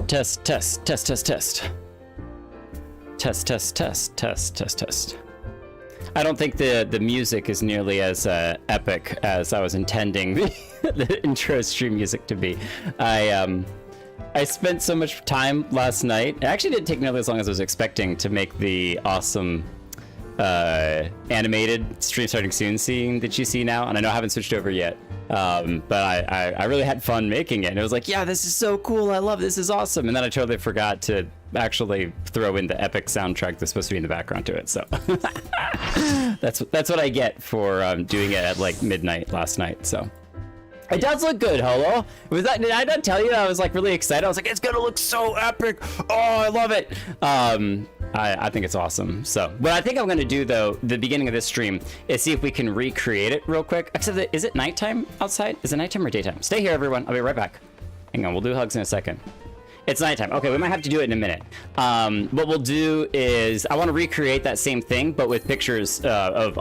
Test, test, test, test, test. Test, test, test, test, test, test. I don't think the music is nearly as epic as I was intending the intro stream music to be. I spent so much time last night. It actually didn't take nearly as long as I was expecting to make the awesome animated stream starting soon scene that you see now. And I know I haven't switched over yet. But I really had fun making it. And it was like, yeah, this is so cool. I love this. This is awesome. And then I totally forgot to actually throw in the epic soundtrack that's supposed to be in the background to it. So that's what I get for doing it at like midnight last night. So it does look good, Holo. Did I not tell you that I was like really excited? I was like, it's gonna look so epic. Oh, I love it. I think it's awesome. So what I think I'm gonna do though, the beginning of this stream, is see if we can recreate it real quick. Except that, is it nighttime outside? Is it nighttime or daytime? Stay here, everyone. I'll be right back. Hang on, we'll do hugs in a second. It's nighttime. Okay, we might have to do it in a minute. What we'll do is I want to recreate that same thing, but with pictures with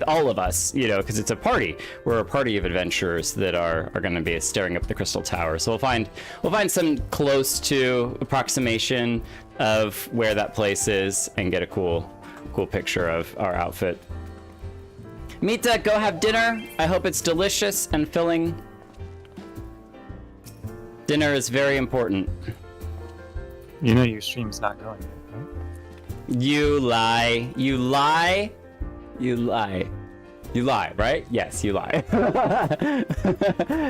all of us, you know, because it's a party. We're a party of adventurers that are going to be staring up the Crystal Tower. So we'll find some close to approximation of where that place is and get a cool picture of our outfit. Mita, go have dinner. I hope it's delicious and filling. Dinner is very important. You know your stream's not going yet, right? You lie. You lie. You lie. You lie, right? Yes, you lie.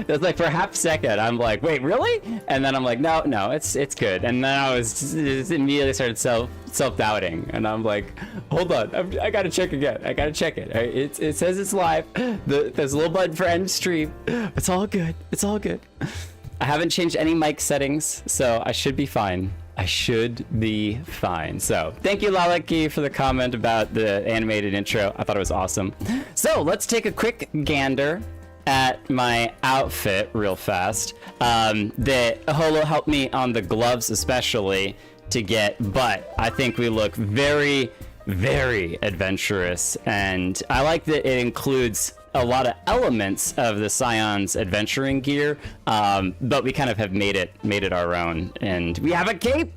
It's like for half a second, I'm like, wait, really? And then I'm like, no, it's good. And then I was just immediately started self-doubting. And I'm like, hold on, I gotta check again. I gotta check it. It says it's live. There's a little button for end stream. It's all good. It's all good. I haven't changed any mic settings, so I should be fine. I should be fine. So thank you, Lalaki, for the comment about the animated intro. I thought it was awesome. So let's take a quick gander at my outfit real fast. The Holo helped me on the gloves especially to get, but I think we look very, very adventurous. And I like that it includes a lot of elements of the Scion's adventuring gear, but we kind of have made it our own. And we have a cape.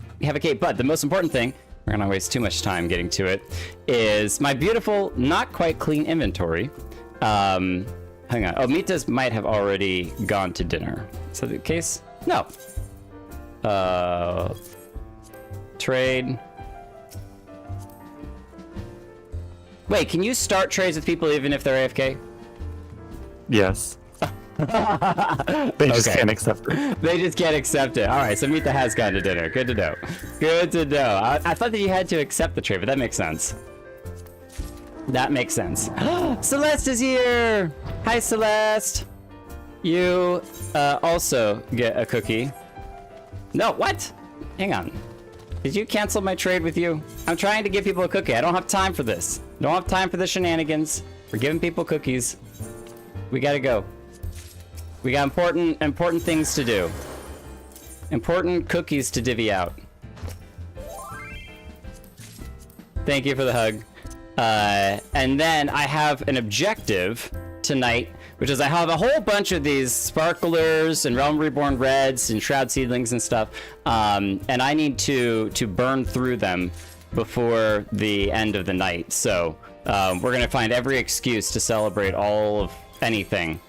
But the most important thing, we're gonna waste too much time getting to it, is my beautiful, not quite clean inventory. Hang on. Oh, Mita's might have already gone to dinner. Is that the case? No. Trade. Wait, can you start trades with people even if they're AFK? Yes. They just can't accept it. They just can't accept it. All right, so Mita has gone to dinner. Good to know. Good to know. I thought that you had to accept the trade, but that makes sense. That makes sense. Celeste is here. Hi, Celeste. You also get a cookie. No, what? Hang on. Did you cancel my trade with you? I'm trying to give people a cookie. I don't have time for this. Don't have time for the shenanigans. We're giving people cookies. We gotta go. We got important things to do. Important cookies to divvy out. Thank you for the hug. And then I have an objective tonight, which is I have a whole bunch of these sparklers and Realm Reborn Reds and Shroud Seedlings and stuff. And I need to burn through them before the end of the night. So we're gonna find every excuse to celebrate all of anything.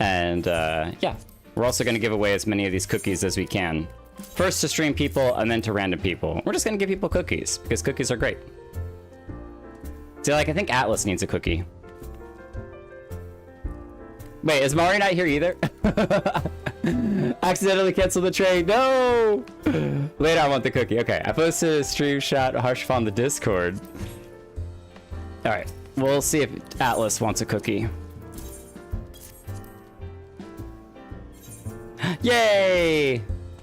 And yeah, we're also going to give away as many of these cookies as we can. First to stream people and then to random people. We're just going to give people cookies because cookies are great. See, like, I think Atlas needs a cookie. Wait, is Mari not here either? Accidentally canceled the trade. No! Later I want the cookie. Okay, I posted a stream shot Harshf on the Discord. All right, we'll see if Atlas wants a cookie. Yay!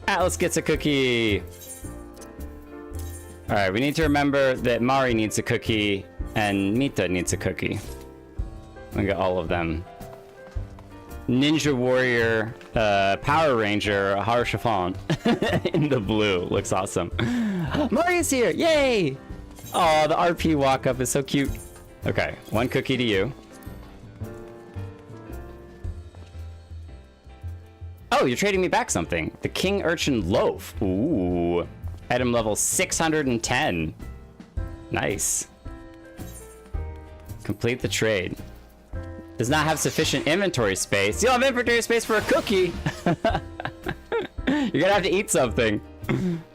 Atlas gets a cookie. All right, we need to remember that Mari needs a cookie and Mita needs a cookie. We got all of them. Ninja Warrior, Power Ranger, Harshafon in the blue. Looks awesome. Mari's here! Yay! Oh, the RP walk up is so cute. Okay, one cookie to you. Oh, Oh, you're trading me back something. The King Urchin Loaf. Ooh. Item level 610. Nice. Complete the trade. Does not have sufficient inventory space. You don't have inventory space for a cookie. You're gonna have to eat something.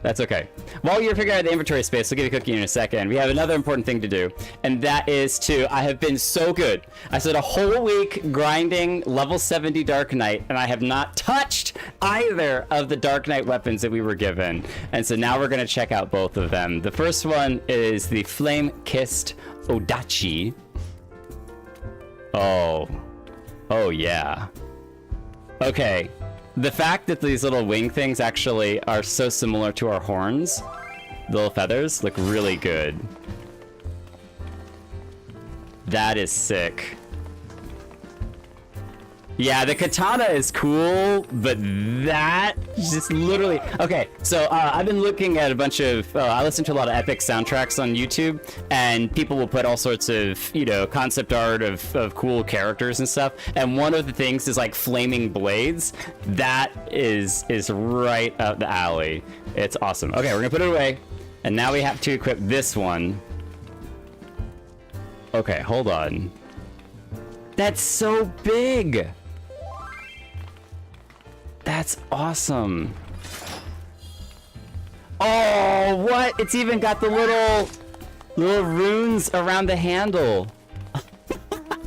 That's okay. While you're figuring out the inventory space, I'll give you a cookie in a second. We have another important thing to do, and that is I have been so good. I spent a whole week grinding level 70 Dark Knight, and I have not touched either of the Dark Knight weapons that we were given. And so now we're going to check out both of them. The first one is the Flame-Kissed Odachi. Oh yeah. Okay. The fact that these little wing things actually are so similar to our horns, the little feathers, look really good. That is sick. Yeah, the katana is cool, but that just literally... Okay, so I've been looking at a bunch of... I listen to a lot of epic soundtracks on YouTube, and people will put all sorts of, you know, concept art of cool characters and stuff, and one of the things is like flaming blades. That is right up the alley. It's awesome. Okay, we're gonna put it away, and now we have to equip this one. Okay, hold on. That's so big! That's awesome. Oh, what? It's even got the little runes around the handle.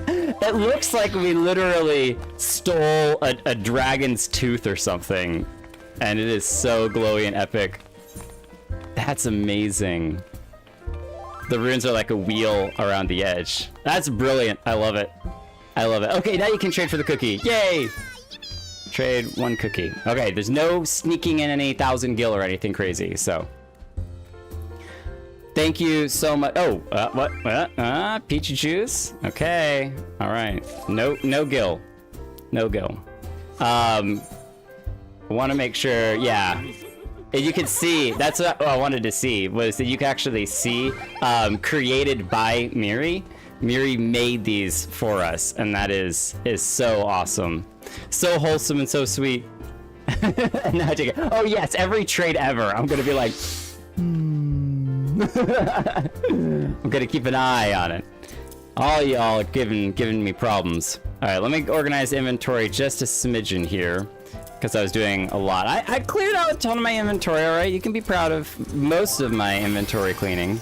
It looks like we literally stole a dragon's tooth or something. And it is so glowy and epic. That's amazing. The runes are like a wheel around the edge. That's brilliant. I love it. I love it. Okay, now you can trade for the cookie. Yay! Trade one cookie. Okay, there's no sneaking in any 1,000 gil or anything crazy, so. Thank you so much. Oh, what? Peachy juice? Okay. All right. No gil. No gil. I want to make sure, yeah. And you can see, that's what I wanted to see, was that you can actually see created by Miri. Miri made these for us, and that is so awesome. So wholesome and so sweet. Now I take it. Oh yes, every trade ever. I'm gonna be like, I'm gonna keep an eye on it. All y'all giving me problems. All right, let me organize inventory just a smidgen here, because I was doing a lot. I cleared out a ton of my inventory. All right, you can be proud of most of my inventory cleaning.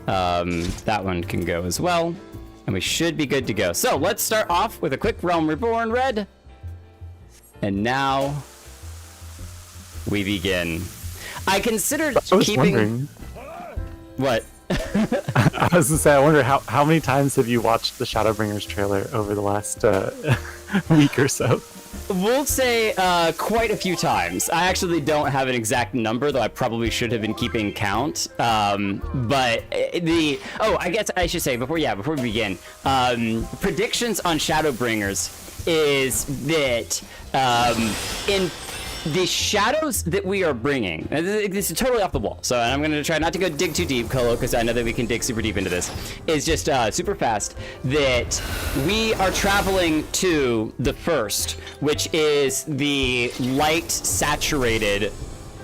That one can go as well, and we should be good to go. So let's start off with a quick Realm Reborn red. And now we begin. I considered keeping... Wondering. What? I was gonna say, I wonder how many times have you watched the Shadowbringers trailer over the last week or so? We'll say quite a few times. I actually don't have an exact number, though I probably should have been keeping count. But I guess I should say before we begin, predictions on Shadowbringers is that in the shadows that we are bringing, and this is totally off the wall, so I'm going to try not to go dig too deep, Colo, because I know that we can dig super deep into this, is just super fast, that we are traveling to the first, which is the light-saturated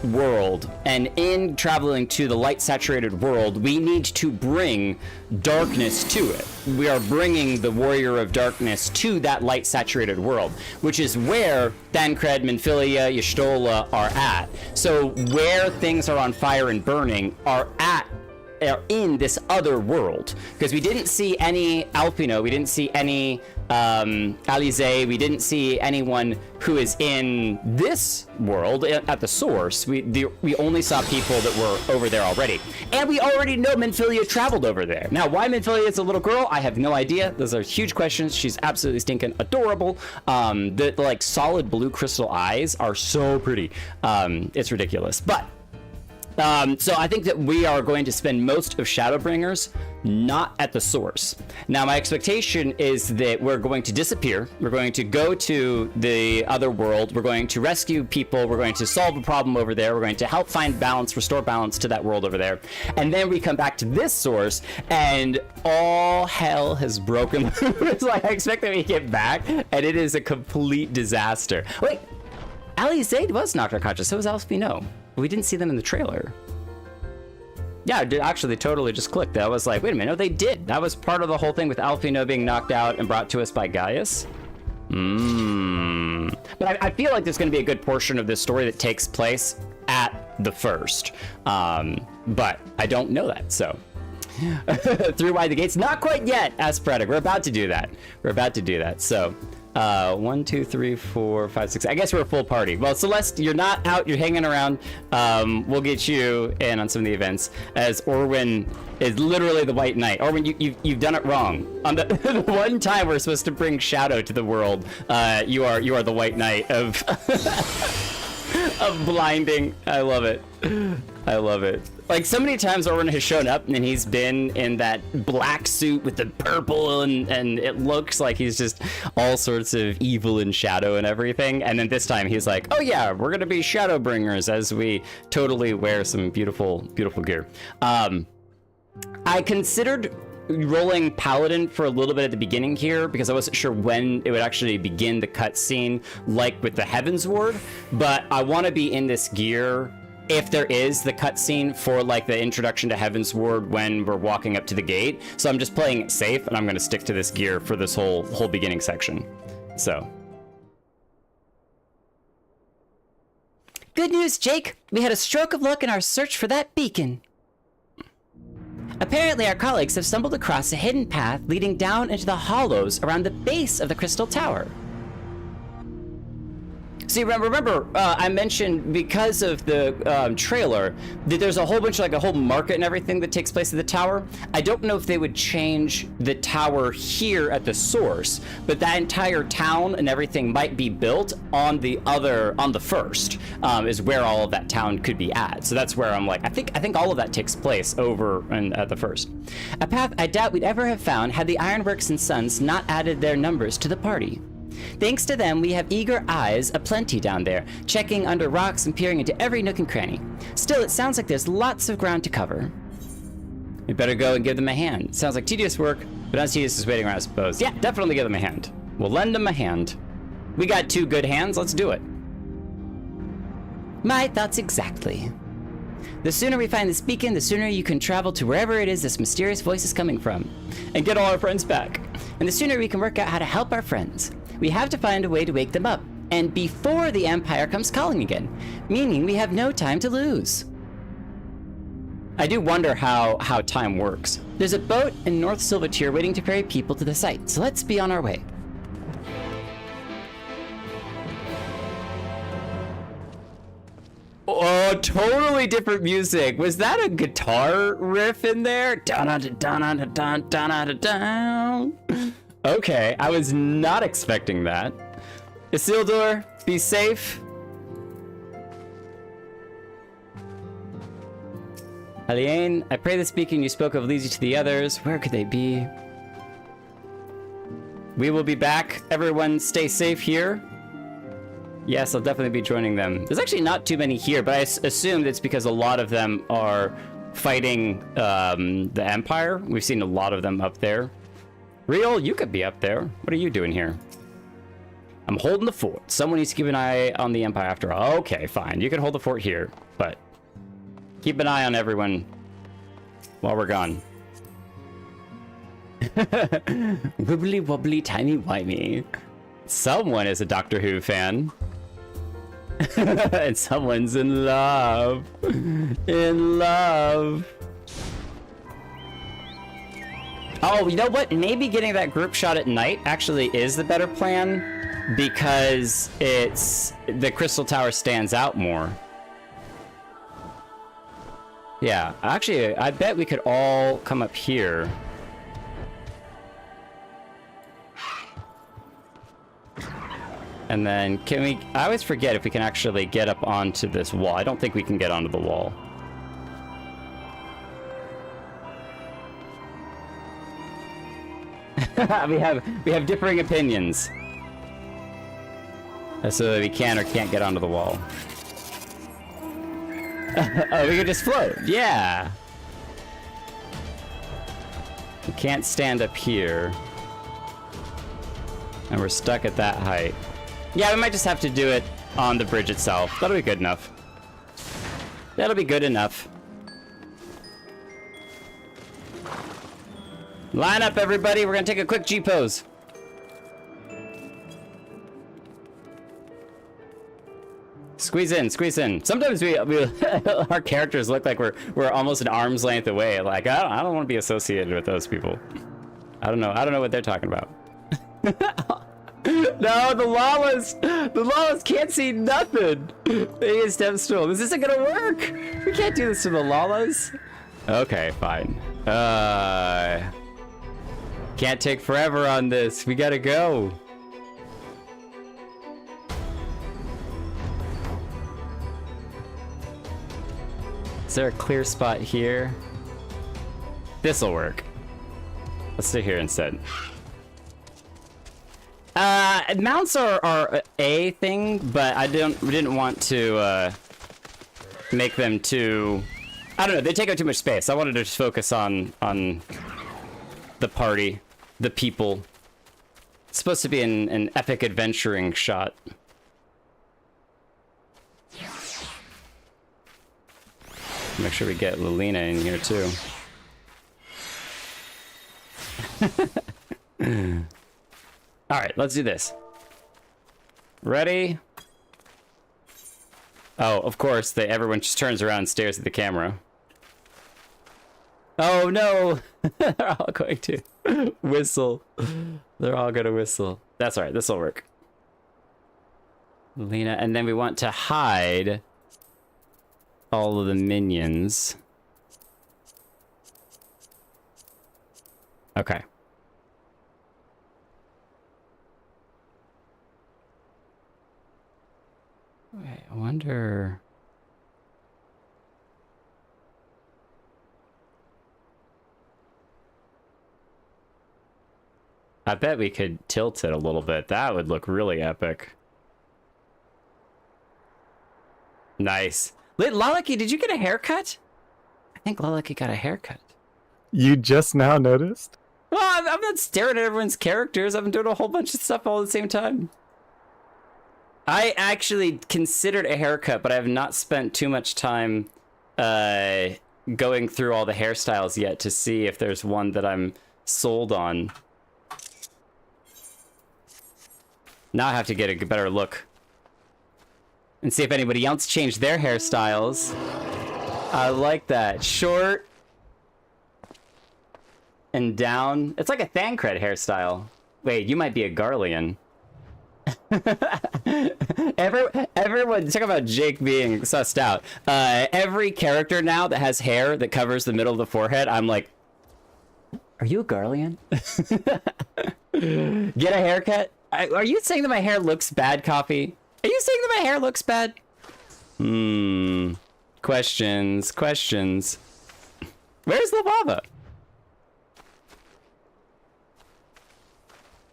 world, and in traveling to the light-saturated world, we need to bring darkness to it. We are bringing the Warrior of Darkness to that light-saturated world, which is where Thancred, Minfilia, Y'shtola are at. So where things are on fire and burning are in this other world, because we didn't see any Alphinaud, we didn't see any Alisaie, we didn't see anyone who is in this world at the source. We only saw people that were over there already, and we already know Minfilia traveled over there. Now, why Minfilia is a little girl, I have no idea. Those are huge questions. She's absolutely stinking adorable. The like solid blue crystal eyes are so pretty. It's ridiculous, but so I think that we are going to spend most of Shadowbringers not at the source. Now, my expectation is that we're going to disappear. We're going to go to the other world. We're going to rescue people. We're going to solve a problem over there. We're going to help find balance, restore balance to that world over there. And then we come back to this source, and all hell has broken loose. Like, I expect that we get back, and it is a complete disaster. Wait. Alisaie was knocked unconscious, so was Alphinaud. But we didn't see them in the trailer. Yeah, actually, they totally just clicked. I was like, wait a minute, no, they did. That was part of the whole thing with Alphinaud being knocked out and brought to us by Gaius. But I feel like there's going to be a good portion of this story that takes place at the first. But I don't know that, so. Through wide the gates, not quite yet, as Predic. We're about to do that. So, 1, 2, 3, 4, 5, 6. I guess we're a full party. Well, Celeste, you're not out. You're hanging around. We'll get you in on some of the events. As Orwin is literally the White Knight. Orwin, you've done it wrong. On the, the one time we're supposed to bring Shadow to the world, you are the White Knight of of blinding. I love it. Like, so many times Orwin has shown up and he's been in that black suit with the purple and it looks like he's just all sorts of evil and shadow and everything. And then this time he's like, oh yeah, we're gonna be Shadowbringers, as we totally wear some beautiful, beautiful gear. I considered rolling Paladin for a little bit at the beginning here because I wasn't sure when it would actually begin the cutscene, like with the Heavens Ward, but I want to be in this gear if there is the cutscene for like the introduction to Heaven's Ward when we're walking up to the gate. So I'm just playing it safe, and I'm going to stick to this gear for this whole beginning section. So. Good news, Jake. We had a stroke of luck in our search for that beacon. Apparently, our colleagues have stumbled across a hidden path leading down into the hollows around the base of the Crystal Tower. See, remember, I mentioned because of the trailer that there's a whole bunch of, like, a whole market and everything that takes place at the tower. I don't know if they would change the tower here at the source, but that entire town and everything might be built on the first, is where all of that town could be at. So that's where I'm like, I think all of that takes place over and at the first. A path I doubt we'd ever have found had the Ironworks and Sons not added their numbers to the party. Thanks to them, we have eager eyes aplenty down there, checking under rocks and peering into every nook and cranny. Still, it sounds like there's lots of ground to cover. We better go and give them a hand. Sounds like tedious work, but not tedious is waiting around, I suppose. Yeah, definitely give them a hand. We'll lend them a hand. We got 2 good hands, let's do it. My thoughts exactly. The sooner we find this beacon, the sooner you can travel to wherever it is this mysterious voice is coming from. And get all our friends back. And the sooner we can work out how to help our friends. We have to find a way to wake them up, and before the Empire comes calling again, meaning we have no time to lose. I do wonder how time works. There's a boat in North Silvertier waiting to ferry people to the site, so let's be on our way. Oh, totally different music. Was that a guitar riff in there? Dun-dun-dun-dun-dun-dun-dun-dun. Okay, I was not expecting that. Isildur, be safe. Alisaie, I pray this beacon you spoke of leads you to the others. Where could they be? We will be back. Everyone stay safe here. Yes, I'll definitely be joining them. There's actually not too many here, but I assume it's because a lot of them are fighting the Empire. We've seen a lot of them up there. Real, you could be up there. What are you doing here? I'm holding the fort. Someone needs to keep an eye on the Empire after all. Okay, fine. You can hold the fort here, but keep an eye on everyone while we're gone. Wibbly wobbly timey wimey. Someone is a Doctor Who fan. And someone's in love. In love. Oh, you know what? Maybe getting that group shot at night actually is the better plan, because the Crystal Tower stands out more. Yeah, actually, I bet we could all come up here. And then can we, I always forget if we can actually get up onto this wall. I don't think we can get onto the wall. we have differing opinions as to whether we can or can't get onto the wall. Oh, we could just float. Yeah. We can't stand up here. And we're stuck at that height. Yeah, we might just have to do it on the bridge itself. That'll be good enough. That'll be good enough. Line up, everybody. We're gonna take a quick G pose. Squeeze in, squeeze in. Sometimes we our characters look like we're almost an arm's length away. Like I don't want to be associated with those people. I don't know what they're talking about. No, the llamas can't see nothing. They need a step stool. This isn't gonna work. We can't do this to the llamas. Okay, fine. Can't take forever on this. We gotta go. Is there a clear spot here? This'll work. Let's stay here instead. Mounts are a thing, but we didn't want to make them too. I don't know. They take up too much space. I wanted to just focus on the party, the people. It's supposed to be an epic adventuring shot. Make sure we get Lilina in here too. All right, let's do this. Ready? Oh, of course, everyone just turns around and stares at the camera. Oh no! They're all going to whistle. They're all gonna whistle. That's all right, this'll work. Lilina, and then we want to hide all of the minions. Okay. Wait, I wonder... I bet we could tilt it a little bit. That would look really epic. Nice. Lalaki, did you get a haircut? I think Lalaki got a haircut. You just now noticed? Well, I'm not staring at everyone's characters. I've been doing a whole bunch of stuff all at the same time. I actually considered a haircut, but I have not spent too much time going through all the hairstyles yet to see if there's one that I'm sold on. Now I have to get a better look. And see if anybody else changed their hairstyles. I like that. Short. And down. It's like a Thancred hairstyle. Wait, you might be a Garlean. Everyone, talk about Jake being sussed out. Every character now that has hair that covers the middle of the forehead, I'm like, are you a Garlean? Get a haircut? Are you saying that my hair looks bad, Coffee? Are you saying that my hair looks bad? Questions. Where's Lavava?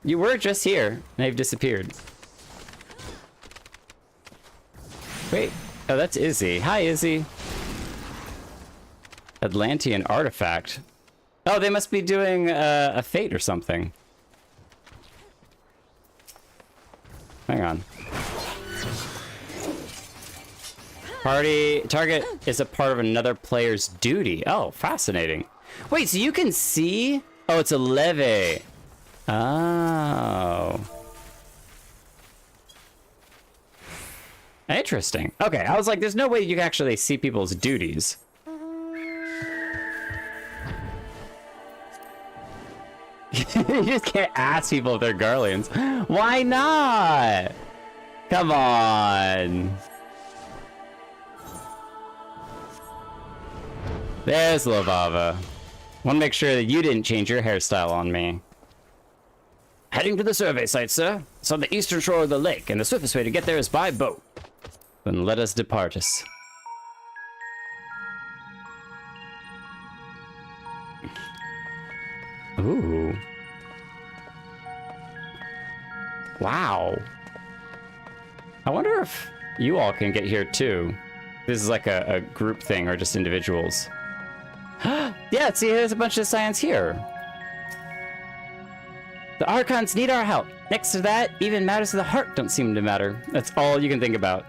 You were just here. Now you've disappeared. Wait. Oh, that's Izzy. Hi, Izzy. Atlantean artifact. Oh, they must be doing a fate or something. Hang on. Target is a part of another player's duty. Oh, fascinating. Wait, so you can see? Oh, it's a leve. Oh. Interesting. Okay, I was like, there's no way you can actually see people's duties. You just can't ask people if they're Garleans. Why not? Come on. There's Lavava. Want to make sure that you didn't change your hairstyle on me. Heading to the survey site, sir. It's on the eastern shore of the lake, and the swiftest way to get there is by boat. Then let us depart us. Ooh. Wow. I wonder if you all can get here too. This is like a group thing or just individuals. Yeah, see, there's a bunch of science here. The Archons need our help. Next to that, even matters of the heart don't seem to matter. That's all you can think about.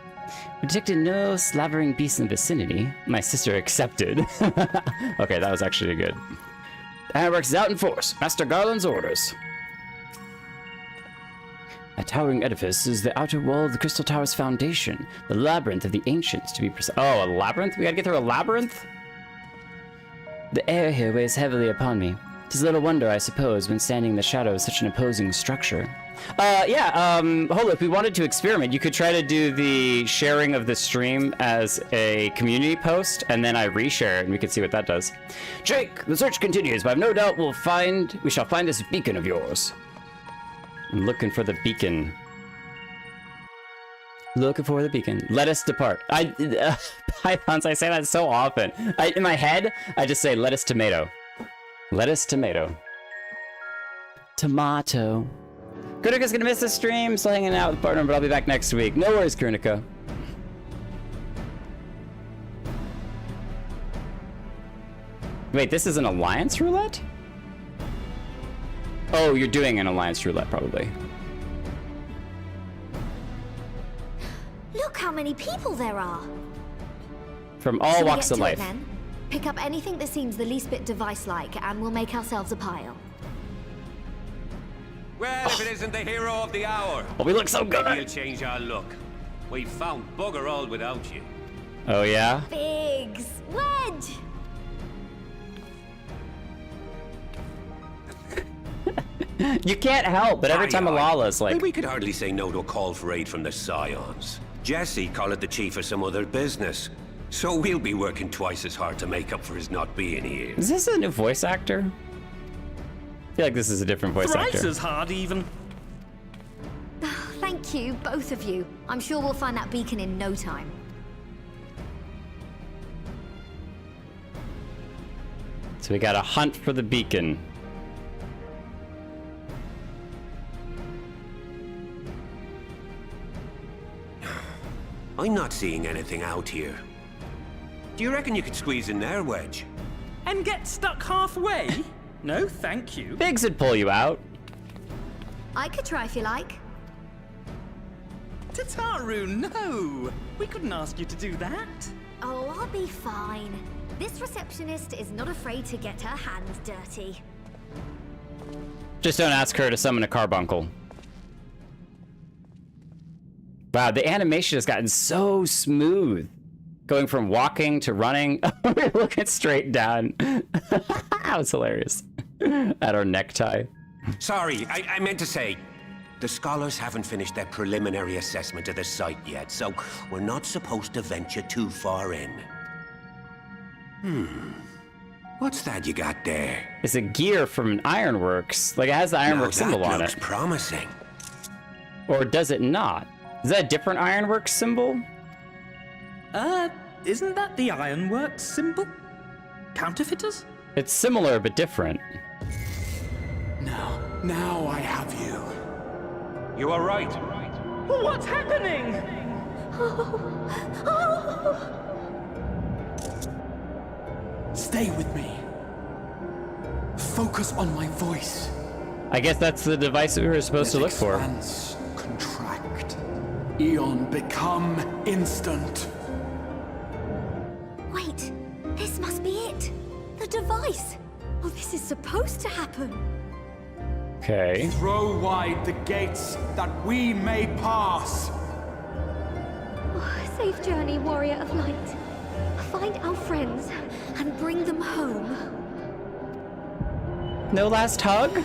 We detected no slavering beasts in the vicinity. My sister accepted. Okay, that was actually good. Ironworks is out in force. Master Garland's orders. A towering edifice is the outer wall of the Crystal Tower's foundation. The labyrinth of the ancients, to be precise. Oh, a labyrinth? We gotta get through a labyrinth? The air here weighs heavily upon me. 'Tis little wonder, I suppose, when standing in the shadow of such an opposing structure. Hold up, we wanted to experiment. You could try to do the sharing of the stream as a community post, and then I reshare it, and we could see what that does. Jake, the search continues, but I've no doubt we shall find this beacon of yours. I'm looking for the beacon. Looking for the beacon. Let us depart. Pythons, I say that so often. In my head, I just say lettuce tomato. Lettuce tomato. Tomato. Krunika gonna miss the stream, still hanging out with partner, but I'll be back next week. No worries, Krunika. Wait, this is an alliance roulette? Oh, you're doing an alliance roulette, probably. Look how many people there are. From all walks of life. Pick up anything that seems the least bit device-like, and we'll make ourselves a pile. Well, if it isn't the hero of the hour. Oh, we look so good. Maybe you'll change our look. We've found bugger all without you. Oh, yeah? Biggs! Wedge! You can't help, but every time Alala's like... We could hardly say no to a call for aid from the Scions. Jesse called it the chief of some other business. So we'll be working twice as hard to make up for his not being here. Is this a new voice actor? I feel like this is a different voice actor. Thrice as hard, even. Thank you, both of you. I'm sure we'll find that beacon in no time. So we gotta hunt for the beacon. I'm not seeing anything out here. Do you reckon you could squeeze in there, Wedge? And get stuck halfway? No, thank you. Biggs would pull you out. I could try if you like. Tataru, no! We couldn't ask you to do that. Oh, I'll be fine. This receptionist is not afraid to get her hands dirty. Just don't ask her to summon a carbuncle. Wow, the animation has gotten so smooth. Going from walking to running. We're looking straight down. That was hilarious. At our necktie. Sorry, I meant to say, the scholars haven't finished their preliminary assessment of the site yet, so we're not supposed to venture too far in. What's that you got there? It's a gear from an ironworks. Like, it has the ironworks symbol on it. That looks promising. Or does it not? Is that a different ironworks symbol? Isn't that the ironworks symbol? Counterfeiters? It's similar, but different. Now I have you. You are right. What's happening? Stay with me. Focus on my voice. I guess that's the device that we were supposed to look for. Expanse, contract. Eon become instant. Wait, this must be it. The device. Oh, this is supposed to happen. Okay. Throw wide the gates that we may pass. Oh, safe journey, warrior of light. Find our friends and bring them home. No last hug?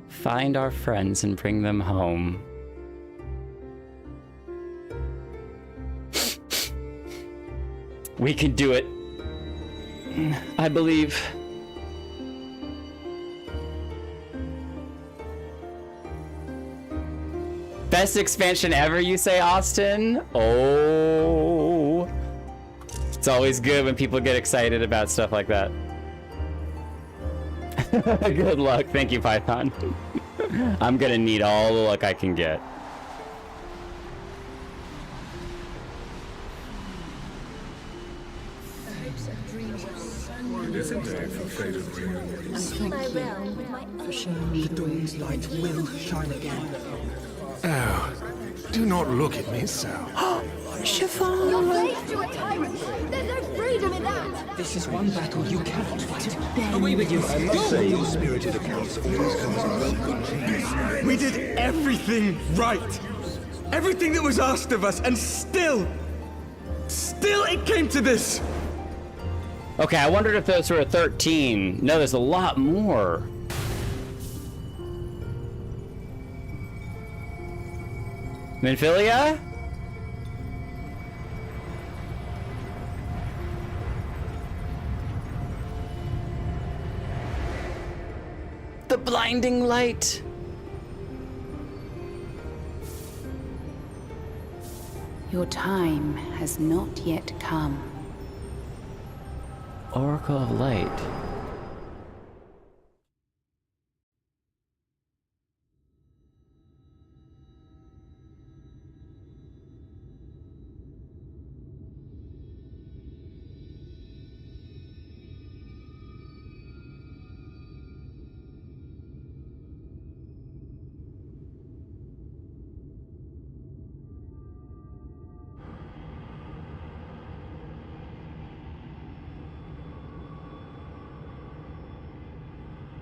Find our friends and bring them home. We can do it. I believe. Best expansion ever, you say, Austin? Oh. It's always good when people get excited about stuff like that. Good luck. Thank you, Python. I'm gonna need all the luck I can get. It's a day for faded reunions. My realm with my own. The dawn's light will shine again. Oh, do not look at me so. You're slaves to a tyrant. There's no freedom in that. This is one battle you cannot fight. Away with you! Say your spirited accounts always comes in welcome. We did everything right. Everything that was asked of us, and still it came to this. Okay, I wondered if those were 13. No, there's a lot more. Minfilia? The blinding light. Your time has not yet come. Oracle of Light.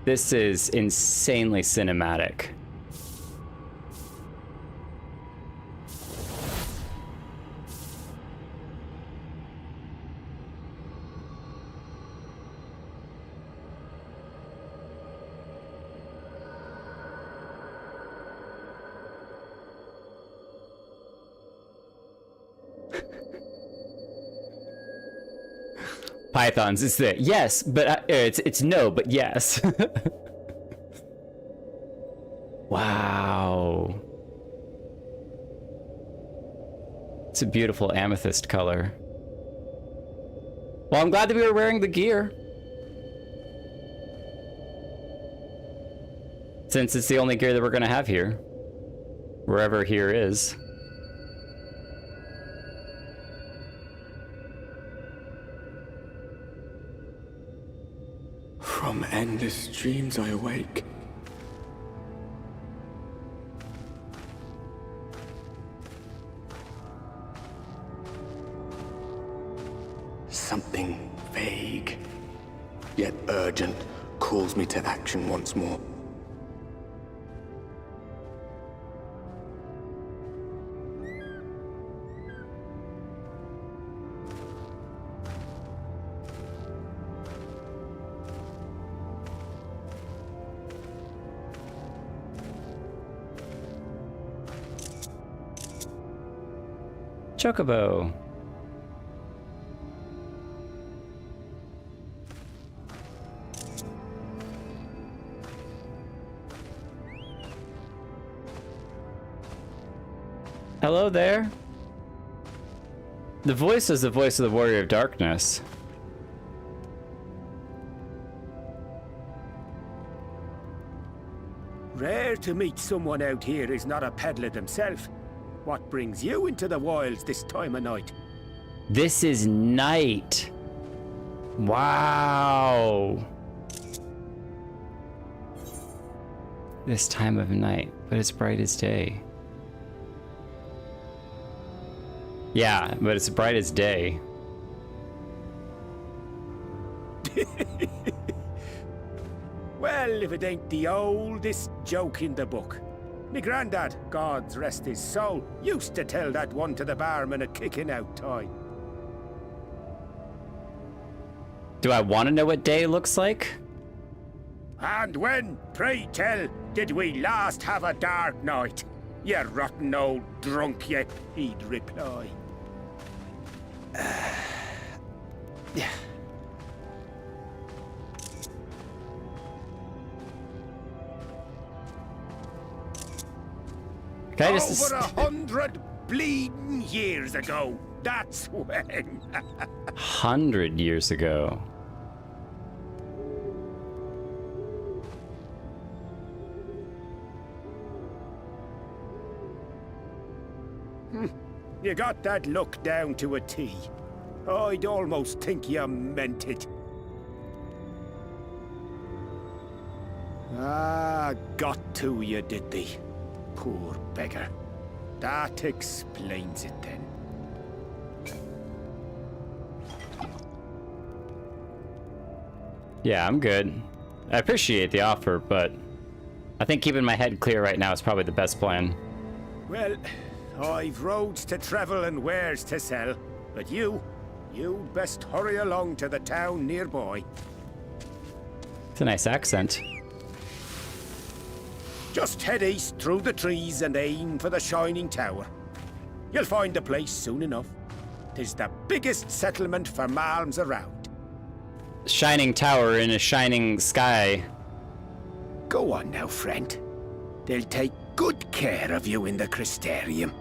This is insanely cinematic. Pythons, it's the yes, but it's no, but yes. Wow. It's a beautiful amethyst color. Well, I'm glad that we were wearing the gear. Since it's the only gear that we're gonna have here. Wherever here is. From endless dreams I awake. Something vague, yet urgent, calls me to action once more. Chocobo. Hello there. The voice is the voice of the Warrior of Darkness. Rare to meet someone out here who's not a peddler themselves. What brings you into the wilds this time of night? This is night. Wow. This time of night, but it's bright as day. Yeah, but it's bright as day. Well, if it ain't the oldest joke in the book. Me granddad, God's rest his soul, used to tell that one to the barman at kicking out time. Do I want to know what day looks like? And when, pray tell, did we last have a dark night? You rotten old drunk, you, he'd reply. Yeah. Can I just... Over 100 bleeding years ago, that's when. 100 years ago. You got that look down to a T. I'd almost think you meant it. Ah, got to you, did they? Poor beggar. That explains it then. Yeah, I'm good. I appreciate the offer, but I think keeping my head clear right now is probably the best plan. Well, I've roads to travel and wares to sell, but you best hurry along to the town nearby. It's a nice accent. Just head east through the trees and aim for the Shining Tower. You'll find the place soon enough. 'Tis the biggest settlement for malms around. Shining tower in a shining sky. Go on now, friend. They'll take good care of you in the Crystalarium.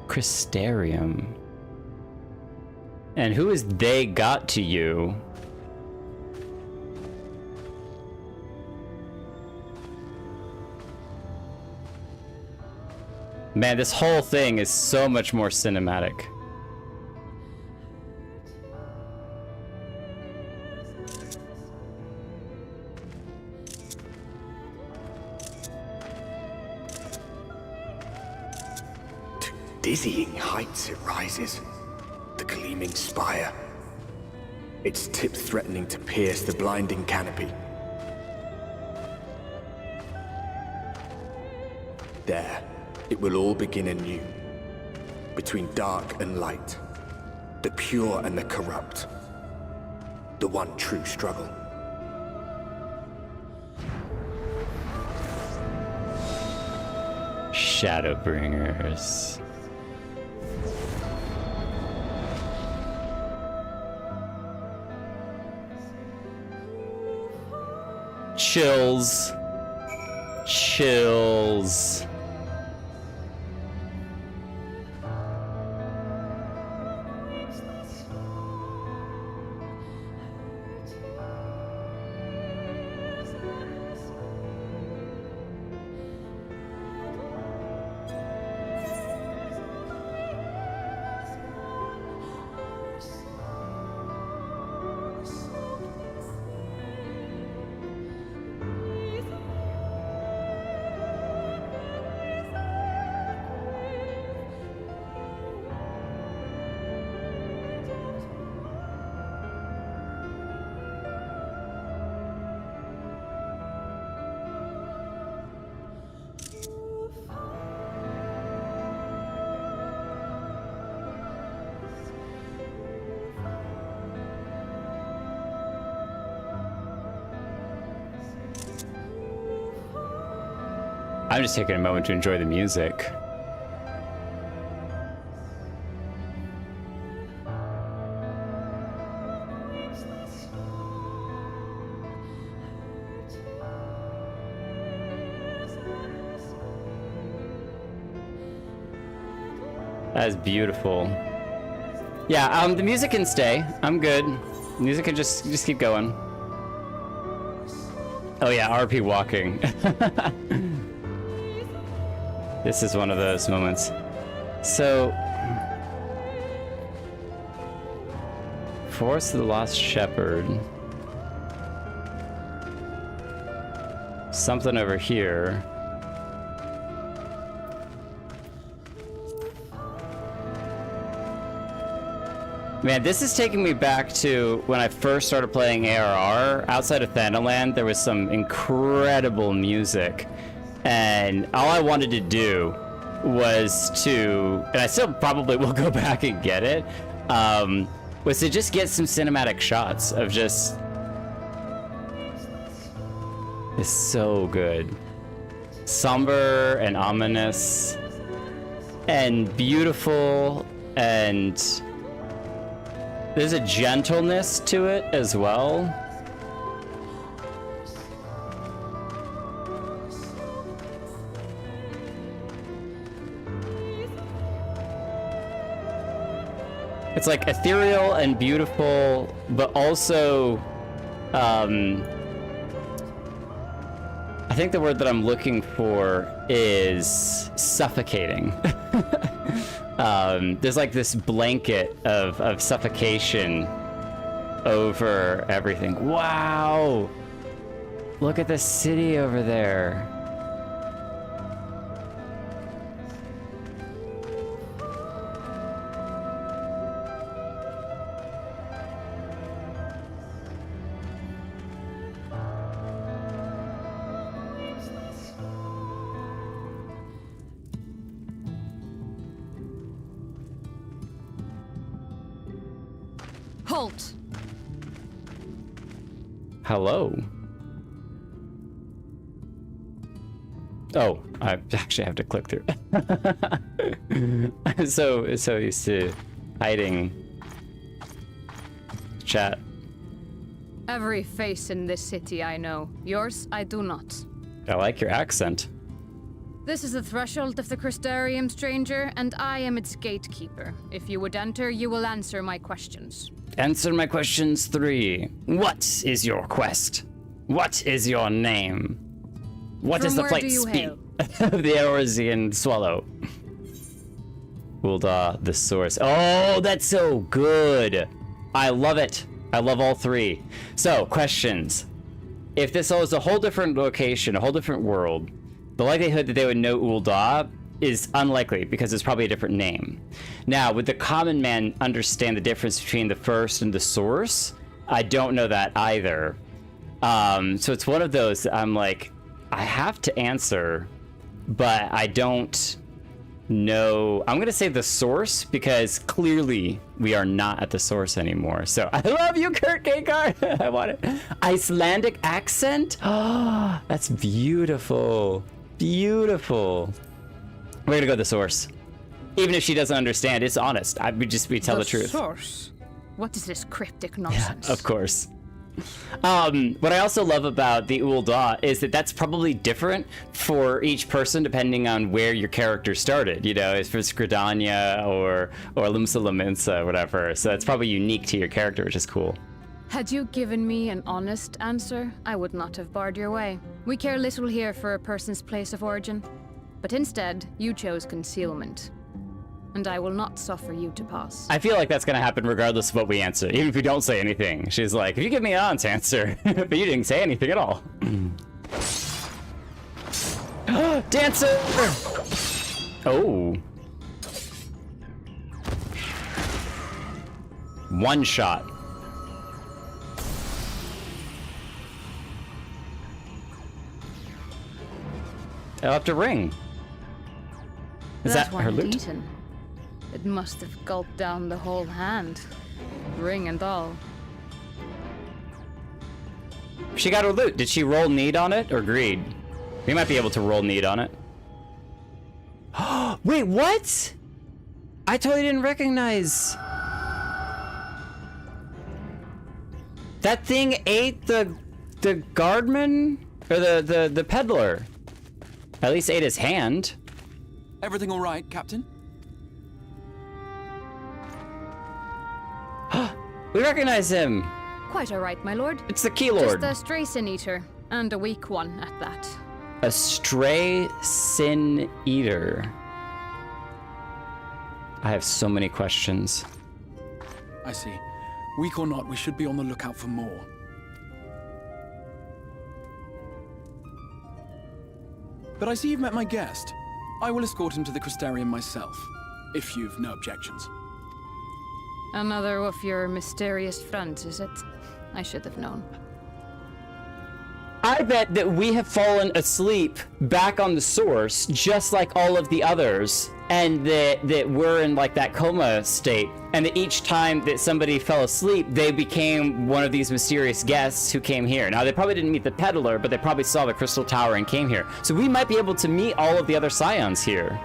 Crystalarium. And who is they got to you? Man, this whole thing is so much more cinematic. To dizzying heights it rises. The gleaming spire. Its tip threatening to pierce the blinding canopy. There, it will all begin anew. Between dark and light. The pure and the corrupt. The one true struggle. Shadowbringers. Chills. Chills. I'm just taking a moment to enjoy the music. That is beautiful. Yeah, the music can stay. I'm good. Music can just keep going. Oh yeah, RP walking. This is one of those moments. So, Forest of the Lost Shepherd. Something over here. Man, this is taking me back to when I first started playing ARR. Outside of Thanaland, there was some incredible music. And all I wanted to do was to, and I still probably will go back and get it, was to just get some cinematic shots of just, it's so good. Somber and ominous and beautiful, and there's a gentleness to it as well. It's like ethereal and beautiful, but also, I I think the word that I'm looking for is suffocating. There's like this blanket of suffocation over everything. Wow! Look at the city over there. Halt! Hello. Oh, I actually have to click through. I'm so used to hiding chat. Every face in this city I know. Yours, I do not. I like your accent. This is the threshold of the Crystalarium, stranger, and I am its gatekeeper. If you would enter, you will answer my questions. Answer my questions 3. What is your quest? What is your name? What From is the where flight do you speed hail? of the Eorzean swallow? Ulda, the source. Oh, that's so good. I love it. I love all 3. So, questions. If this was a whole different location, a whole different world, the likelihood that they would know Ulda is unlikely because it's probably a different name. Now, would the common man understand the difference between the first and the source? I don't know that either. So it's one of those that I'm like, I have to answer, but I don't know. I'm going to say the source because clearly we are not at the source anymore. So I love you, Curt Gateguard. I want it. Icelandic accent? Oh, that's beautiful. Beautiful. We're gonna go the source. Even if she doesn't understand, it's honest. We tell the truth. Source? What is this cryptic nonsense? Yeah, of course. What I also love about the Ulda is that that's probably different for each person depending on where your character started. You know, if it's Gridania or Lumsa Laminsa, whatever. So it's probably unique to your character, which is cool. Had you given me an honest answer, I would not have barred your way. We care little here for a person's place of origin. But instead, you chose concealment. And I will not suffer you to pass. I feel like that's gonna happen regardless of what we answer, even if we don't say anything. She's like, if you give me an honest answer, but you didn't say anything at all. Dancer! Oh. One shot. I'll have to ring. Is that her loot? Eaten. It must have gulped down the whole hand. Ring and all. She got her loot. Did she roll need on it or greed? We might be able to roll need on it. Wait, what? I totally didn't recognize. That thing ate the guardman? Or the peddler? At least ate his hand. Everything all right, Captain? We recognize him. Quite all right, my lord. It's the Key Lord. Just a stray sin eater, and a weak one at that. A stray sin eater. I have so many questions. I see. Weak or not, we should be on the lookout for more. But I see you've met my guest. I will escort him to the Crystarium myself, if you've no objections. Another of your mysterious friends, is it? I should have known. I bet that we have fallen asleep back on the source, just like all of the others, and that we're in like that coma state, and that each time that somebody fell asleep, they became one of these mysterious guests who came here. Now, they probably didn't meet the peddler, but they probably saw the Crystal Tower and came here. So we might be able to meet all of the other scions here.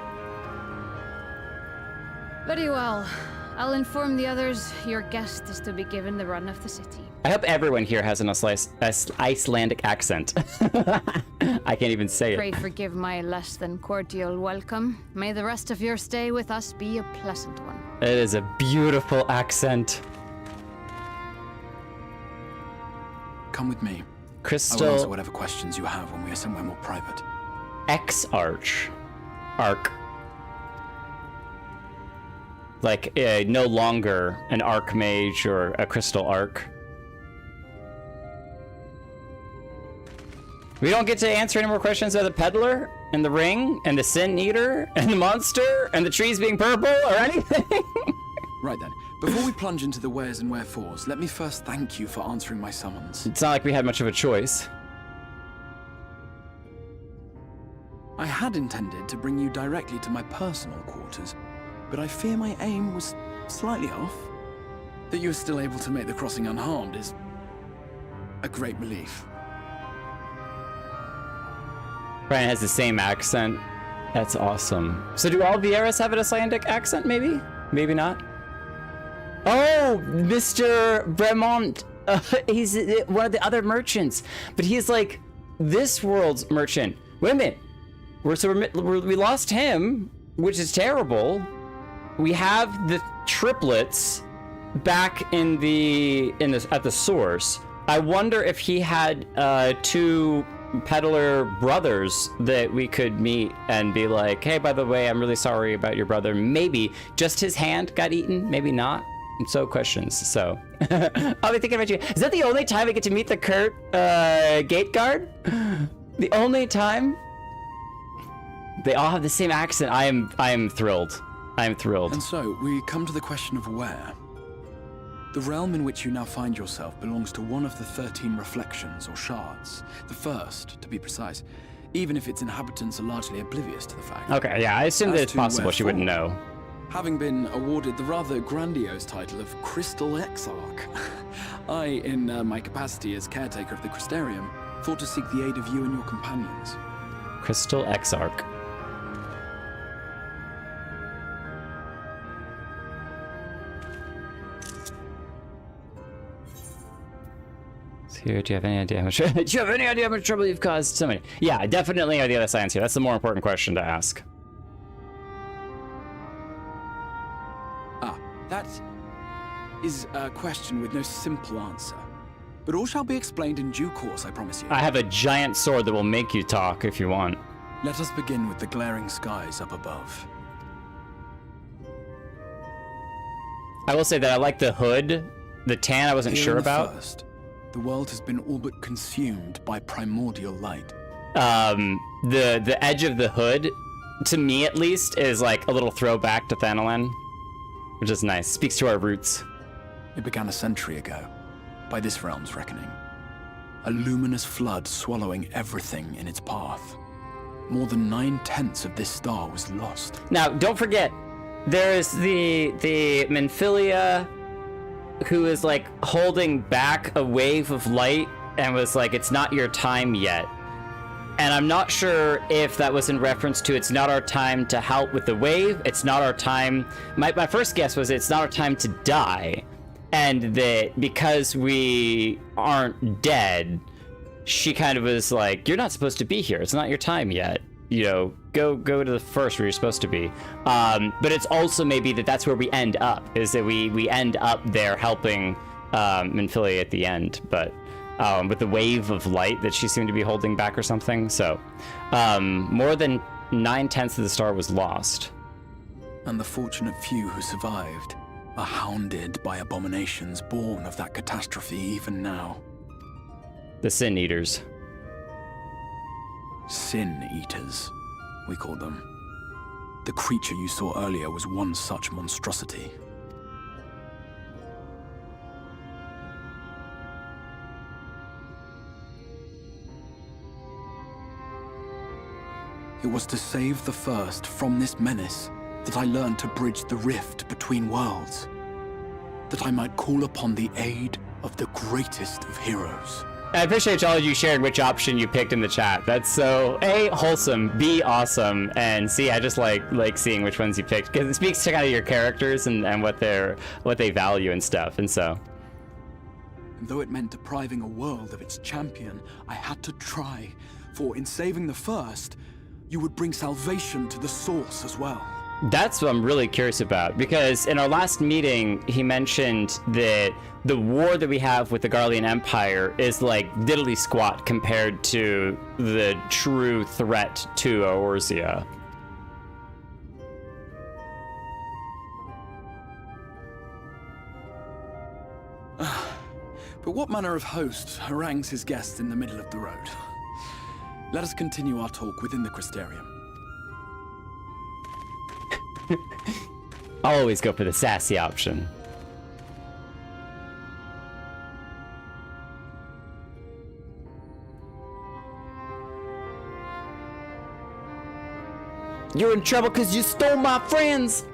Very well. I'll inform the others your guest is to be given the run of the city. I hope everyone here has an Icelandic accent. I can't even say Pray it. forgive my less than cordial welcome. May the rest of your stay with us be a pleasant one. It is a beautiful accent. Come with me. Crystal... I will answer whatever questions you have when we are somewhere more private. X-Arch. Arc. Like, no longer an Archmage or a Crystal Arc. We don't get to answer any more questions about the Peddler, and the Ring, and the Sin Eater, and the Monster, and the trees being purple, or anything? Right then. Before we plunge into the wheres and wherefores, let me first thank you for answering my summons. It's not like we had much of a choice. I had intended to bring you directly to my personal quarters, but I fear my aim was slightly off. That you are still able to make the crossing unharmed is a great relief. Brian has the same accent. That's awesome. So do all Vieras have an Icelandic accent, maybe? Maybe not? Oh, Mr. Bremont. He's one of the other merchants. But he's like this world's merchant. Wait a minute. We lost him, which is terrible. We have the triplets back at the source. I wonder if he had two peddler brothers that we could meet and be like, hey, by the way, I'm really sorry about your brother. Maybe just his hand got eaten, maybe not. So questions. So I'll be thinking about you. Is that the only time I get to meet the Curt Gateguard? The only time? They all have the same accent. I am thrilled. I am thrilled. And so we come to the question of where. The realm in which you now find yourself belongs to one of the 13 reflections or shards. The first, to be precise, even if its inhabitants are largely oblivious to the fact. Okay, yeah, I assume that it's possible she wouldn't know. Having been awarded the rather grandiose title of Crystal Exarch, I, in my capacity as caretaker of the Crystalarium, thought to seek the aid of you and your companions. Crystal Exarch. Here, do you have any idea how much? Do you have any idea how much trouble you've caused somebody? Yeah, definitely are the other science here. That's the more important question to ask. That is a question with no simple answer. But all shall be explained in due course, I promise you. I have a giant sword that will make you talk if you want. Let us begin with the glaring skies up above. I will say that I like the hood. The tan I wasn't sure about. First, the world has been all but consumed by primordial light. The edge of the hood, to me at least, is like a little throwback to Thanalan, which is nice. Speaks to our roots. It began a century ago, by this realm's reckoning. A luminous flood swallowing everything in its path. More than 9/10 of this star was lost. Now, don't forget, there is the Minfilia who is like holding back a wave of light and was like, it's not your time yet. And I'm not sure if that was in reference to it's not our time to help with the wave, it's not our time. My first guess was it's not our time to die. And that because we aren't dead, she kind of was like, you're not supposed to be here. It's not your time yet. You know, go to the first where you're supposed to be. But it's also maybe that's where we end up, is that we end up there helping Minfilia at the end. But with the wave of light that she seemed to be holding back or something. So more than 9/10 of the star was lost. And the fortunate few who survived are hounded by abominations born of that catastrophe even now. The Sin Eaters. Sin Eaters, we call them. The creature you saw earlier was one such monstrosity. It was to save the First from this menace that I learned to bridge the rift between worlds. That I might call upon the aid of the greatest of heroes. I appreciate all of you sharing which option you picked in the chat. That's so A, wholesome, B, awesome, and C, I just like seeing which ones you picked, because it speaks to kind of your characters and what they value and stuff, and so. And though it meant depriving a world of its champion, I had to try, for in saving the First, you would bring salvation to the source as well. That's what I'm really curious about, because in our last meeting, he mentioned that the war that we have with the Garlean Empire is like diddly squat compared to the true threat to Eorzea. But what manner of host harangues his guests in the middle of the road? Let us continue our talk within the Crystalarium. I'll always go for the sassy option. You're in trouble because you stole my friends!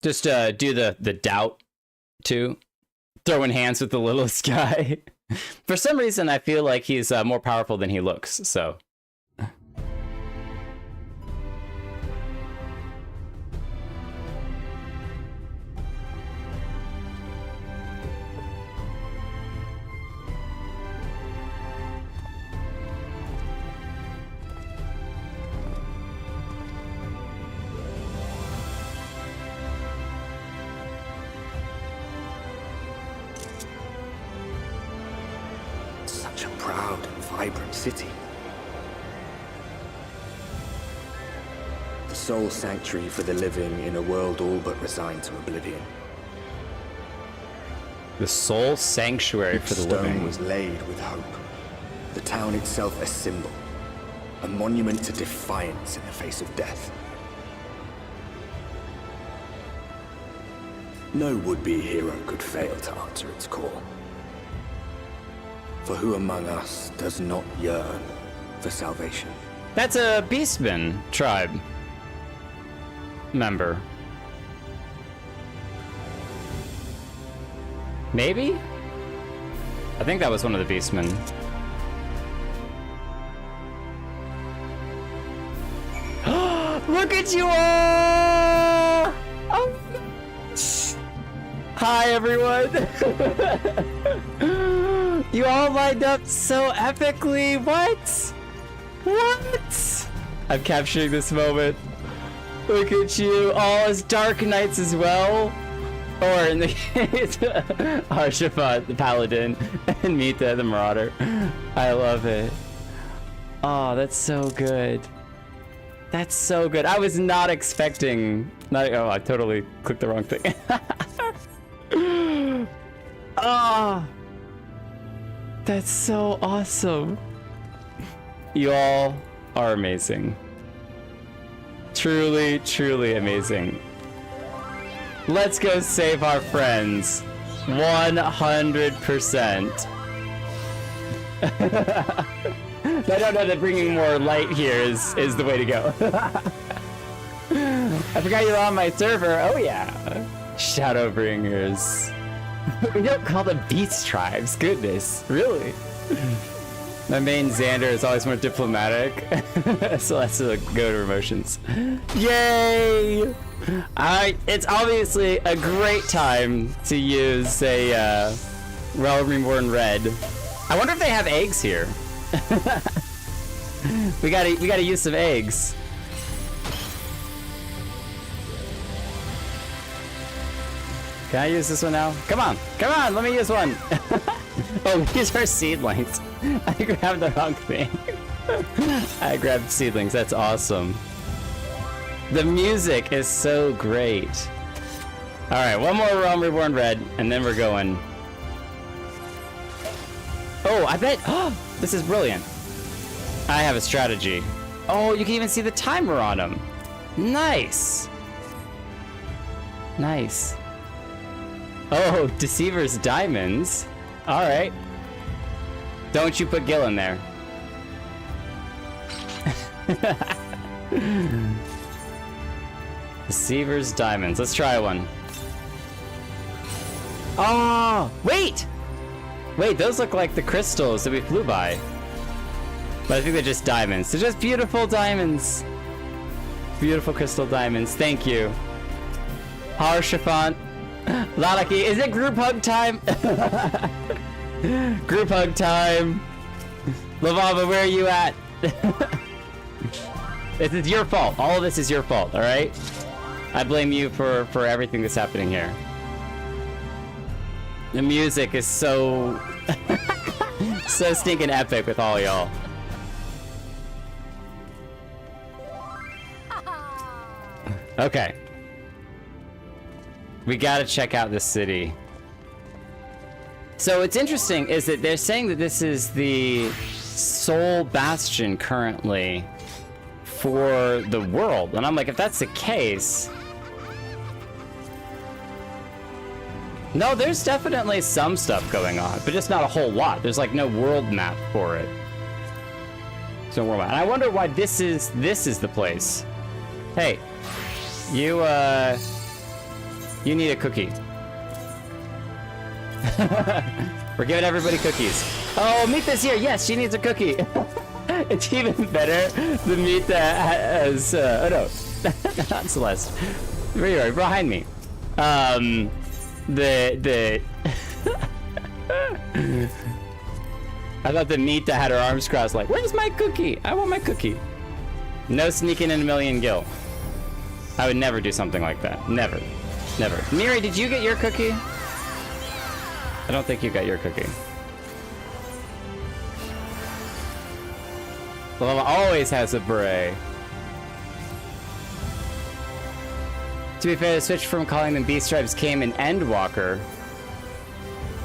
Just do the doubt too. Throwing hands with the littlest guy. For some reason, I feel like he's more powerful than he looks, so. Such a proud and vibrant city. The sole sanctuary for the living in a world all but resigned to oblivion. The sole sanctuary for the Stone living was laid with hope. The town itself a symbol, a monument to defiance in the face of death. No would-be hero could fail to answer its call. For who among us does not yearn for salvation? That's a Beastman tribe member. Maybe? I think that was one of the Beastmen. Look at you all! Oh. Hi, everyone! You all lined up so epically! What? What? I'm capturing this moment. Look at you, all as Dark Knights as well. Or in the case, Arshafat, the Paladin, and Mita, the Marauder. I love it. Oh, that's so good. That's so good. I was not expecting... oh, I totally clicked the wrong thing. Ah, oh, that's so awesome. You all are amazing. Truly, truly amazing. Let's go save our friends. 100%. I don't know that bringing more light here is the way to go. I forgot you were on my server. Oh yeah. Shadowbringers. We don't call them beast tribes. Goodness. Really? My main Xander is always more diplomatic. So let's go to emotions. Yay! It's obviously a great time to use a Realm Reborn Red. I wonder if they have eggs here. we gotta use some eggs. Can I use this one now? Come on, let me use one. Oh, these are seedlings. I grabbed the wrong thing. I grabbed seedlings, that's awesome. The music is so great. All right, one more Realm Reborn Red, and then we're going. Oh, I bet, this is brilliant. I have a strategy. Oh, you can even see the timer on them. Nice. Nice. Oh, Deceiver's Diamonds. All right. Don't you put Gil in there. Deceiver's Diamonds. Let's try one. Oh, wait! Wait, those look like the crystals that we flew by. But I think they're just diamonds. They're just beautiful diamonds. Beautiful crystal diamonds. Thank you. Harshafant, Lalaki, is it group hug time? Group hug time. Lavava, where are you at? This is your fault. All of this is your fault, alright? I blame you for everything that's happening here. The music is so... so stinking epic with all y'all. Okay. We gotta check out this city. So what's interesting is that they're saying that this is the sole bastion currently for the world. And I'm like, if that's the case... No, there's definitely some stuff going on, but just not a whole lot. There's like no world map for it. So world map. And I wonder why this is the place. Hey, you need a cookie. We're giving everybody cookies. Oh, Mita's here. Yes, she needs a cookie. It's even better. The Mita has. Oh no, not Celeste. Where you are, behind me. The. I thought the Mita had her arms crossed, like, "Where's my cookie? I want my cookie." No sneaking in a million gil. I would never do something like that. Never, never. Miri, did you get your cookie? I don't think you got your cookie. Well, always has a beret. To be fair, the switch from calling them Beast Stripes came in Endwalker.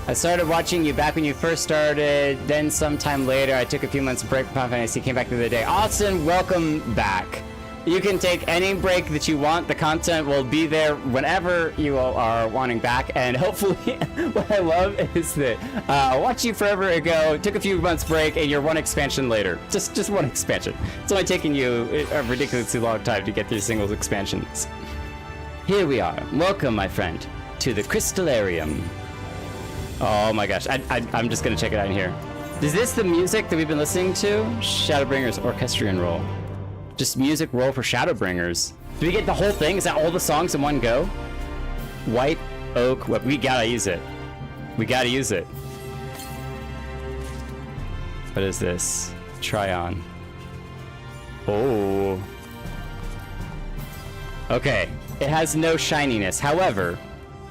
I started watching you back when you first started, then sometime later I took a few months break from Final Fantasy, came back the other day. Austin, welcome back. You can take any break that you want. The content will be there whenever you are wanting back. And hopefully, what I love is that I watched you forever ago, took a few months break, and you're one expansion later. Just one expansion. It's only taking you a ridiculously long time to get through singles expansions. Here we are. Welcome, my friend, to the Crystalarium. Oh my gosh, I'm just gonna check it out in here. Is this the music that we've been listening to? Shadowbringers Orchestrion Roll. Just music roll for Shadowbringers. Do we get the whole thing? Is that all the songs in one go? White Oak, we gotta use it. We gotta use it. What is this? Try on. Oh. Okay, it has no shininess. However,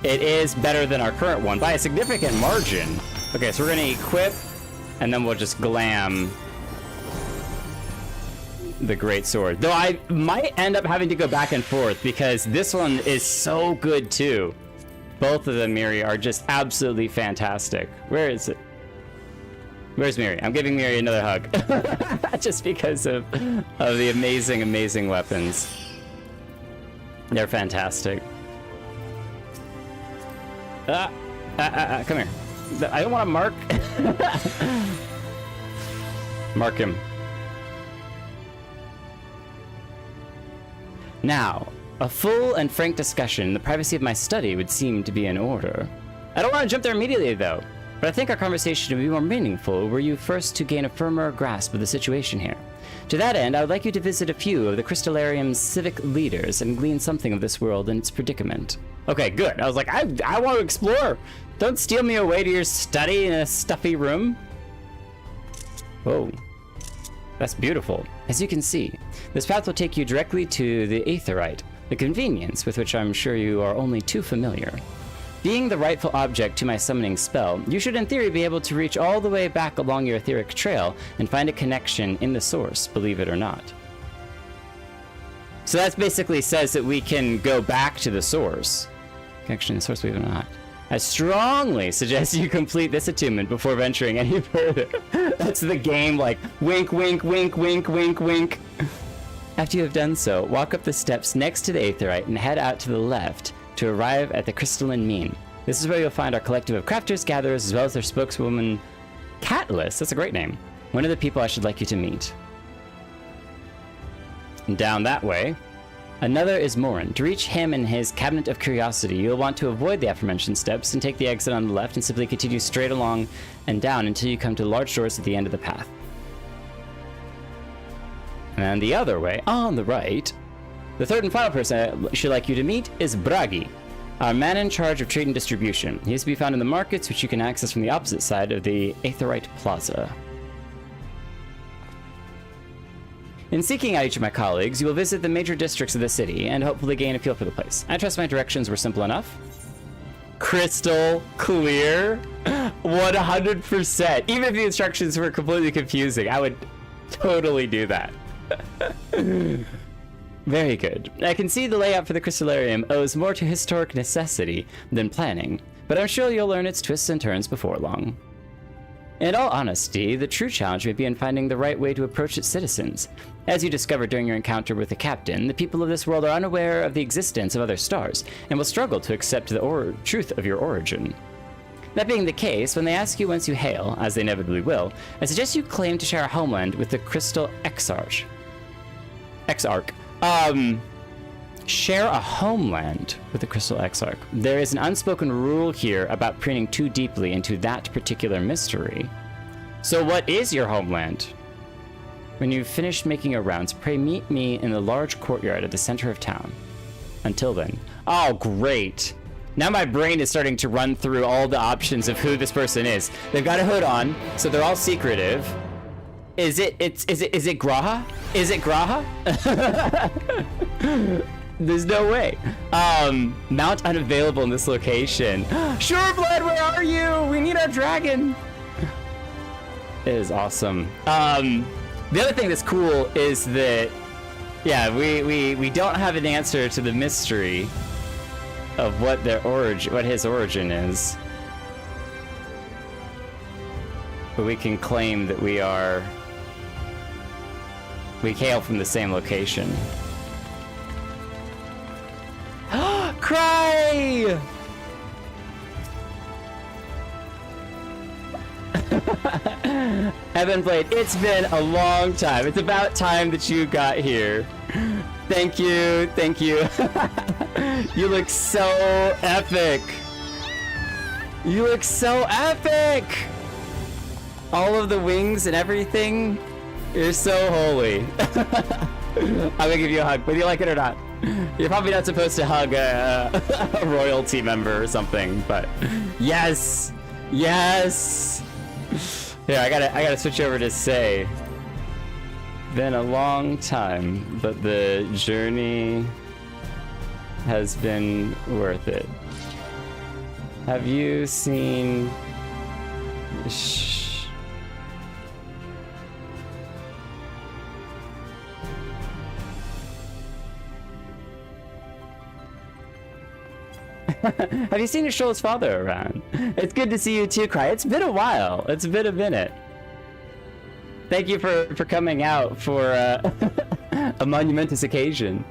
it is better than our current one by a significant margin. Okay, so we're gonna equip, and then we'll just glam the great sword. Though I might end up having to go back and forth because this one is so good too. Both of them, Miri, are just absolutely fantastic. Where is it? Where's Miri? I'm giving Miri another hug. Just because of the amazing, amazing weapons. They're fantastic. Come here. I don't want to mark. Mark him. Now, a full and frank discussion in the privacy of my study would seem to be in order. I don't want to jump there immediately, though, but I think our conversation would be more meaningful were you first to gain a firmer grasp of the situation here. To that end, I would like you to visit a few of the Crystalarium's civic leaders and glean something of this world and its predicament. Okay, good. I was like, I want to explore. Don't steal me away to your study in a stuffy room. Whoa. That's beautiful. As you can see, this path will take you directly to the Aetherite, the convenience with which I'm sure you are only too familiar. Being the rightful object to my summoning spell, you should in theory be able to reach all the way back along your etheric trail and find a connection in the source, believe it or not. So that basically says that we can go back to the source. Connection in the source, believe it or not. I strongly suggest you complete this attunement before venturing any further. That's the game, like, wink, wink, wink, wink, wink, wink. After you have done so, walk up the steps next to the Aetherite and head out to the left to arrive at the Crystalline Mean. This is where you'll find our collective of crafters, gatherers, as well as their spokeswoman, Catalyst. That's a great name. One of the people I should like you to meet. And down that way, another is Morin. To reach him and his Cabinet of Curiosity, you'll want to avoid the aforementioned steps and take the exit on the left and simply continue straight along and down until you come to large doors at the end of the path. And the other way, on the right, the third and final person I should like you to meet is Bragi. Our man in charge of trade and distribution. He is to be found in the markets, which you can access from the opposite side of the Aetheryte Plaza. In seeking out each of my colleagues, you will visit the major districts of the city and hopefully gain a feel for the place. I trust my directions were simple enough. Crystal clear? 100%. Even if the instructions were completely confusing, I would totally do that. Very good. I can see the layout for the Crystalarium owes more to historic necessity than planning, but I'm sure you'll learn its twists and turns before long. In all honesty, the true challenge may be in finding the right way to approach its citizens. As you discovered during your encounter with the captain, the people of this world are unaware of the existence of other stars, and will struggle to accept the truth of your origin. That being the case, when they ask you whence you hail, as they inevitably will, I suggest you claim to share a homeland with the Crystal Exarch. Share a homeland with the Crystal Exarch. There is an unspoken rule here about prying too deeply into that particular mystery. So what is your homeland? When you've finished making your rounds, pray meet me in the large courtyard at the center of town. Until then. Oh, great. Now my brain is starting to run through all the options of who this person is. They've got a hood on, so they're all secretive. Is it Graha? Is it Graha? There's no way. Mount unavailable in this location. Shoreblood, where are you? We need our dragon. It is awesome. The other thing that's cool is that, yeah, we don't have an answer to the mystery of what their origin, what his origin is, but we can claim that we hail from the same location. Cry! Heavenblade, it's been a long time. It's about time that you got here. Thank you, thank you. You look so epic. You look so epic! All of the wings and everything. You're so holy. I'm gonna give you a hug, whether you like it or not. You're probably not supposed to hug a royalty member or something, but yes, yes. Here, I gotta switch over to say. Been a long time, but the journey has been worth it. Have you seen? Have you seen your Shoal's father around? It's good to see you too, Cry. It's been a while. It's been a minute. Thank you for coming out for a monumentous occasion.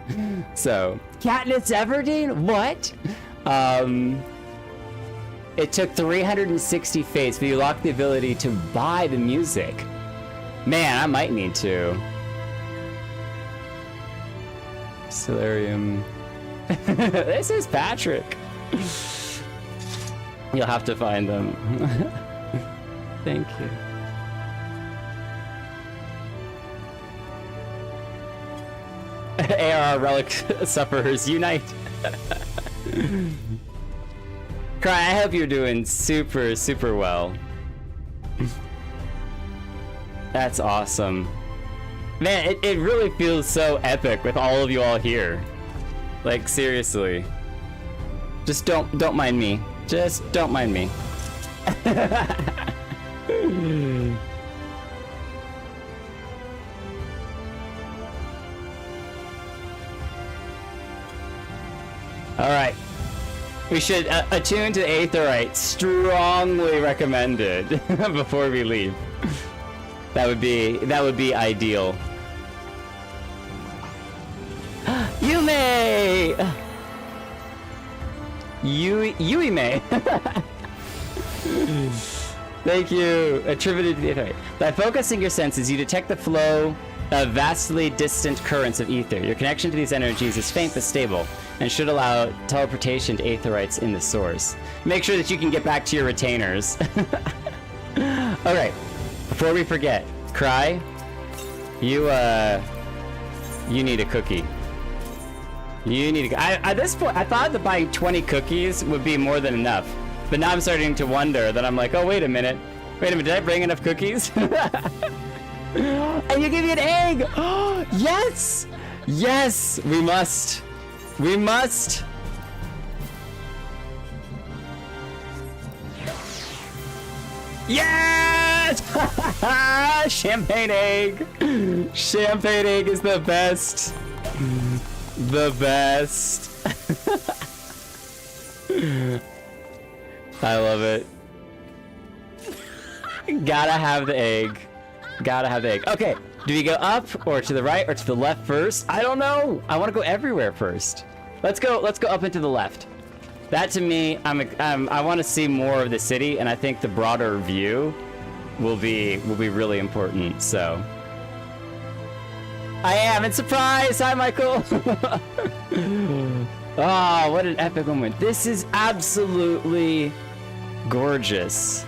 So, Katniss Everdeen? What? It took 360 fates, but you locked the ability to buy the music. Man, I might need to. Crystalarium. This is Patrick. You'll have to find them. Thank you. ARR relic sufferers unite. Cry, I hope you're doing super, super well. That's awesome. Man, it really feels so epic with all of you all here. Like, seriously. Just don't mind me. Just don't mind me. Alright. We should attune to the Aetheryte. Strongly recommended before we leave. That would be ideal. Yume! Yuime! Thank you. Attributed to the Aetheryte. By focusing your senses, you detect the flow of vastly distant currents of ether. Your connection to these energies is faint but stable, and should allow teleportation to Aetherites in the source. Make sure that you can get back to your retainers. Alright, before we forget, Cry, you need a cookie. You need to go. At this point, I thought that buying 20 cookies would be more than enough. But now I'm starting to wonder that I'm like, oh, wait a minute. Did I bring enough cookies? And you give me an egg! Yes! Yes! We must. We must. Yes! Champagne egg! Champagne egg is the best. The best. I love it. Gotta have the egg. Gotta have the egg. Okay, do we go up or to the right or to the left first? I don't know. I want to go everywhere first. Let's go up into the left. That to me, I want to see more of the city, and I think the broader view will be really important. So I am in surprise. Hi, Michael. Oh, what an epic moment. This is absolutely gorgeous.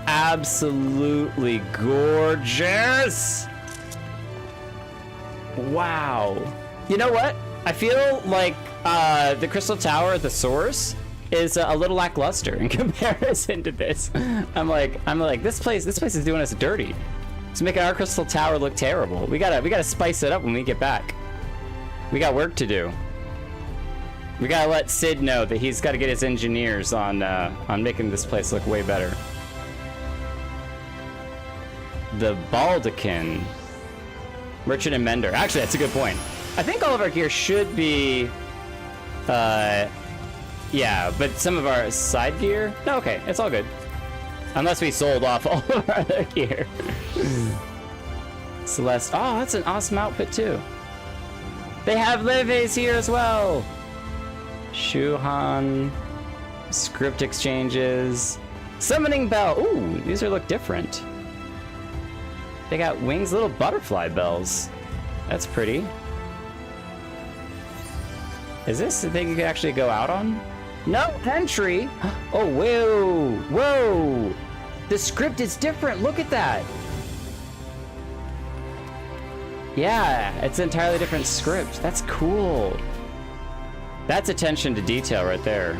Absolutely gorgeous. Wow. You know what? I feel like the Crystal Tower at the source is a little lackluster in comparison to this. I'm like, this place is doing us dirty. It's making our Crystal Tower look terrible. We gotta spice it up when we get back. We got work to do. We gotta let Sid know that he's got to get his engineers on making this place look way better. The Baldekin. Merchant and Mender. Actually, that's a good point. I think all of our gear should be... yeah, but some of our side gear... No, okay, it's all good. Unless we sold off all of our other gear. Celeste. Oh, that's an awesome outfit, too. They have levees here as well. Shuhan. Script exchanges. Summoning Bell. Ooh, these look different. They got wings, little butterfly bells. That's pretty. Is this the thing you can actually go out on? No entry. Oh, whoa, whoa. The script is different. Look at that. Yeah, it's an entirely different script. That's cool. That's attention to detail right there.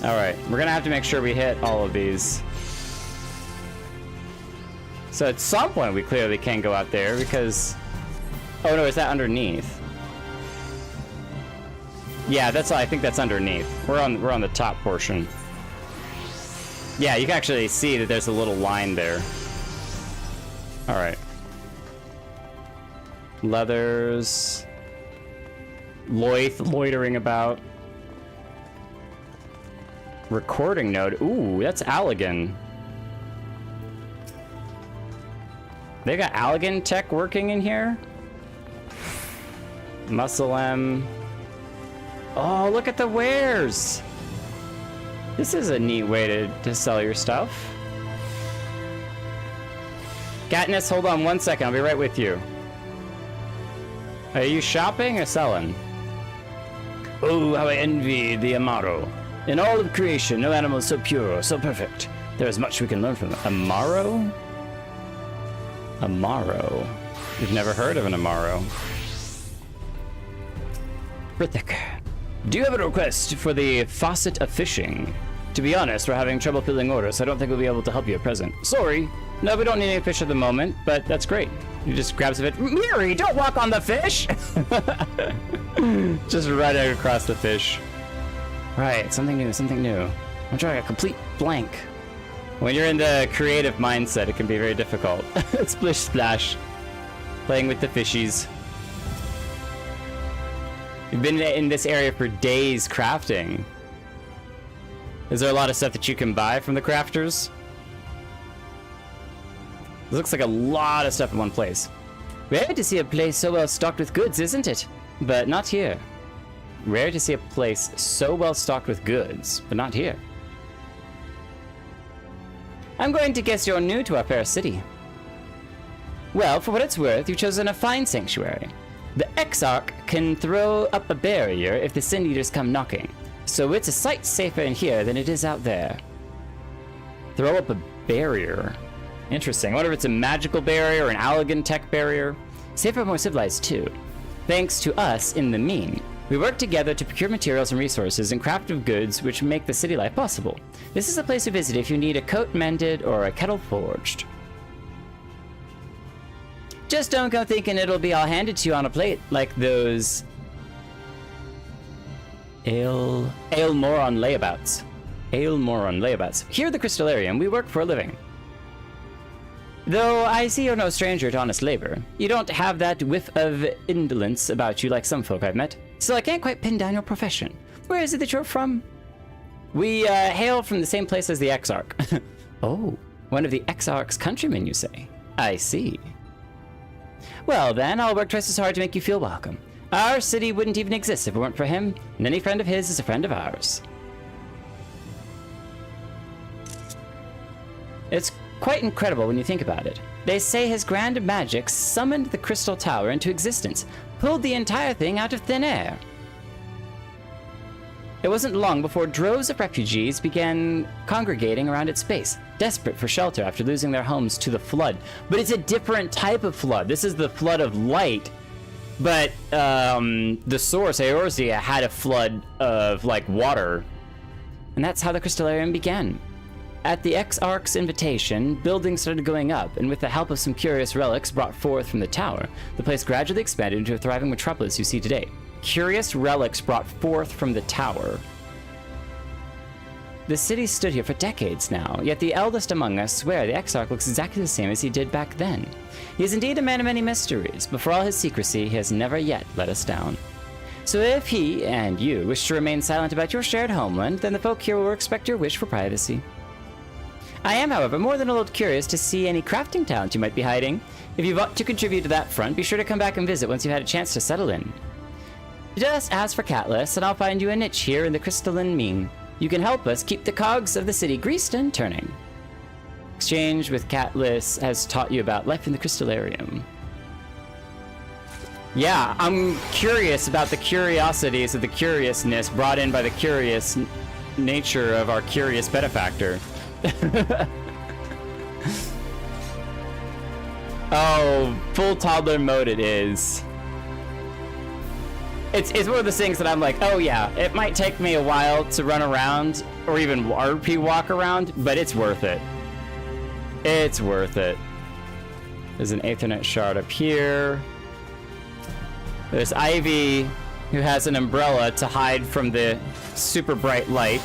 All right, we're gonna have to make sure we hit all of these. So at some point we clearly can go out there because... Oh no, is that underneath? Yeah, I think that's underneath. We're on the top portion. Yeah, you can actually see that there's a little line there. All right. Leathers. Loitering about. Recording node. Ooh, that's Allegan. They got Allegan tech working in here? Muscle M. Oh, look at the wares. This is a neat way to sell your stuff. Katniss, hold on 1 second. I'll be right with you. Are you shopping or selling? Oh, how I envy the Amaro. In all of creation, no animal is so pure, so perfect. There is much we can learn from them. Amaro? Amaro. You've never heard of an Amaro. Rithik. Do you have a request for the Faucet of Fishing? To be honest, we're having trouble filling orders, so I don't think we'll be able to help you at present. Sorry. No, we don't need any fish at the moment, but that's great. You just grabs a fish. Miri, don't walk on the fish! Just right across the fish. Right, something new, something new. I'm drawing a complete blank. When you're in the creative mindset, it can be very difficult. Splish splash. Playing with the fishies. You've been in this area for days crafting. Is there a lot of stuff that you can buy from the crafters? It looks like a lot of stuff in one place. Rare to see a place so well stocked with goods, isn't it? But not here. Rare to see a place so well stocked with goods, but not here. I'm going to guess you're new to our fair city. Well, for what it's worth, you've chosen a fine sanctuary. The Exarch can throw up a barrier if the Sin Eaters come knocking, so it's a sight safer in here than it is out there. Throw up a barrier. Interesting. I wonder if it's a magical barrier or an Allegan tech barrier. Safer, more civilized too. Thanks to us in the mean. We work together to procure materials and resources and craft of goods which make the city life possible. This is a place to visit if you need a coat mended or a kettle forged. Just don't go thinking it'll be all handed to you on a plate like those Aylmoron layabouts. Aylmoron layabouts. Here at the Crystalarium, we work for a living. Though I see you're no stranger to honest labor, you don't have that whiff of indolence about you like some folk I've met. So I can't quite pin down your profession. Where is it that you're from? We hail from the same place as the Exarch. Oh, one of the Exarch's countrymen, you say? I see. Well then, I'll work twice as hard to make you feel welcome. Our city wouldn't even exist if it weren't for him, and any friend of his is a friend of ours. It's quite incredible when you think about it. They say his grand magic summoned the Crystal Tower into existence, pulled the entire thing out of thin air. It wasn't long before droves of refugees began congregating around its base, desperate for shelter after losing their homes to the flood. But it's a different type of flood. This is the flood of light, but the source, Eorzea, had a flood of, like, water. And that's how the Crystalarium began. At the Exarch's invitation, buildings started going up, and with the help of some curious relics brought forth from the tower, the place gradually expanded into a thriving metropolis you see today. Curious relics brought forth from the tower. The city stood here for decades now, yet the eldest among us swear the Exarch looks exactly the same as he did back then. He is indeed a man of many mysteries, but for all his secrecy, he has never yet let us down. So if he, and you, wish to remain silent about your shared homeland, then the folk here will respect your wish for privacy. I am, however, more than a little curious to see any crafting talent you might be hiding. If you want to contribute to that front, be sure to come back and visit once you've had a chance to settle in. Just ask for Catless, and I'll find you a niche here in the crystalline mean. You can help us keep the cogs of the city greased and turning. Exchange with Catless has taught you about life in the Crystalarium. Yeah, I'm curious about the curiosities of the curiousness brought in by the curious nature of our curious benefactor. Oh, full toddler mode it is. It's one of those things that I'm like, oh yeah, it might take me a while to run around or even RP walk around, but it's worth it. It's worth it. There's an Aethernet shard up here. There's Ivy, who has an umbrella to hide from the super bright light.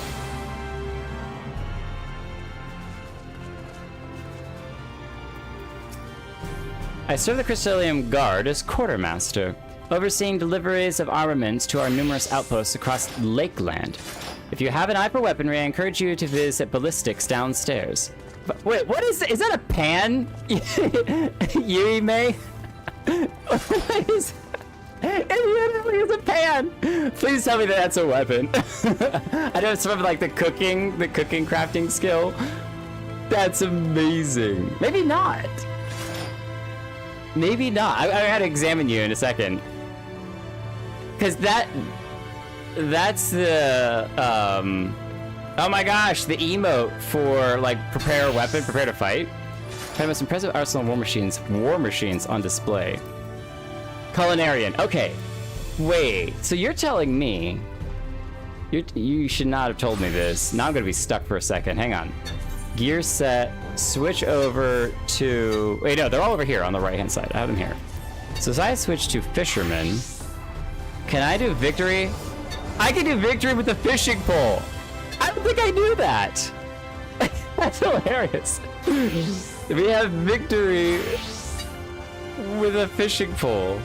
I serve the Crystalarium Guard as quartermaster, overseeing deliveries of armaments to our numerous outposts across Lakeland. If you have an eye for weaponry, I encourage you to visit ballistics downstairs. But wait, what is that a pan? Yui May? What is... It literally is a pan! Please tell me that that's a weapon. I know it's from like the cooking crafting skill. That's amazing. Maybe not. Maybe not. I gotta examine you in a second. Cause that's the oh my gosh, the emote for like prepare a weapon, prepare to fight. Have most impressive arsenal war machines on display. Culinarian. Okay. Wait. So you're telling me you should not have told me this. Now I'm gonna be stuck for a second. Hang on. Gear set. Switch over to... Wait, no, they're all over here on the right-hand side. I have them here. So as I switch to Fisherman, can I do Victory? I can do Victory with the fishing pole. I don't think I knew that. That's hilarious. We have Victory with a fishing pole.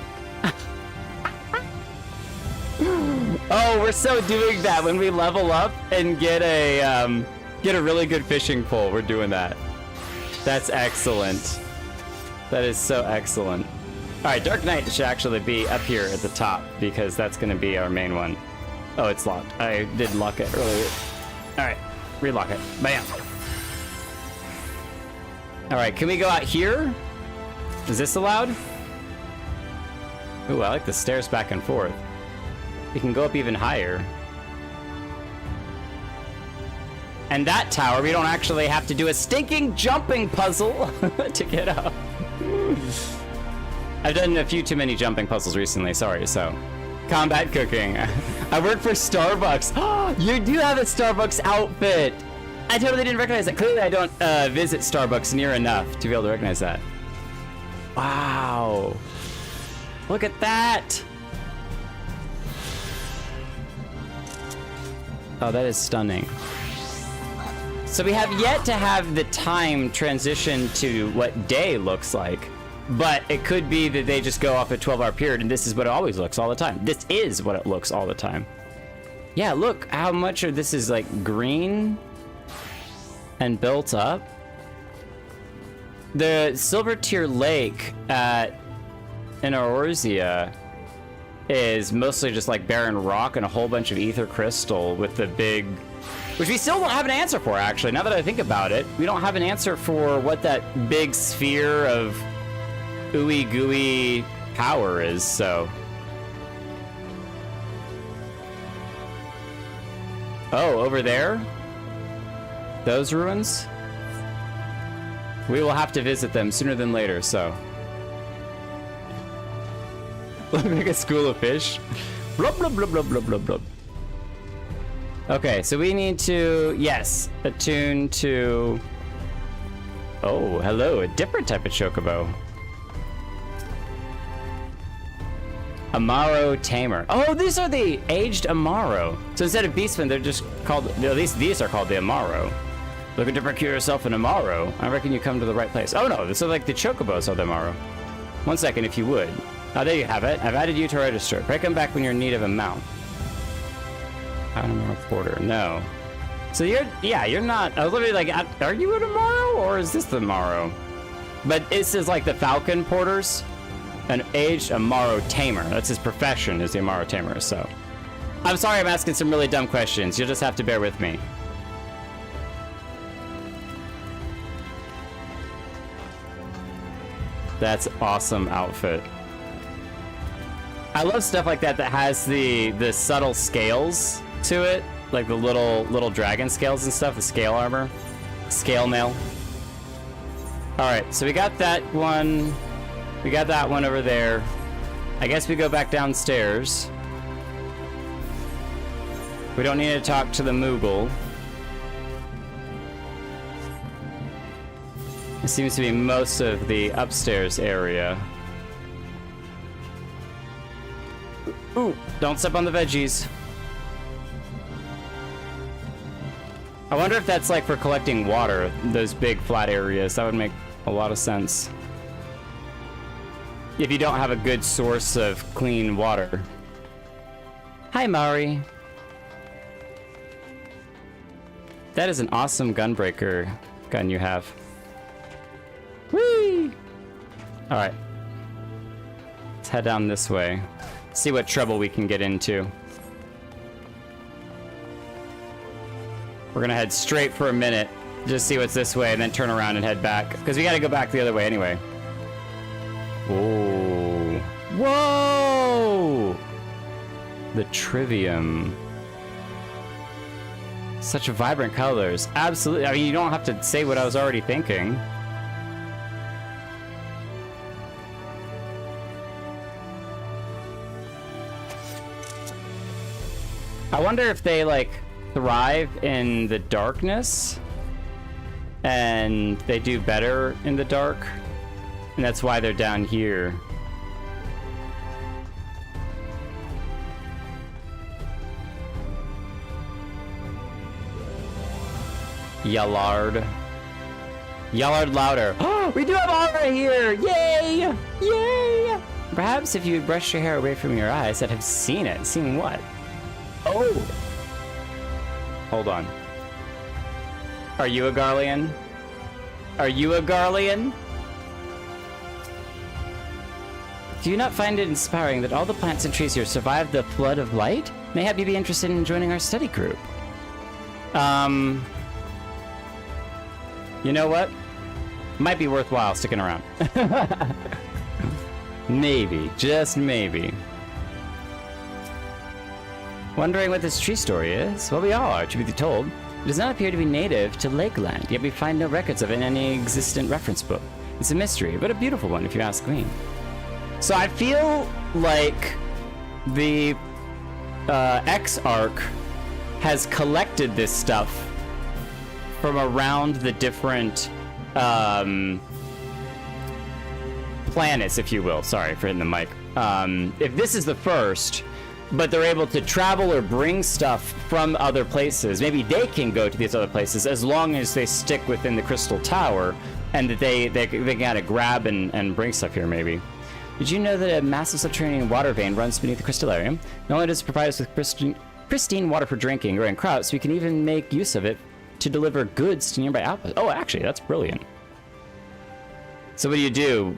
Oh, we're so doing that when we level up and get a really good fishing pole. We're doing that. That's excellent. That is so excellent. All right, Dark Knight should actually be up here at the top because that's going to be our main one. Oh, it's locked. I did lock it earlier. All right, relock it. Bam. All right, can we go out here? Is this allowed? Ooh, I like the stairs back and forth. We can go up even higher. And that tower, we don't actually have to do a stinking jumping puzzle to get up. I've done a few too many jumping puzzles recently, sorry, so. Combat cooking. I work for Starbucks. You do have a Starbucks outfit. I totally didn't recognize that. Clearly I don't visit Starbucks near enough to be able to recognize that. Wow. Look at that. Oh, that is stunning. So we have yet to have the time transition to what day looks like, but it could be that they just go off a 12-hour period and this is what it always looks all the time. This is what it looks all the time. Yeah, look how much of this is like green and built up. The Silver Tier Lake in Aorzia is mostly just like barren rock and a whole bunch of ether crystal with the big, which we still don't have an answer for, actually. Now that I think about it, we don't have an answer for what that big sphere of ooey gooey power is, so. Oh, over there? Those ruins? We will have to visit them sooner than later, so. Look like a school of fish. Blub, blub, blub, blub, blub, blub, blub. Okay, so we need to, yes, attune to... Oh, hello, a different type of chocobo. Amaro Tamer. Oh, these are the aged Amaro. So instead of Beastmen, they're just called, at least these are called the Amaro. Looking to procure yourself an Amaro? I reckon you come to the right place. Oh no, this is like the chocobos of the Amaro. 1 second, if you would. Oh, there you have it. I've added you to register. Break them back when you're in need of a mount. I'm a reporter. No. So you're not. I was literally like, are you an Amaro or is this the Amaro? But this is like the Falcon Porters, an aged Amaro Tamer. That's his profession, is the Amaro Tamer. So, I'm sorry, I'm asking some really dumb questions. You'll just have to bear with me. That's awesome outfit. I love stuff like that that has the subtle scales to it, like the little dragon scales and stuff, the scale armor, scale mail. All right, so we got that one. We got that one over there. I guess we go back downstairs. We don't need to talk to the Moogle. It seems to be most of the upstairs area. Ooh, don't step on the veggies. I wonder if that's like for collecting water, those big flat areas. That would make a lot of sense. If you don't have a good source of clean water. Hi, Mari. That is an awesome gunbreaker gun you have. Whee! All right. Let's head down this way. See what trouble we can get into. We're gonna head straight for a minute, just see what's this way, and then turn around and head back. Because we gotta go back the other way anyway. Whoa. Whoa! The Trivium. Such vibrant colors. Absolutely. I mean, you don't have to say what I was already thinking. I wonder if they, like, thrive in the darkness and they do better in the dark, and that's why they're down here. Yallard. Yallard louder. Oh, we do have aura here! Yay! Yay! Perhaps if you would brush your hair away from your eyes, I'd have seen it. Seen what? Oh! Hold on. Are you a Garlean? Are you a Garlean? Do you not find it inspiring that all the plants and trees here survived the flood of light? Mayhap you'd be interested in joining our study group. You know what? Might be worthwhile sticking around. Maybe, just maybe. Wondering what this tree story is? Well, we all are, to be told. It does not appear to be native to Lakeland, yet we find no records of it in any existent reference book. It's a mystery, but a beautiful one if you ask me. So I feel like the X-Arc has collected this stuff from around the different planets, if you will. Sorry for hitting the mic. If this is the first, but they're able to travel or bring stuff from other places, maybe they can go to these other places as long as they stick within the Crystal Tower, and that they kind of grab and bring stuff here, maybe. Did you know that a massive subterranean water vein runs beneath the Crystalarium? Not only does it provide us with pristine water for drinking or in Kraut, we can even make use of it to deliver goods to nearby outposts. Oh, actually, that's brilliant. So what do?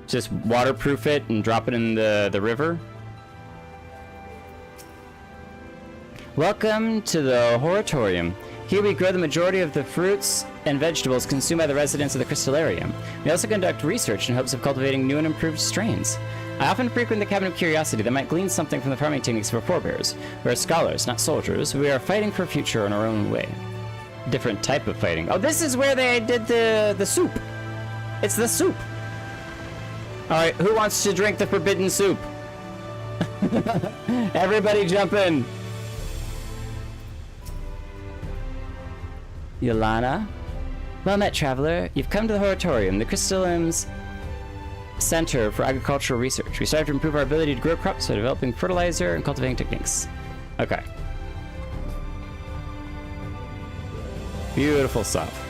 Just waterproof it and drop it in the river? Welcome to the Horatorium. Here we grow the majority of the fruits and vegetables consumed by the residents of the Crystalarium. We also conduct research in hopes of cultivating new and improved strains. I often frequent the Cabin of Curiosity that might glean something from the farming techniques of our forebears. We are scholars, not soldiers. We are fighting for a future in our own way. Different type of fighting. Oh, this is where they did the soup. It's the soup. All right, who wants to drink the forbidden soup? Everybody jump in. Yolana? Well met, traveler. You've come to the Horatorium, the Crystalarium's Center for Agricultural Research. We strive to improve our ability to grow crops by developing fertilizer and cultivating techniques. Okay. Beautiful stuff.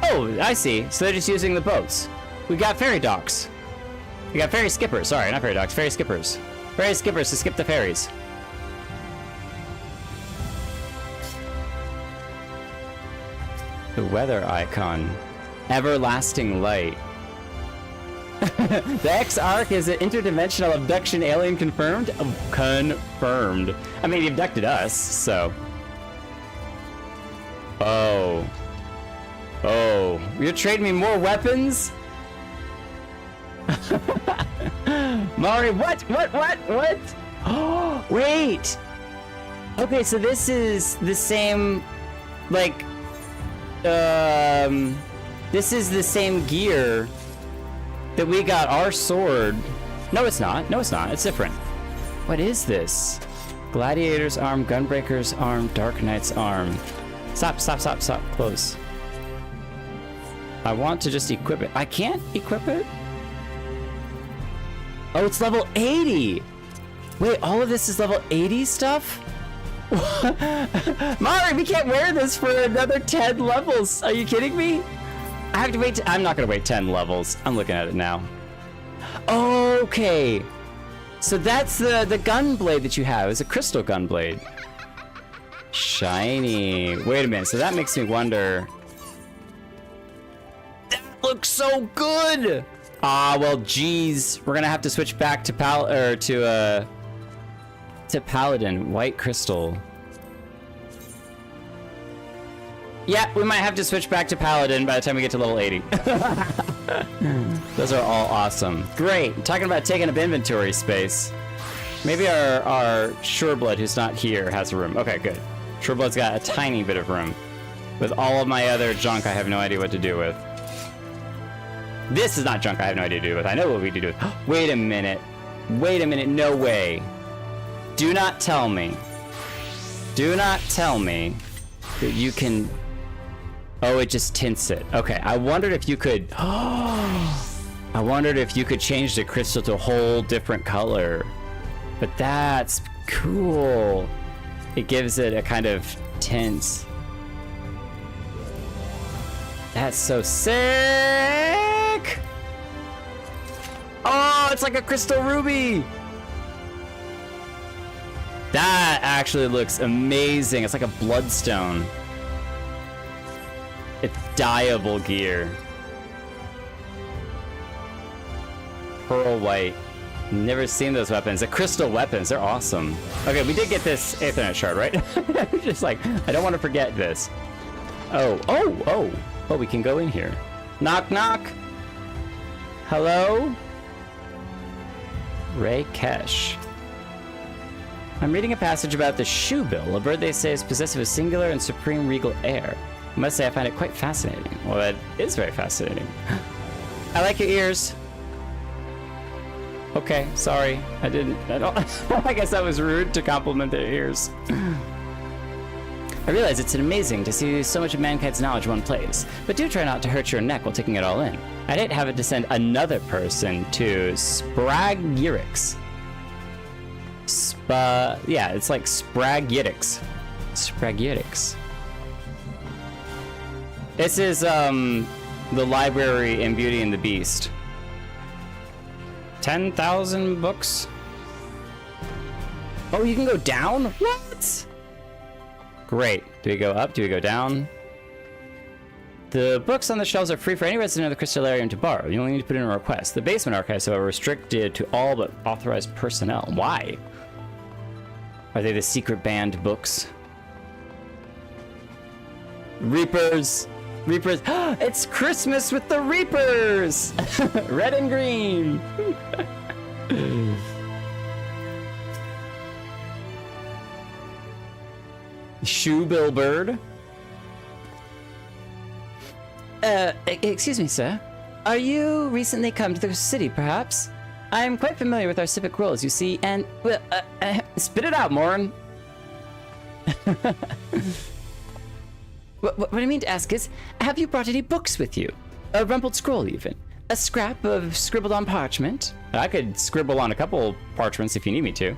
Oh, I see. So they're just using the boats. We got ferry docks. We got ferry skippers. Sorry, not ferry docks. Ferry skippers. Ferry skippers to skip the ferries. The weather icon. Everlasting light. The X-Arc is an interdimensional abduction alien confirmed? Confirmed. I mean, he abducted us, so. Oh. Oh. You're trading me more weapons? Mari, what? Oh, wait! Okay, so this is the same, like, this is the same gear that we got our sword. No, it's not. No, it's not. It's different. What is this? Gladiator's arm, Gunbreaker's arm, Dark Knight's arm. Stop. Close. I want to just equip it. I can't equip it? Oh, it's level 80. Wait, all of this is level 80 stuff? Mari, we can't wear this for another 10 levels. Are you kidding me? I have to wait. I'm not going to wait 10 levels. I'm looking at it now. Okay. So that's the gun blade that you have. It's a crystal gun blade. Shiny. Wait a minute. So that makes me wonder. That looks so good. Ah, well, geez. We're going to have to switch back to Paladin. White crystal. Yeah, we might have to switch back to Paladin by the time we get to level 80. Those are all awesome. Great. Talking about taking up inventory space. Maybe our Sureblood, who's not here, has a room. Okay, good. Sureblood's got a tiny bit of room. With all of my other junk, I have no idea what to do with. This is not junk I have no idea what to do with. I know what we do with. Wait a minute. No way. Do not tell me that you can. Oh, it just tints it. Okay, I wondered if you could. I wondered if you could change the crystal to a whole different color. But that's cool. It gives it a kind of tint. That's so sick. Oh, it's like a crystal ruby. That actually looks amazing. It's like a bloodstone. It's dyeable gear. Pearl white. Never seen those weapons. The crystal weapons, they're awesome. Okay, we did get this Aethernet shard, right? Just like, I don't want to forget this. Oh, we can go in here. Knock, knock. Hello? Ray Kesh. I'm reading a passage about the shoebill, a bird they say is possessive of singular and supreme regal air. I must say I find it quite fascinating. Well, that is very fascinating. I like your ears. Okay, sorry. I don't I guess that was rude to compliment their ears. I realize it's amazing to see so much of mankind's knowledge in one place, but do try not to hurt your neck while taking it all in. I'd hate to have it to send another person to Spragyirix. Yeah, it's like Spragyirix. Spragyirix. This is, the library in Beauty and the Beast. 10,000 books? Oh, you can go down? What? Great. Do we go up? Do we go down? The books on the shelves are free for any resident of the Crystalarium to borrow. You only need to put in a request. The basement archives are restricted to all but authorized personnel. Why? Are they the secret banned books? Reapers! Reapers! It's Christmas with the Reapers! Red and green! Shoebill bird. Excuse me, sir. Are you recently come to the city, perhaps? I'm quite familiar with our civic roles, you see, and... Well, spit it out, Morin. What I mean to ask is, have you brought any books with you? A rumpled scroll, even? A scrap of scribbled on parchment? I could scribble on a couple parchments if you need me to.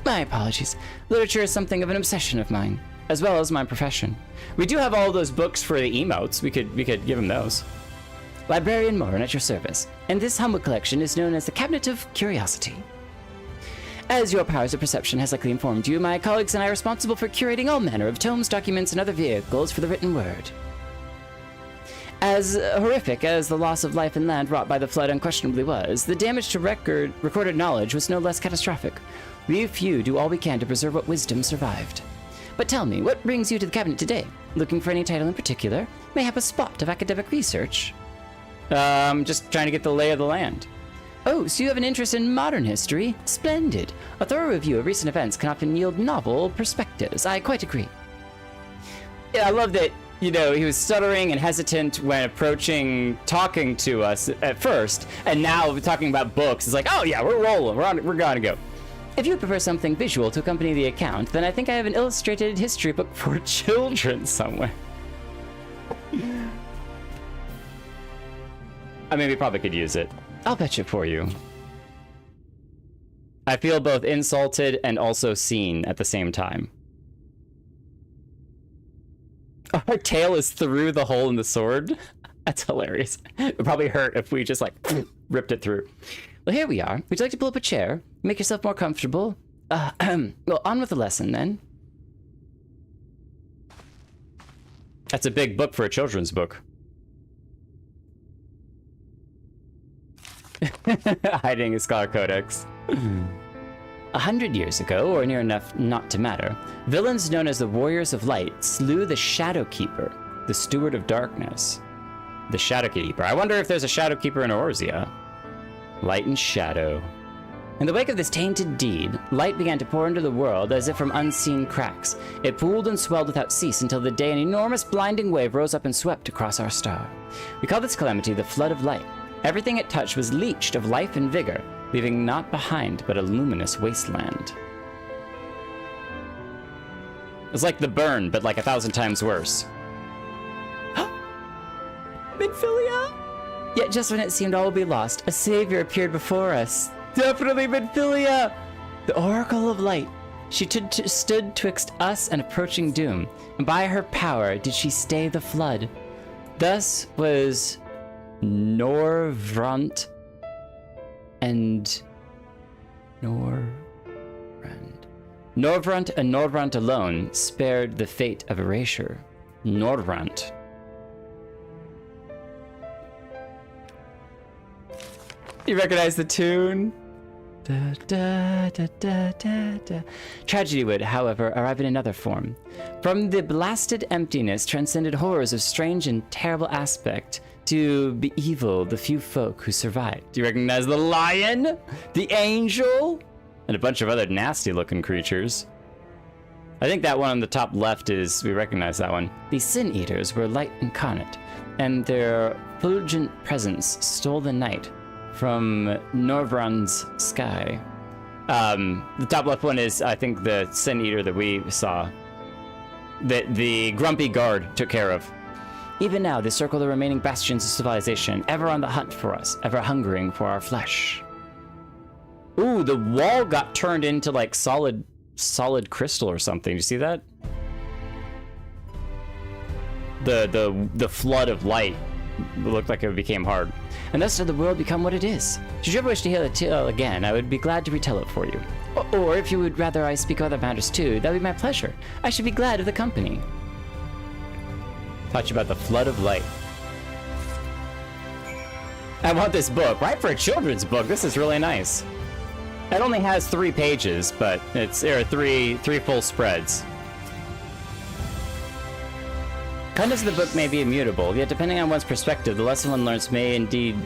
My apologies. Literature is something of an obsession of mine, as well as my profession. We do have all those books for the emotes. We could give him those. Librarian Morin at your service, and this humble collection is known as the Cabinet of Curiosity. As your powers of perception has likely informed you, my colleagues and I are responsible for curating all manner of tomes, documents, and other vehicles for the written word. As horrific as the loss of life and land wrought by the flood unquestionably was, the damage to recorded knowledge was no less catastrophic. We few do all we can to preserve what wisdom survived. But tell me, what brings you to the cabinet today? Looking for any title in particular? Mayhap a spot of academic research? Just trying to get the lay of the land. Oh, so you have an interest in modern history? Splendid. A thorough review of recent events can often yield novel perspectives. I quite agree. Yeah, I love that, you know, he was stuttering and hesitant when talking to us at first, and now talking about books. It's like, oh yeah, we're rolling. We're gonna go. If you prefer something visual to accompany the account, then I think I have an illustrated history book for children somewhere. I mean, we probably could use it. I'll fetch it for you. I feel both insulted and also seen at the same time. Our tail is through the hole in the sword? That's hilarious. It would probably hurt if we just like ripped it through. Well, here we are. Would you like to pull up a chair? Make yourself more comfortable? Well, on with the lesson then. That's a big book for a children's book. Hiding a Scholar Codex. 100 years ago, or near enough not to matter, villains known as the Warriors of Light slew the Shadowkeeper, the Steward of Darkness. The Shadowkeeper. I wonder if there's a Shadowkeeper in Orzia. Light and shadow. In the wake of this tainted deed, light began to pour into the world as if from unseen cracks. It pooled and swelled without cease until the day an enormous blinding wave rose up and swept across our star. We call this calamity the Flood of Light. Everything it touched was leached of life and vigor, leaving naught behind but a luminous wasteland. It's like the burn, but like 1,000 times worse. Midfilia? Yet just when it seemed all would be lost, a savior appeared before us. Definitely Midfilia! The Oracle of Light. She stood twixt us and approaching doom, and by her power did she stay the flood. Thus was Norvrant and Norvrant alone spared the fate of erasure. Norvrant. You recognize the tune? Da, da, da, da, da, da. Tragedy would, however, arrive in another form. From the blasted emptiness transcended horrors of strange and terrible aspect to be evil the few folk who survived. Do you recognize the lion? The angel? and a bunch of other nasty looking creatures. I think that one on the top left is, we recognize that one. The Sin Eaters were light incarnate, and their fulgent presence stole the night from Norvrun's sky. The top left one is, I think, the Sin Eater that we saw, that the grumpy guard took care of. Even now, they circle the remaining bastions of civilization, ever on the hunt for us, ever hungering for our flesh. Ooh, the wall got turned into like solid crystal or something. Do you see that? The flood of light looked like it became hard. And thus did the world become what it is. Should you ever wish to hear the tale again, I would be glad to retell it for you. Or if you would rather I speak of other matters too, that would be my pleasure. I should be glad of the company. Taught you about the flood of light. I want this book, right? For a children's book, this is really nice. It only has 3 pages, but there are three full spreads. Contents of the book may be immutable, yet depending on one's perspective, the lesson one learns may indeed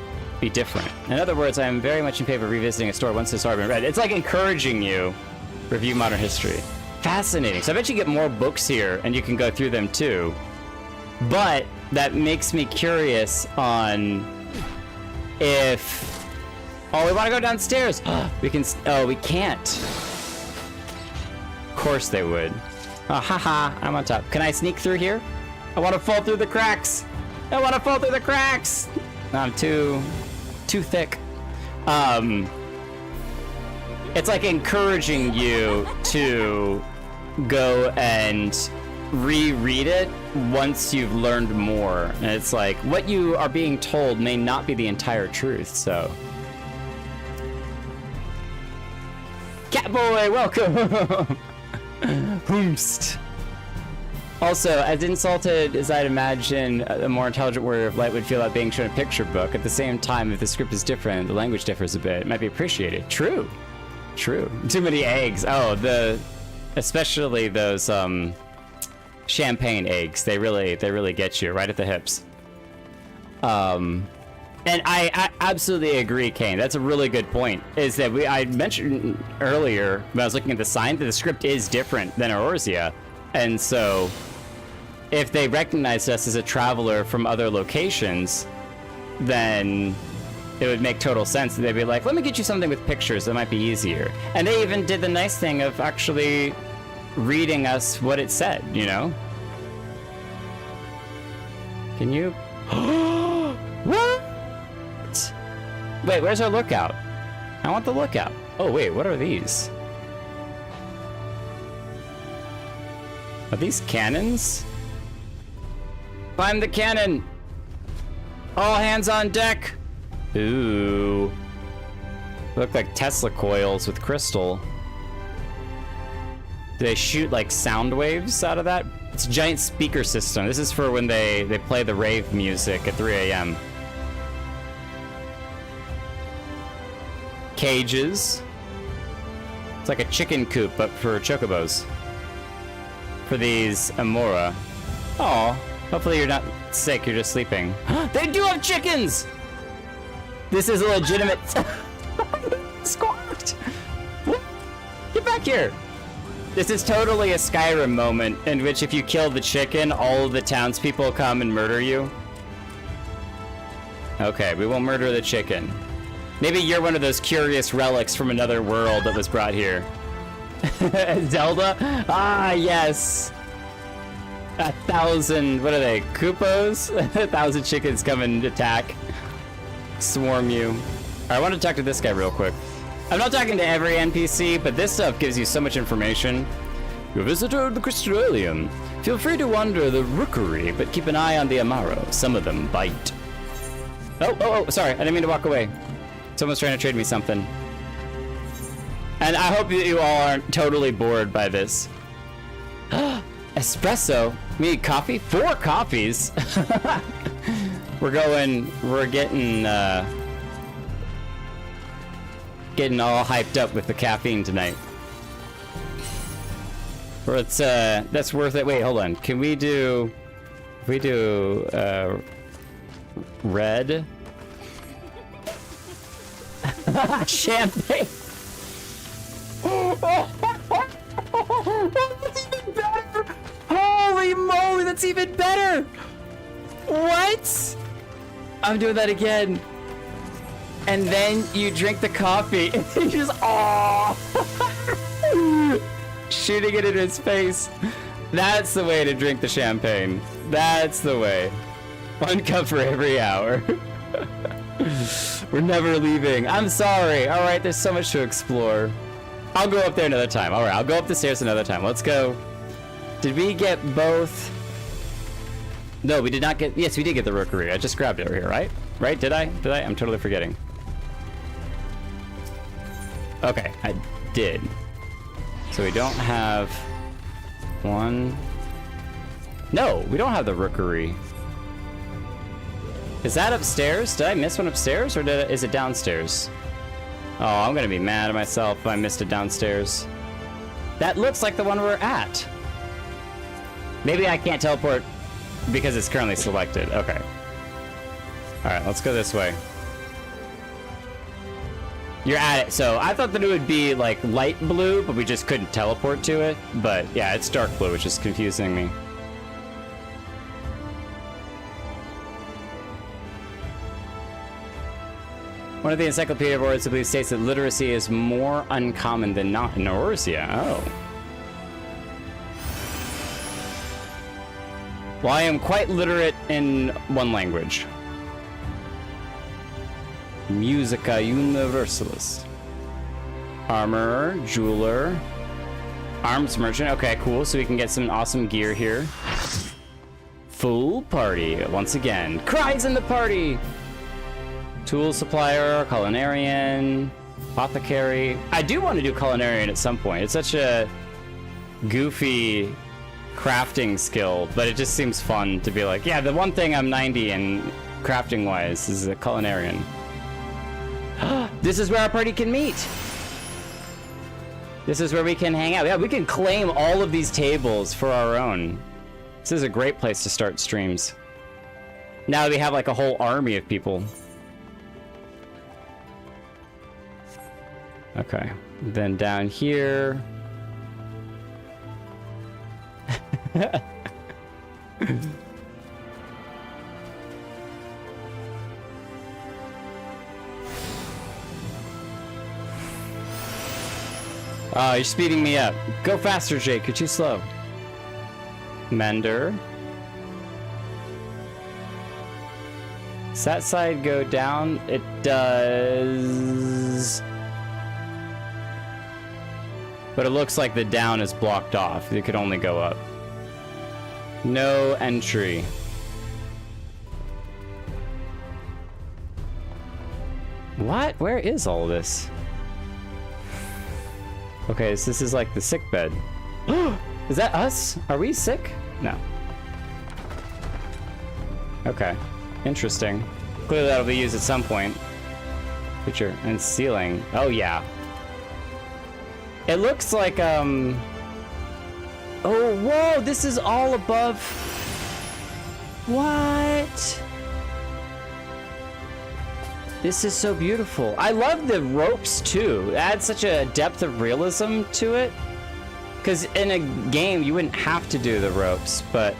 be different. In other words, I am very much in favor of revisiting a story once it's already been read. It's like encouraging you review modern history. Fascinating. So I bet you get more books here, and you can go through them too. But that makes me curious on if... Oh, we want to go downstairs. We can... Oh, we can't. Of course they would. Oh, haha, I'm on top. Can I sneak through here? I want to fall through the cracks. I want to fall through the cracks. I'm too thick. It's like encouraging you to go and reread it once you've learned more. And it's like what you are being told may not be the entire truth, so. Catboy, welcome! Hoomst. Also, as insulted as I'd imagine a more intelligent warrior of light would feel about being shown a picture book, at the same time, if the script is different, the language differs a bit, it might be appreciated. True. True. Too many eggs. Oh, especially those champagne eggs. They really get you right at the hips. And I absolutely agree, Kane. That's a really good point. Is that I mentioned earlier when I was looking at the sign that the script is different than Eorzea, and so if they recognized us as a traveler from other locations, then it would make total sense that they'd be like, let me get you something with pictures that might be easier. And they even did the nice thing of actually reading us what it said, you know? Can you? What? Wait, where's our lookout? I want the lookout. Oh wait, what are these? Are these cannons? Climb the cannon! All hands on deck! Ooh. Look like Tesla coils with crystal. Do they shoot like sound waves out of that? It's a giant speaker system. This is for when they play the rave music at 3 a.m. Cages. It's like a chicken coop, but for chocobos. For these Amora. Oh, hopefully you're not sick, you're just sleeping. They do have chickens! This is a legitimate... Squawked! Get back here! This is totally a Skyrim moment in which if you kill the chicken, all of the townspeople come and murder you. Okay, we will murder the chicken. Maybe you're one of those curious relics from another world that was brought here. Zelda? Ah, yes. 1,000, what are they, Koopos? 1,000 chickens come and attack. Swarm you. I want to talk to this guy real quick. I'm not talking to every NPC, but this stuff gives you so much information. You're a visitor of the Crystalarium. Feel free to wander the rookery, but keep an eye on the Amaro. Some of them bite. Oh, sorry, I didn't mean to walk away. Someone's trying to trade me something. And I hope that you all aren't totally bored by this. Espresso? We need coffee? 4 coffees? We're getting all hyped up with the caffeine tonight. That's worth it. Wait, hold on. Can we do... If we do... red? That's even better! Holy moly, that's even better! What? I'm doing that again. And then you drink the coffee and you just, shooting it in his face. That's the way to drink the champagne. That's the way. 1 cup for every hour. We're never leaving. I'm sorry. All right, there's so much to explore. I'll go up there another time. All right, I'll go up the stairs another time. Let's go. Did we get both? No, we did not get... Yes, we did get the rookery. I just grabbed it over here, right? Right? Did I? Did I? I'm totally forgetting. Okay, I did. So we don't have... 1... No, we don't have the rookery. Is that upstairs? Did I miss one upstairs, or is it downstairs? Oh, I'm gonna be mad at myself if I missed it downstairs. That looks like the one we're at. Maybe I can't teleport because it's currently selected. Okay. Alright, let's go this way. You're at it. So I thought that it would be like light blue, but we just couldn't teleport to it. But yeah, it's dark blue, which is confusing me. One of the encyclopedia words I believe states that literacy is more uncommon than not in Eorzea. Oh. Well, I am quite literate in one language. Musica Universalis. Armorer, jeweler, arms merchant. Okay, cool. So we can get some awesome gear here. Full party once again. Cries in the party. Tool supplier, culinarian, apothecary. I do want to do culinarian at some point. It's such a goofy crafting skill, but it just seems fun to be like, yeah, the one thing I'm 90 in crafting wise is a culinarian. This is where our party can meet. This is where we can hang out. Yeah, we can claim all of these tables for our own. This is a great place to start streams. Now we have like a whole army of people. Okay, then down here. Oh, you're speeding me up. Go faster, Jake. You're too slow. Mender. Does that side go down? It does. But it looks like the down is blocked off. It could only go up. No entry. What? Where is all this? Okay, so this is like the sick bed. Is that us? Are we sick? No. Okay. Interesting. Clearly that'll be used at some point. Picture and ceiling. Oh yeah. It looks like oh whoa, this is all above. What? This is so beautiful. I love the ropes too. It adds such a depth of realism to it. Because in a game you wouldn't have to do the ropes, but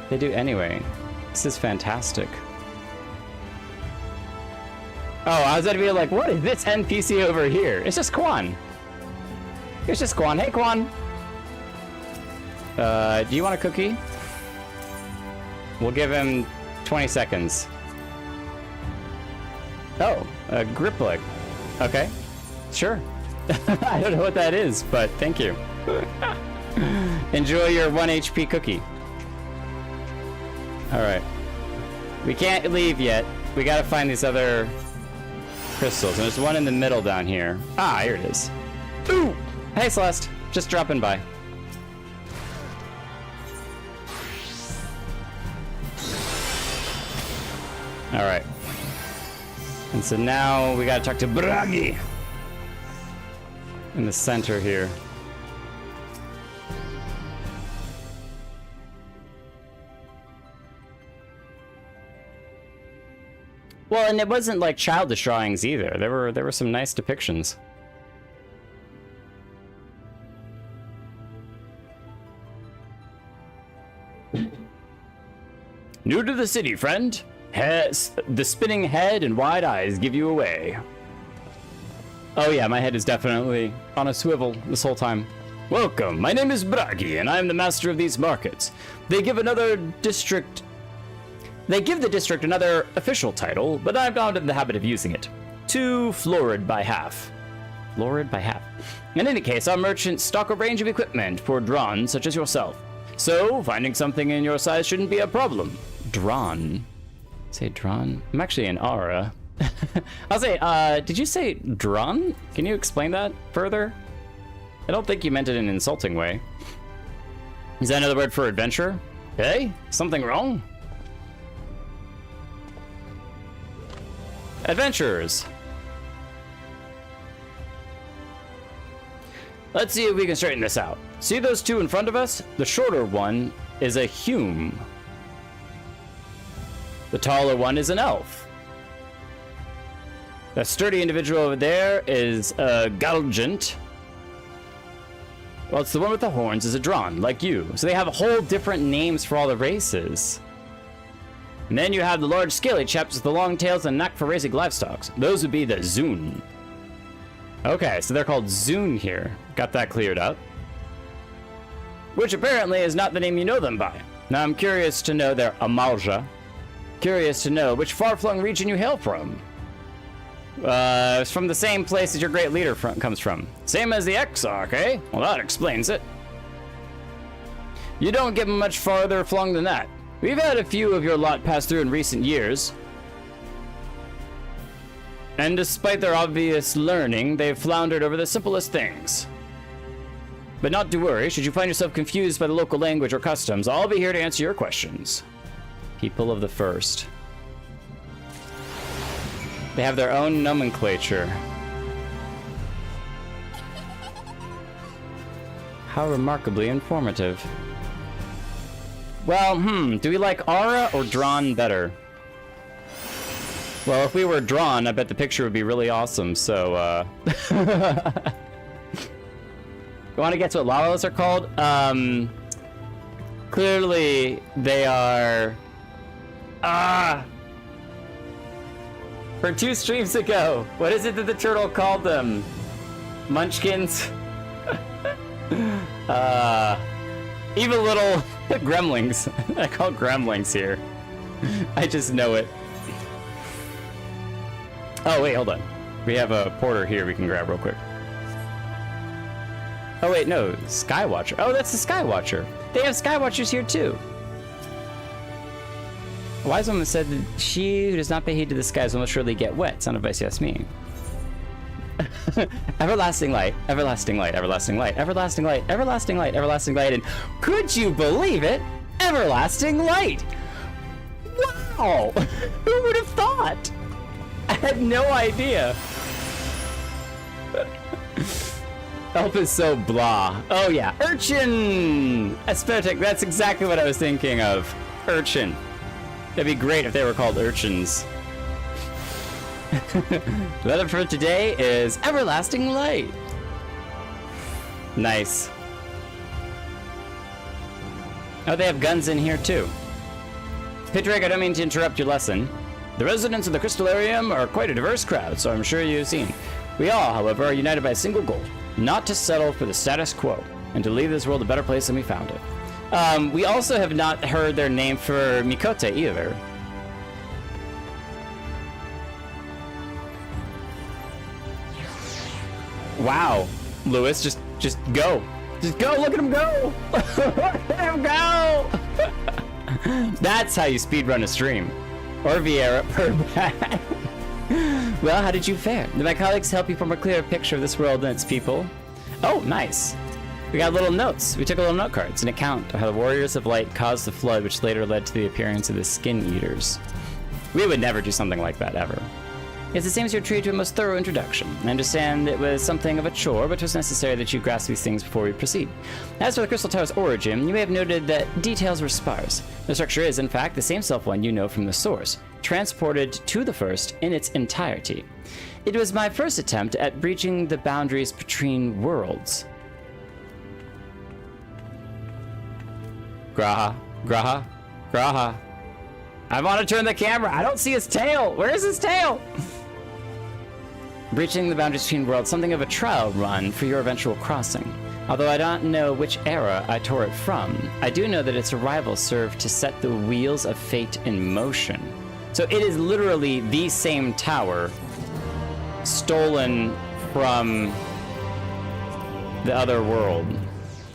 they do anyway. This is fantastic. Oh, I was gonna be like, what is this NPC over here? It's just Quan. It's just Quan. Hey, Quan. Do you want a cookie? We'll give him 20 seconds. Oh, a grip leg. Okay, sure. I don't know what that is, but thank you. Enjoy your 1 HP cookie. All right. We can't leave yet. We gotta find these other crystals. And there's one in the middle down here. Ah, here it is. Ooh! Hey, Celeste. Just dropping by. All right. And so now we gotta talk to Bragi in the center here. Well, and it wasn't like childish drawings either. There were some nice depictions. New to the city, friend? The spinning head and wide eyes give you away. Oh yeah, my head is definitely on a swivel this whole time. Welcome, my name is Bragi, and I am the master of these markets. They give the district another official title, but I'm not in the habit of using it. Too florid by half. Florid by half. In any case, our merchants stock a range of equipment for Drawn such as yourself. So, finding something in your size shouldn't be a problem. Drawn. Say Drawn? I'm actually an Aura. I'll say, did you say Drawn? Can you explain that further? I don't think you meant it in an insulting way. Is that another word for adventure? Hey, something wrong? Adventurers. Let's see if we can straighten this out. See those two in front of us? The shorter one is a Hume. The taller one is an elf. The sturdy individual over there is a Galgant. Well, it's the one with the horns is a Drawn, like you. So they have whole different names for all the races. And then you have the large scaly chaps with the long tails and knack for raising livestock. Those would be the Zune. Okay, so they're called Zune here. Got that cleared up. Which apparently is not the name you know them by. Now I'm curious to know their Amalja. Curious to know which far-flung region you hail from. It's from the same place as your great leader comes from. Same as the Exarch, eh? Well, that explains it. You don't get much farther flung than that. We've had a few of your lot pass through in recent years. And despite their obvious learning, they've floundered over the simplest things. But not to worry, should you find yourself confused by the local language or customs, I'll be here to answer your questions. People of the First. They have their own nomenclature. How remarkably informative. Well, do we like Aura or Drawn better? Well, if we were Drawn, I bet the picture would be really awesome, so, You want to get to what Lalas are called? Clearly, they are... For 2 streams ago, what is it that the turtle called them? Munchkins? Evil little gremlings. I call gremlings here. I just know it. Oh, wait, hold on. We have a porter here we can grab real quick. Oh, wait, no. Skywatcher. Oh, that's the Skywatcher. They have Skywatchers here, too. A wise woman said that she who does not pay heed to the skies will most surely get wet. Sound advice, yes, me. Everlasting light, everlasting light, everlasting light, everlasting light, everlasting light, everlasting light, and could you believe it? Everlasting light! Wow! Who would have thought? I had no idea. Elf is so blah. Oh yeah, Urchin! Aesthetic, that's exactly what I was thinking of. Urchin. That'd be great if they were called urchins. The weather for today is everlasting light. Nice. Oh, they have guns in here too. Pitrek, I don't mean to interrupt your lesson. The residents of the Crystalarium are quite a diverse crowd, so I'm sure you've seen. We all, however, are united by a single goal. Not to settle for the status quo, and to leave this world a better place than we found it. We also have not heard their name for Mikote either. Wow, Lewis, just go. Just go, look at him go! Look at him go! That's how you speedrun a stream. Or Vieira per bad. Well, how did you fare? Did my colleagues help you form a clearer picture of this world and its people? Oh, nice. We got little notes. We took a little note cards, an account of how the Warriors of Light caused the flood, which later led to the appearance of the Skin Eaters. We would never do something like that, ever. Yes, it seems you're treated to a most thorough introduction. I understand it was something of a chore, but it was necessary that you grasp these things before we proceed. As for the Crystal Tower's origin, you may have noted that details were sparse. The structure is, in fact, the same self-one you know from the source, transported to the First in its entirety. It was my first attempt at breaching the boundaries between worlds. Graha, Graha, Graha. I want to turn the camera. I don't see his tail. Where is his tail? Breaching the boundaries between worlds, something of a trial run for your eventual crossing. Although I don't know which era I tore it from, I do know that its arrival served to set the wheels of fate in motion. So it is literally the same tower stolen from the other world.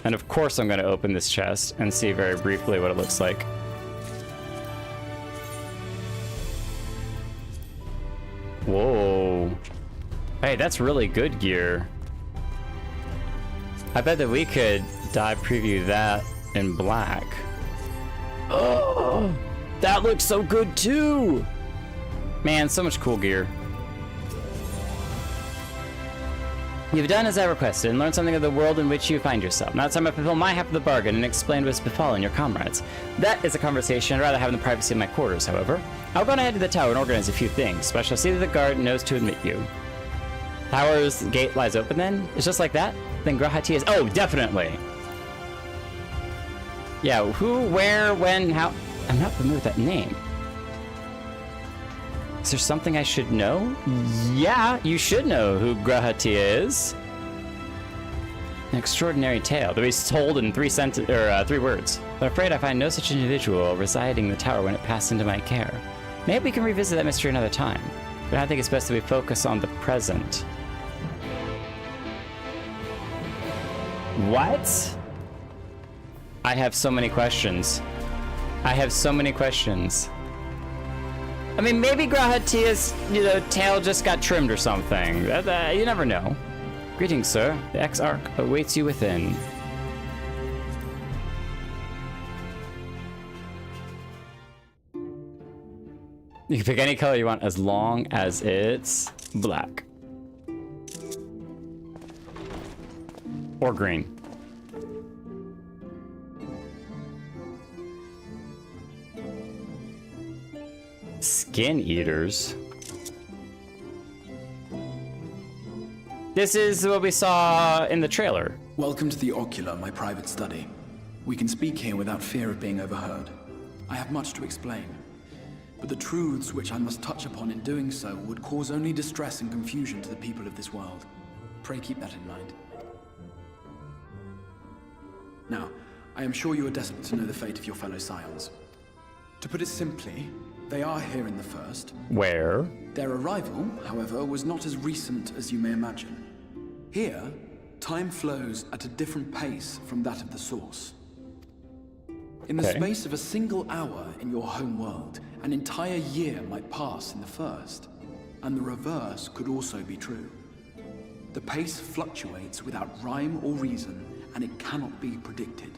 And of course I'm going to open this chest and see very briefly what it looks like. Whoa. Hey, that's really good gear. I bet that we could dive preview that in black. Oh, that looks so good too. Man, so much cool gear. You've done as I requested and learned something of the world in which you find yourself. Now it's time I fulfill my half of the bargain and explain what's befallen your comrades. That is a conversation I'd rather have in the privacy of my quarters, however. I'll go ahead to the tower and organize a few things, but I shall see that the guard knows to admit you. Tower's gate lies open then? It's just like that? Then Grahati is... Oh, definitely! Yeah, who, where, when, how... I'm not familiar with that name. Is there something I should know? Yeah, you should know who Grahati is. An extraordinary tale that was told in 3 words. But I'm afraid I find no such individual residing in the tower when it passed into my care. Maybe we can revisit that mystery another time. But I think it's best that we focus on the present. What? I have so many questions. I have so many questions. I mean, maybe Grahatia's, tail just got trimmed or something. You never know. Greetings, sir. The X-Arc awaits you within. You can pick any color you want as long as it's black. Or green. Skin eaters. This is what we saw in the trailer. Welcome to the Ocular, my private study. We can speak here without fear of being overheard. I have much to explain, but the truths which I must touch upon in doing so would cause only distress and confusion to the people of this world. Pray keep that in mind. Now, I am sure you are desperate to know the fate of your fellow scions. To put it simply, they are here in the first. Where? Their arrival, however, was not as recent as you may imagine. Here, time flows at a different pace from that of the source. In the space of a single hour in your home world, an entire year might pass in the first, and the reverse could also be true. The pace fluctuates without rhyme or reason, and it cannot be predicted.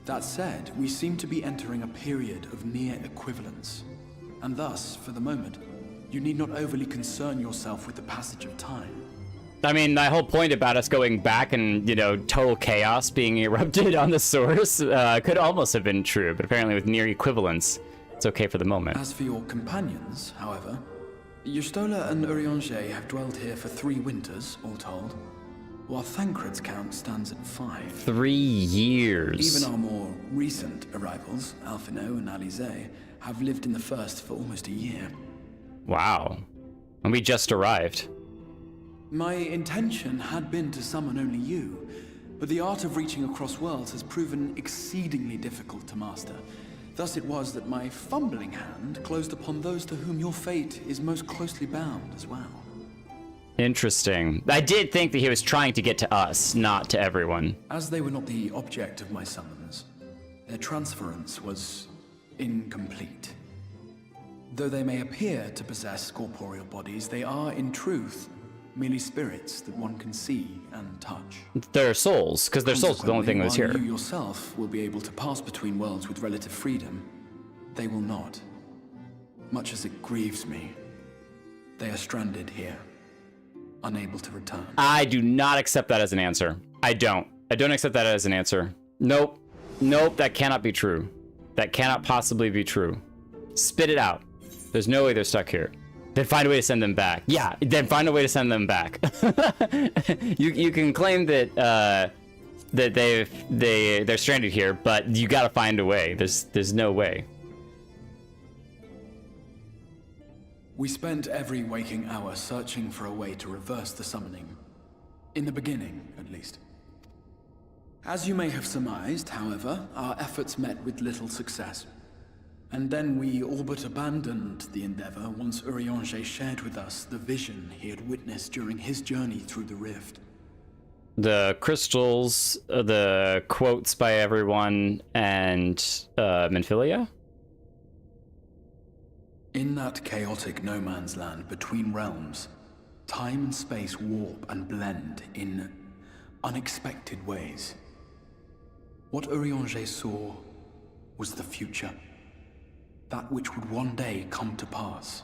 That said, we seem to be entering a period of near equivalence. And thus, for the moment, you need not overly concern yourself with the passage of time. I mean, my whole point about us going back and, total chaos being erupted on the source could almost have been true, but apparently with near equivalence, it's okay for the moment. As for your companions, however, Yustola and Urianger have dwelled here for 3 winters, all told, while Thancred's count stands at 5. 3 years. Even our more recent arrivals, Alphinaud and Alisaie, have lived in the first for almost a year. Wow. And we just arrived. My intention had been to summon only you, but the art of reaching across worlds has proven exceedingly difficult to master. Thus it was that my fumbling hand closed upon those to whom your fate is most closely bound as well. Interesting. I did think that he was trying to get to us, not to everyone. As they were not the object of my summons, their transference was incomplete. Though they may appear to possess corporeal bodies, they are, in truth, merely spirits that one can see and touch. They're souls, because their souls are the only thing that was here. You yourself will be able to pass between worlds with relative freedom. They will not. Much as it grieves me, they are stranded here, unable to return. I do not accept that as an answer. I don't accept that as an answer. Nope. Nope, that cannot be true. That cannot possibly be true. Spit it out. There's no way they're stuck here. Then find a way to send them back. Yeah, then find a way to send them back. You can claim that that they're stranded here, but you gotta find a way. There's no way. We spent every waking hour searching for a way to reverse the summoning. In the beginning, at least. As you may have surmised, however, our efforts met with little success. And then we all but abandoned the endeavor once Urianger shared with us the vision he had witnessed during his journey through the rift. The crystals, the quotes by everyone, and Minfilia? In that chaotic no man's land between realms, time and space warp and blend in unexpected ways. What Urianger saw was the future. That which would one day come to pass.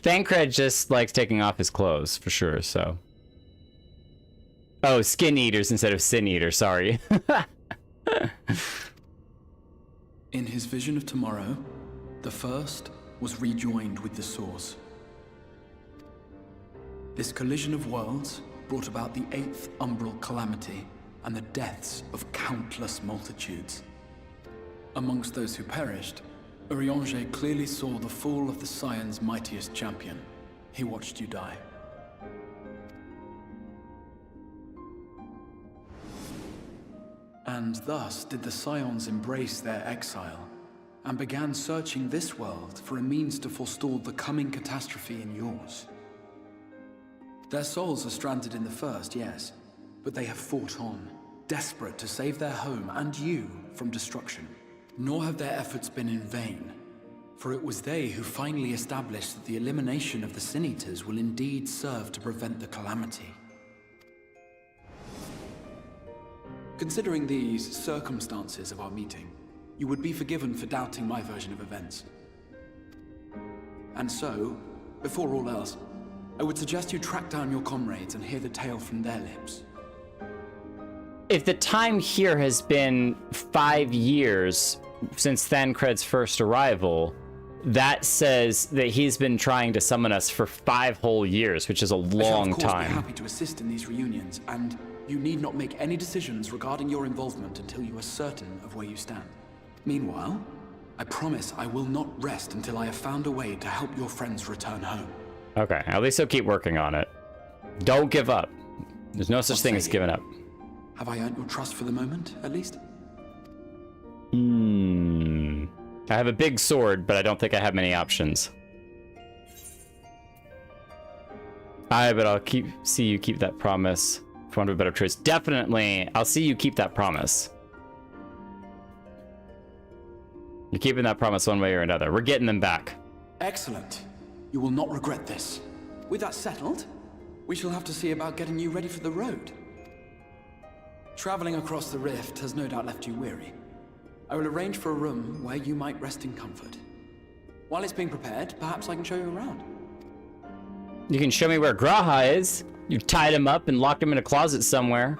Thancred just likes taking off his clothes, for sure, so. Oh, skin eaters instead of sin eaters, sorry. In his vision of tomorrow, the first was rejoined with the source. This collision of worlds brought about the 8th umbral calamity and the deaths of countless multitudes. Amongst those who perished, Urianger clearly saw the fall of the Scion's mightiest champion. He watched you die. And thus did the Scions embrace their exile, and began searching this world for a means to forestall the coming catastrophe in yours. Their souls are stranded in the first, yes, but they have fought on, desperate to save their home and you from destruction. Nor have their efforts been in vain, for it was they who finally established that the elimination of the Sin Eaters will indeed serve to prevent the calamity. Considering these circumstances of our meeting, you would be forgiven for doubting my version of events. And so, before all else, I would suggest you track down your comrades and hear the tale from their lips. If the time here has been 5 years since Thancred's first arrival, that says that he's been trying to summon us for 5 whole years, which is a long I shall, of course, time. be happy to assist in these reunions, and you need not make any decisions regarding your involvement until you are certain of where you stand. Meanwhile, I promise I will not rest until I have found a way to help your friends return home. Okay, at least he'll keep working on it. Don't give up. There's no such thing as giving up. Have I earned your trust for the moment, at least? I have a big sword, but I don't think I have many options. But I'll see you keep that promise. For want of a better choice. Definitely, I'll see you keep that promise. You're keeping that promise one way or another. We're getting them back. Excellent. You will not regret this. With that settled, we shall have to see about getting you ready for the road. Traveling across the rift has no doubt left you weary. I will arrange for a room where you might rest in comfort. While it's being prepared, perhaps I can show you around. You can show me where Graha is. You tied him up and locked him in a closet somewhere.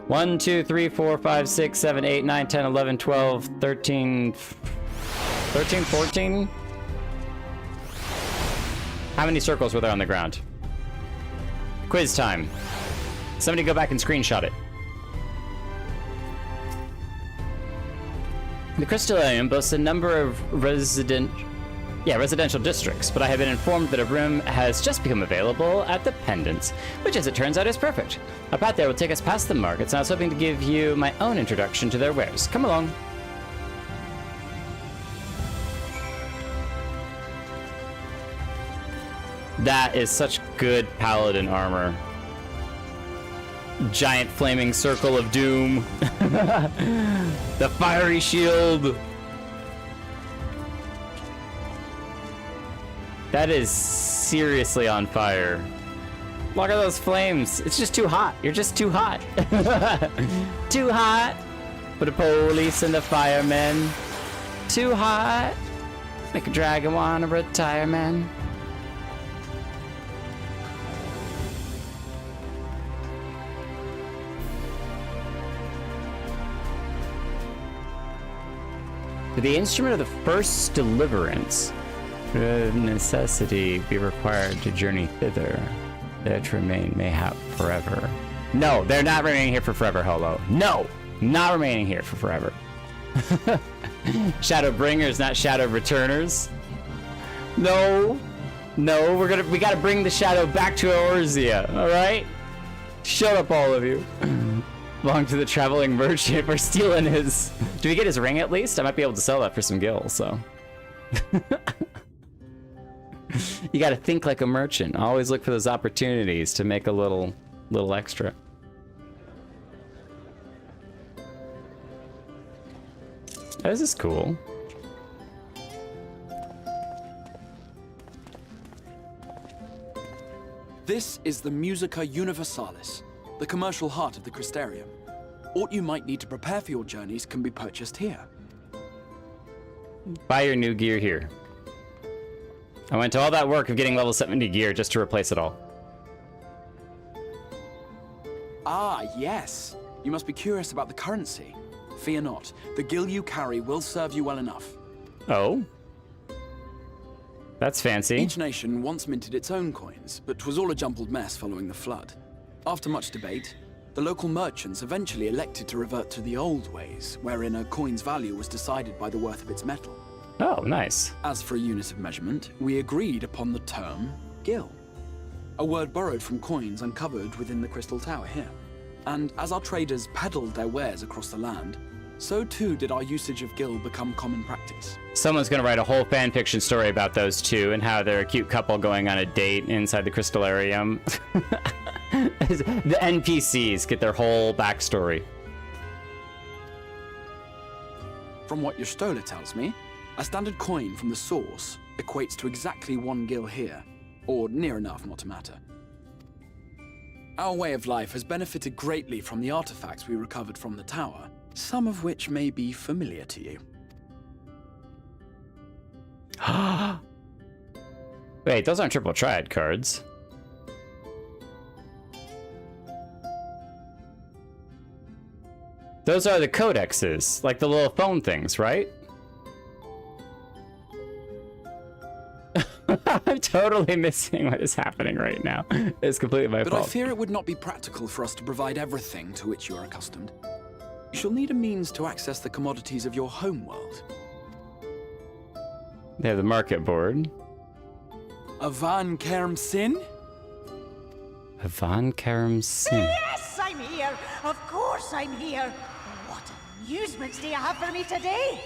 1, 2, 3, 4, 5, 6, 7, 8, 9, 10, 11, 12, 13, 14? How many circles were there on the ground? Quiz time. Somebody go back and screenshot it. The Crystalarium boasts a number of residential districts, but I have been informed that a room has just become available at the Pendants, which as it turns out is perfect. A path there will take us past the markets, and I was hoping to give you my own introduction to their wares. Come along. That is such good paladin armor. Giant flaming circle of doom. The fiery shield. That is seriously on fire. Look at those flames. It's just too hot. You're just too hot. Too hot for the police and the firemen. Too hot. Make a dragon wanna retire, man. The instrument of the first deliverance. Should necessity be required to journey thither, there to remain mayhap forever. No, they're not remaining here for forever, Holo. No, not remaining here for forever. Shadowbringers, not Shadow Returners. No. No, we gotta bring the shadow back to Eorzea, alright? Shut up, all of you. Belong to the traveling merchant for stealing his... Do we get his ring at least? I might be able to sell that for some gil, so... You gotta think like a merchant. Always look for those opportunities to make a little extra. Oh, this is cool. This is the Musica Universalis, the commercial heart of the Crystalarium. What you might need to prepare for your journeys can be purchased here. Buy your new gear here. I went to all that work of getting level 70 gear just to replace it all. Ah, yes. You must be curious about the currency. Fear not. The gil you carry will serve you well enough. Oh? That's fancy. Each nation once minted its own coins, but 'twas all a jumbled mess following the flood. After much debate, the local merchants eventually elected to revert to the old ways, wherein a coin's value was decided by the worth of its metal. Oh, nice. As for a unit of measurement, we agreed upon the term gil, a word borrowed from coins uncovered within the Crystal Tower here. And as our traders peddled their wares across the land, so too did our usage of gil become common practice. Someone's gonna write a whole fanfiction story about those two and how they're a cute couple going on a date inside the Crystalarium. The NPCs get their whole backstory. From what your stola tells me, a standard coin from the source equates to exactly 1 gil here, or near enough not to matter. Our way of life has benefited greatly from the artifacts we recovered from the tower, some of which may be familiar to you. Wait, those aren't triple triad cards. Those are the codexes, like the little phone things, right? I'm totally missing what is happening right now. It's completely my fault. But I fear it would not be practical for us to provide everything to which you are accustomed. You shall need a means to access the commodities of your homeworld. They have the market board. Avan Kerm Sin? Avan Kerm Sin. Yes, I'm here. Of course I'm here. What amusements do you have for me today?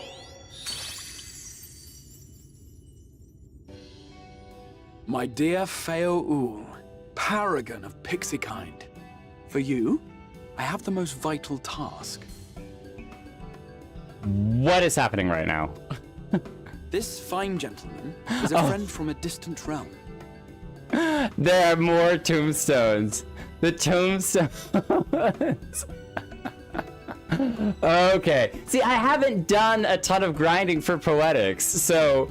My dear Feo Ul, paragon of pixie kind. For you, I have the most vital task. What is happening right now? This fine gentleman is a friend from a distant realm. There are more tombstones. The tombstones. Okay. See, I haven't done a ton of grinding for Poetics, so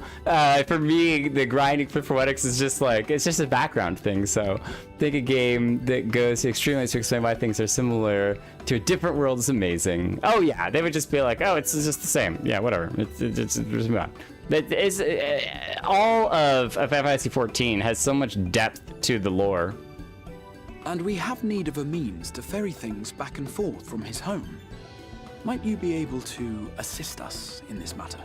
for me, the grinding for Poetics is just like, it's just a background thing, so I think a game that goes extremely to explain why things are similar to a different world is amazing. Oh yeah, they would just be like, oh, it's just the same. Yeah, whatever. It's just move on. All of FFXIV has so much depth to the lore. And we have need of a means to ferry things back and forth from his home. Might you be able to assist us in this matter?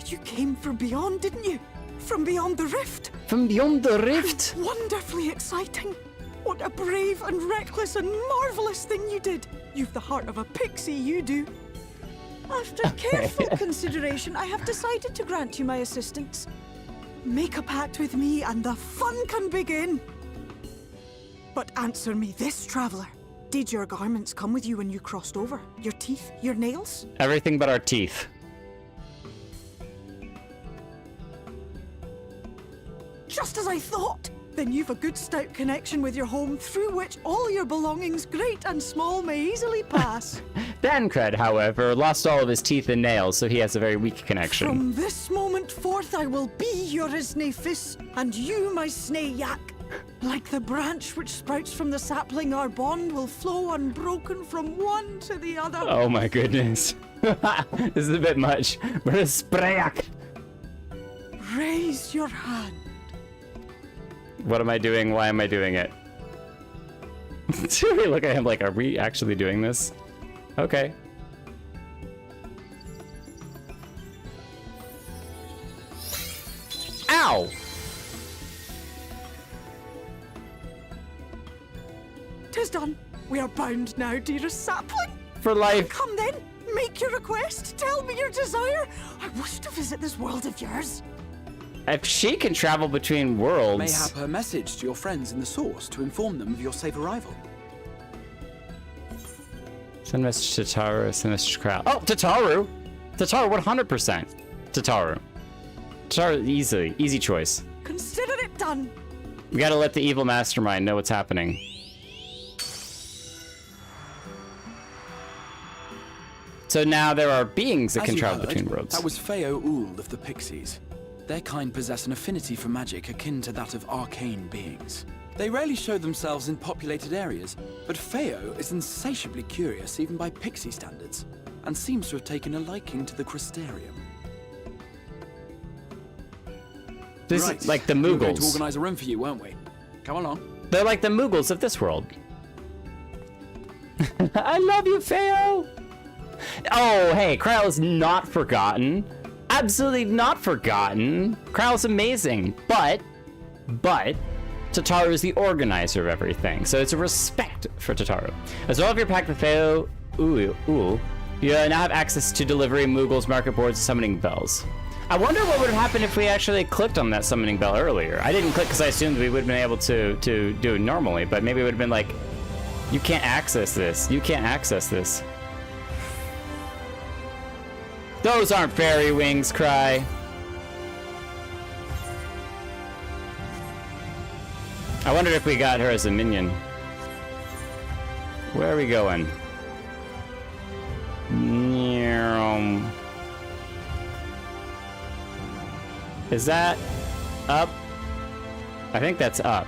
You came from beyond, didn't you? From beyond the rift? From beyond the rift? How wonderfully exciting. What a brave and reckless and marvelous thing you did. You've the heart of a pixie, you do. After careful consideration, I have decided to grant you my assistance. Make a pact with me and the fun can begin. But answer me this, traveler. Did your garments come with you when you crossed over? Your teeth? Your nails? Everything but our teeth. Just as I thought! Then you've a good stout connection with your home through which all your belongings, great and small, may easily pass. Thancred, however, lost all of his teeth and nails, so he has a very weak connection. From this moment forth I will be your Isne Fis, and you my Snay Yak. Like the branch which sprouts from the sapling, our bond will flow unbroken from one to the other. Oh my goodness. This is a bit much. We're a Sprayak. Raise your hand. What am I doing? Why am I doing it? We look at him like, are we actually doing this? Okay. Ow! 'Tis done. We are bound now, dearest sapling. For life. Come then, make your request. Tell me your desire. I wish to visit this world of yours. If she can travel between worlds... Mayhap her message to your friends in the Source to inform them of your safe arrival. Send message to Tataru, send message to Kral. Oh, Tataru! Tataru, 100%. Tataru. Tataru, easy choice. Consider it done. We gotta let the evil mastermind know what's happening. So now there are beings that can travel between worlds. That was Feo Uld of the Pixies. Their kind possess an affinity for magic akin to that of arcane beings. They rarely show themselves in populated areas, but Feo is insatiably curious even by Pixie standards, and seems to have taken a liking to the Crystalarium. This right. is like the We were going Moogles. to organize a room for you, weren't we? Come along. They're like the Moogles of this world. I love you, Feo! Oh, hey, Kral is not forgotten. Absolutely not forgotten. Kral's amazing, but Tataru is the organizer of everything, so it's a respect for Tataru. As well, if you're packed with Feo Uld, you now have access to delivery, Moogles, market boards, summoning bells. I wonder what would have happened if we actually clicked on that summoning bell earlier. I didn't click because I assumed we would have been able to do it normally, but maybe it would have been like, you can't access this. You can't access this. Those aren't fairy wings, Cry. I wondered if we got her as a minion. Where are we going? Is that up? I think that's up.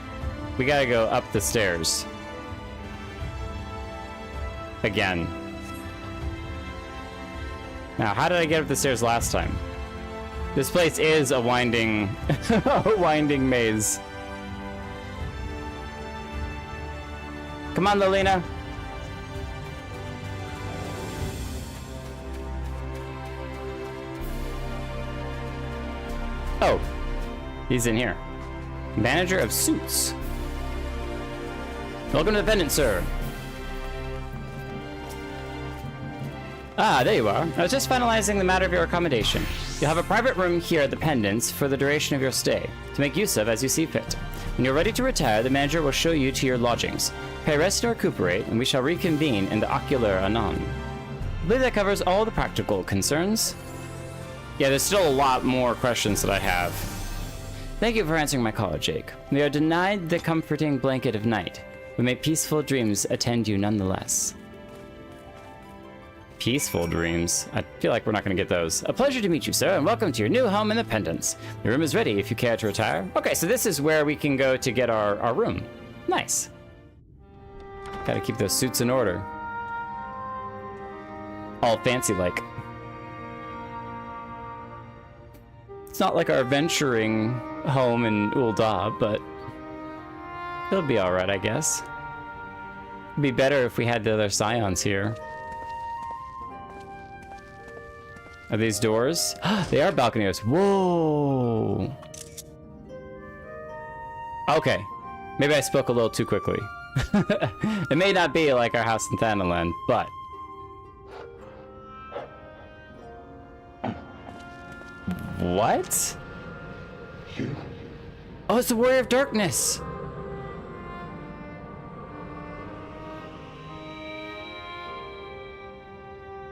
We gotta go up the stairs. Again. Now, how did I get up the stairs last time? This place is a winding, a winding maze. Come on, Lilina. Oh, he's in here. Manager of Suits. Welcome to the Pendant, sir. Ah, there you are. I was just finalizing the matter of your accommodation. You'll have a private room here at the Pendants for the duration of your stay, to make use of as you see fit. When you're ready to retire, the manager will show you to your lodgings. Pay rest and recuperate, and we shall reconvene in the Ocular anon. I believe that covers all the practical concerns. Yeah, there's still a lot more questions that I have. Thank you for answering my call, Jake. We are denied the comforting blanket of night, but may peaceful dreams attend you nonetheless. Peaceful dreams. I feel like we're not going to get those. A pleasure to meet you, sir, and welcome to your new home in the Pendants. Your room is ready if you care to retire. Okay, so this is where we can go to get our room. Nice. Gotta keep those suits in order. All fancy-like. It's not like our venturing home in Ul'dah, but it'll be alright, I guess. It'd be better if we had the other Scions here. Are these doors? They are balcony doors. Whoa. Okay. Maybe I spoke a little too quickly. It may not be like our house in Thanalan, but... What? Oh, it's the Warrior of Darkness!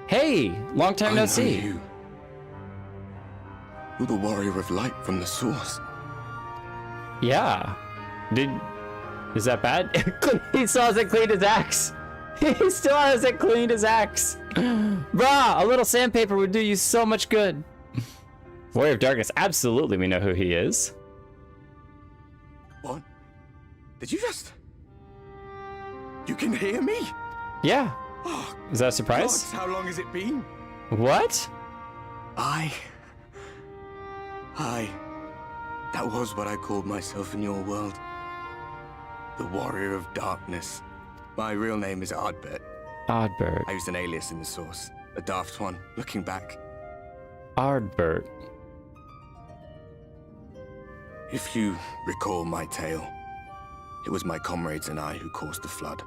Hey! Long time no see. You. You're the Warrior of Light from the Source. Yeah. Is that bad? He still hasn't cleaned his axe. He still hasn't cleaned his axe. Brah, a little sandpaper would do you so much good. Warrior of Darkness, absolutely we know who he is. What? Did you just... You can hear me? Yeah. Oh, is that a surprise? God, how long has it been? What? That was what I called myself in your world. The Warrior of Darkness. My real name is Ardbert. Ardbert. I used an alias in the source. A daft one, looking back. Ardbert. If you recall my tale, it was my comrades and I who caused the flood.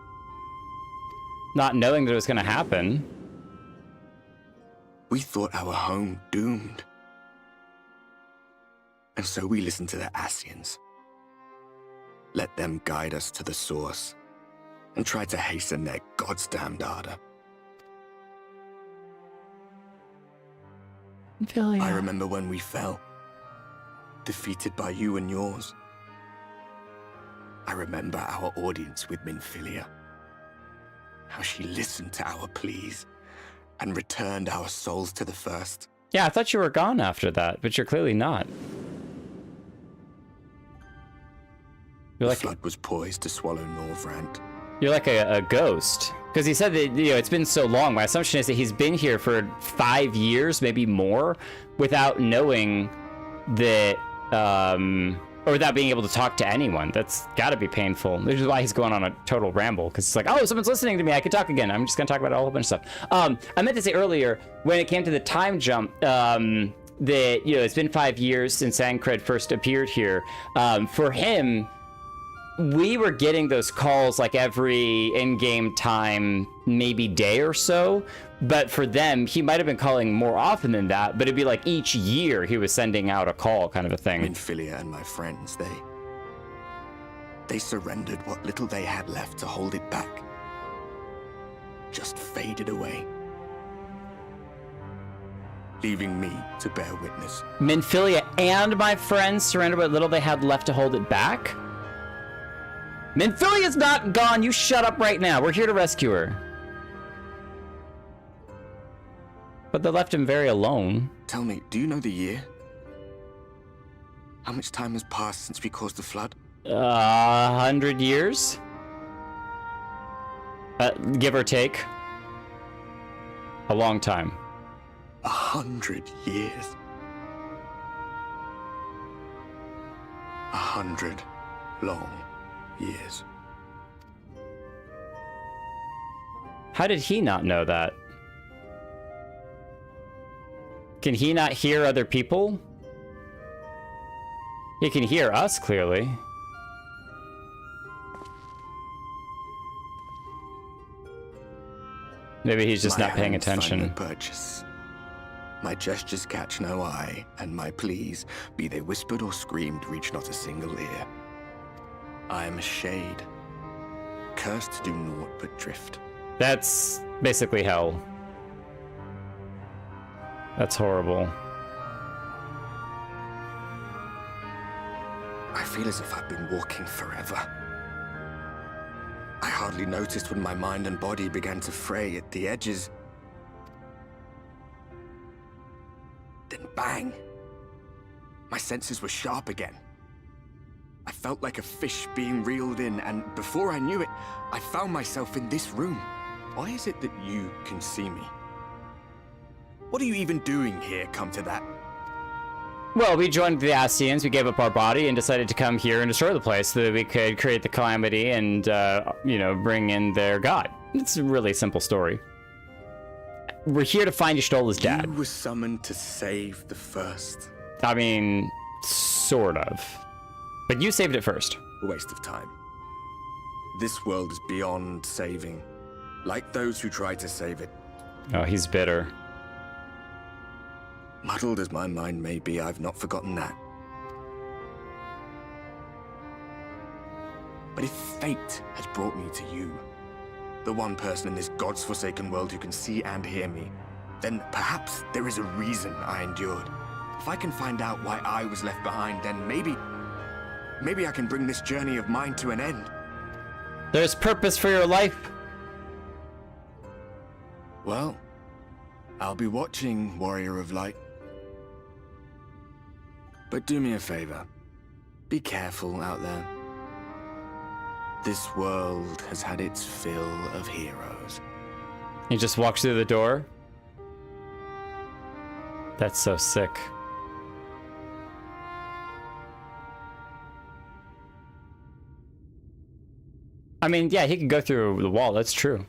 Not knowing that it was going to happen. We thought our home doomed. And so we listened to the Ascians. Let them guide us to the source and tried to hasten their goddamned ardor. I remember when we fell, defeated by you and yours. I remember our audience with Minfilia. How she listened to our pleas and returned our souls to the first. Yeah, I thought you were gone after that, but you're clearly not. The flood was poised to swallow Norvrant. You're like a ghost. Because he said that, it's been so long. My assumption is that he's been here for 5 years, maybe more, without knowing that, or without being able to talk to anyone. That's got to be painful. This is why he's going on a total ramble, because it's like, oh, someone's listening to me. I can talk again. I'm just going to talk about a whole bunch of stuff. I meant to say earlier, when it came to the time jump, that, it's been 5 years since Ankred first appeared here. For him, we were getting those calls like every in-game time, maybe day or so. But for them, he might have been calling more often than that, but it'd be like each year he was sending out a call kind of a thing. Minfilia and my friends, they surrendered what little they had left to hold it back. Just faded away. Leaving me to bear witness. Minfilia and my friends surrendered what little they had left to hold it back? Minfilia's not gone. You shut up right now. We're here to rescue her. But they left him very alone. Tell me, do you know the year? How much time has passed since we caused the flood? 100 years? Give or take. A long time. 100 years. 100 long years. How did he not know that? Can he not hear other people? He can hear us, clearly. Maybe he's just not paying attention. Purchase. My gestures catch no eye, and my pleas, be they whispered or screamed, reach not a single ear. I am a shade, cursed to do naught but drift. That's basically hell. That's horrible. I feel as if I've been walking forever. I hardly noticed when my mind and body began to fray at the edges. Then bang! My senses were sharp again. I felt like a fish being reeled in, and before I knew it, I found myself in this room. Why is it that you can see me? What are you even doing here, come to that? Well, we joined the Ascians, we gave up our body, and decided to come here and destroy the place so that we could create the calamity and, bring in their god. It's a really simple story. We're here to find Y'shtola's dad. You were summoned to save the first. I mean, sort of. But you saved it first. A waste of time. This world is beyond saving. Like those who tried to save it. Oh, he's bitter. Muddled as my mind may be, I've not forgotten that. But if fate has brought me to you, the one person in this God's forsaken world who can see and hear me, then perhaps there is a reason I endured. If I can find out why I was left behind, then maybe I can bring this journey of mine to an end. There's purpose for your life. Well, I'll be watching, Warrior of Light. But do me a favor. Be careful out there. This world has had its fill of heroes. He just walks through the door. That's so sick. I mean, yeah, he could go through the wall. That's true.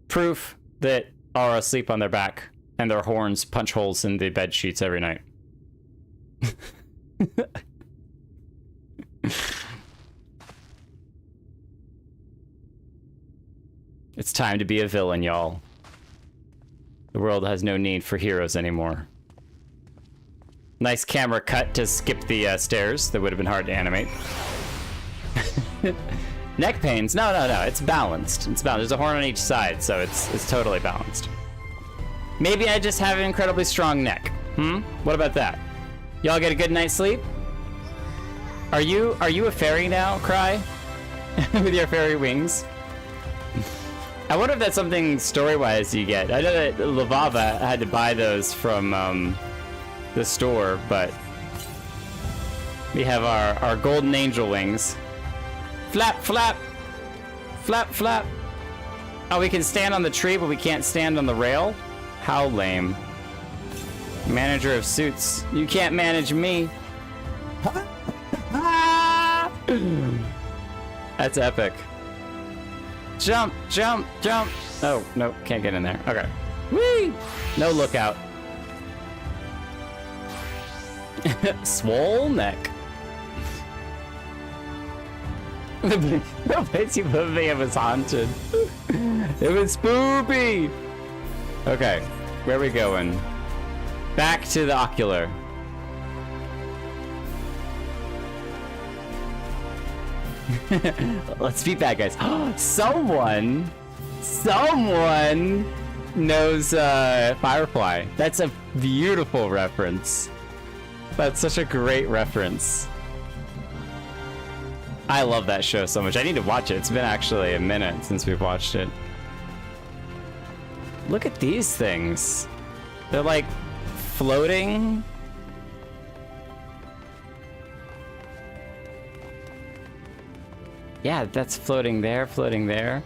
Proof that are asleep on their back and their horns punch holes in the bed sheets every night. It's time to be a villain, y'all. The world has no need for heroes anymore. Nice camera cut to skip the stairs. That would have been hard to animate. Neck pains? No. It's balanced. It's balanced. There's a horn on each side, so it's totally balanced. Maybe I just have an incredibly strong neck. What about that? Y'all get a good night's sleep? Are you a fairy now, Cry? With your fairy wings? I wonder if that's something story-wise you get. I know that Lavava had to buy those from the store, but we have our golden angel wings. Flap, flap! Flap, flap! Oh, we can stand on the tree, but we can't stand on the rail? How lame. Manager of suits. You can't manage me. That's epic. Jump, jump, jump. Oh, no, can't get in there. Okay. Whee! No lookout. Swole neck. The place you put me, it was haunted. It was spoopy. Okay, where are we going? Back to the ocular. Let's beat bad guys. Someone knows Firefly. That's a beautiful reference. That's such a great reference. I love that show so much. I need to watch it. It's been actually a minute since we've watched it. Look at these things. They're like floating. Yeah, that's floating there,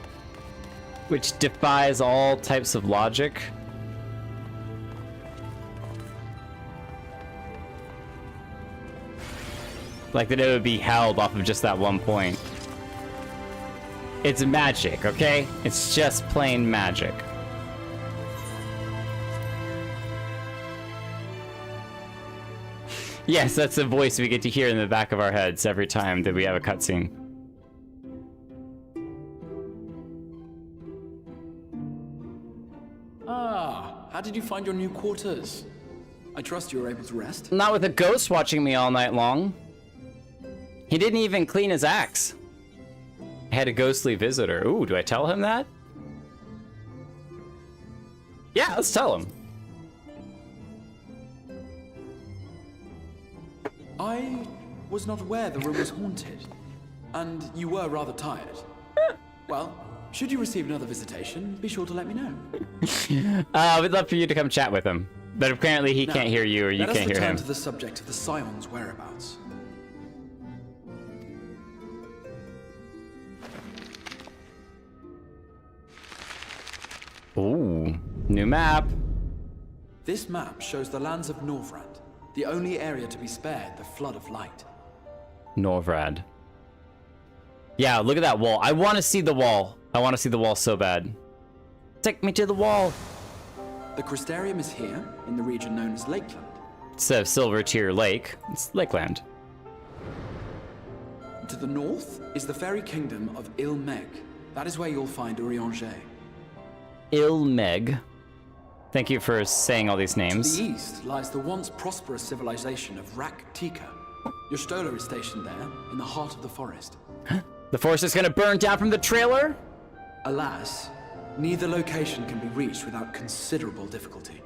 which defies all types of logic. Like that it would be held off of just that one point. It's magic, okay? It's just plain magic. Yes, that's the voice we get to hear in the back of our heads every time that we have a cutscene. Ah, how did you find your new quarters? I trust you were able to rest? Not with a ghost watching me all night long. He didn't even clean his axe. I had a ghostly visitor. Ooh, do I tell him that? Yeah, let's tell him. I was not aware the room was haunted, and you were rather tired. Well, should you receive another visitation, be sure to let me know. We'd love for you to come chat with him, but apparently he can't hear you or you can't hear him. Let us return to the subject of the Scion's whereabouts. Ooh, new map. This map shows the lands of Norvrad, the only area to be spared the flood of light. Norvrad. Yeah, look at that wall. I want to see the wall. I want to see the wall so bad. Take me to the wall. The Crystalarium is here, in the region known as Lakeland. Instead of Silver Tier Lake, it's Lakeland. To the north is the fairy kingdom of Il-Meg. That is where you'll find Reunited. Il-Meg. Thank you for saying all these names. To the east lies the once prosperous civilization of Rak-Tika. Your Stola is stationed there, in the heart of the forest. The forest is gonna burn down from the trailer? Alas, neither location can be reached without considerable difficulty.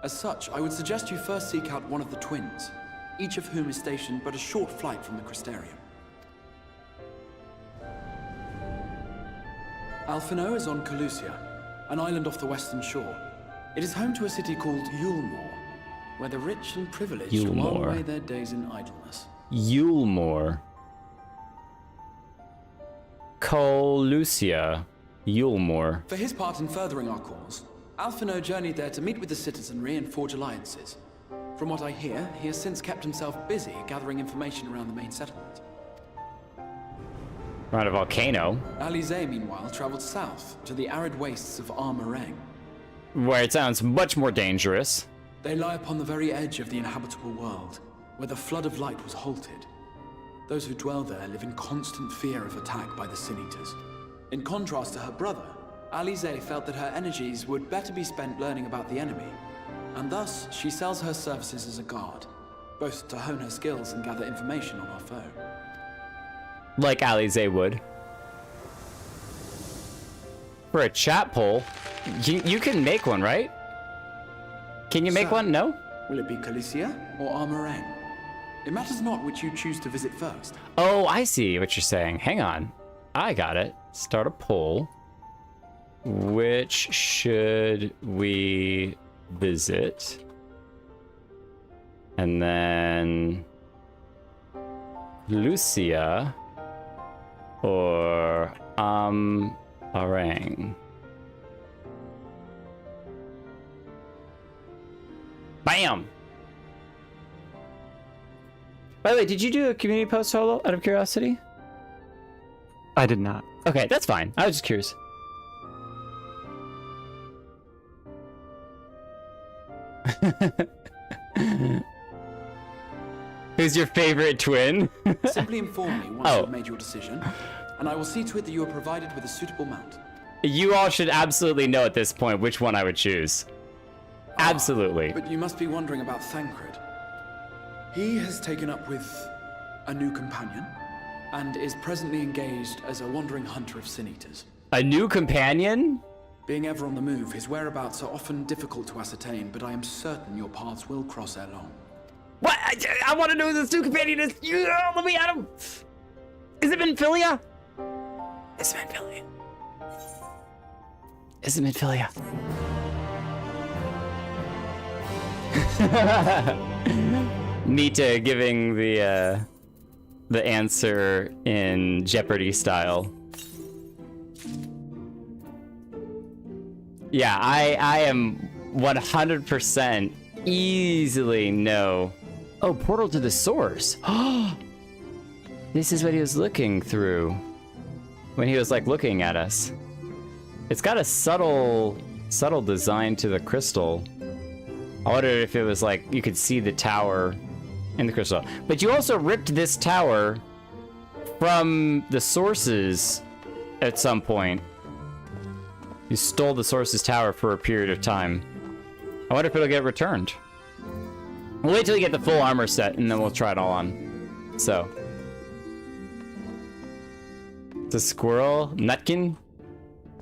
As such, I would suggest you first seek out one of the twins, each of whom is stationed but a short flight from the Crystalarium. Alphinaud is on Calusia, an island off the western shore. It is home to a city called Yulmore, where the rich and privileged while away their days in idleness. Yulmore. Calusia. Yulmore. For his part in furthering our cause, Alphinaud journeyed there to meet with the citizenry and forge alliances. From what I hear, he has since kept himself busy gathering information around the main settlement. Around a volcano. Alisaie, meanwhile, traveled south to the arid wastes of Armorang, where it sounds much more dangerous. They lie upon the very edge of the inhabitable world, where the flood of light was halted. Those who dwell there live in constant fear of attack by the Sin Eaters. In contrast to her brother, Alisaie felt that her energies would better be spent learning about the enemy, and thus she sells her services as a guard, both to hone her skills and gather information on our foe. Like Alisaie would. For a chat poll, you can make one, right? Can you make one? No? Will it be Calicia or Armorang? It matters not which you choose to visit first. Oh, I see what you're saying. Hang on. I got it. Start a poll. Which should we visit? And then Lucia or Arang. Bam! By the way, did you do a community post solo out of curiosity? I did not. Okay, that's fine. I was just curious. Who's your favorite twin? Simply inform me once you've made your decision, and I will see to it that you are provided with a suitable mount. You all should absolutely know at this point which one I would choose. Absolutely. But you must be wondering about Thancred. He has taken up with a new companion, and is presently engaged as a wandering hunter of Sin Eaters. A new companion? Being ever on the move, his whereabouts are often difficult to ascertain, but I am certain your paths will cross ere long. What? I want to know who this new companion is. Let me at him. Is it Minfilia? Is it Minfilia? Is it Minfilia? Nita giving the answer in Jeopardy style. Yeah, I am 100% easily no. Oh, portal to the source. This is what he was looking through when he was like looking at us. It's got a subtle design to the crystal. I wondered if it was like you could see the tower in the crystal. But you also ripped this tower from the sources at some point. You stole the source's tower for a period of time. I wonder if it'll get returned. We'll wait till we get the full armor set and then we'll try it all on. So. It's a squirrel. Nutkin?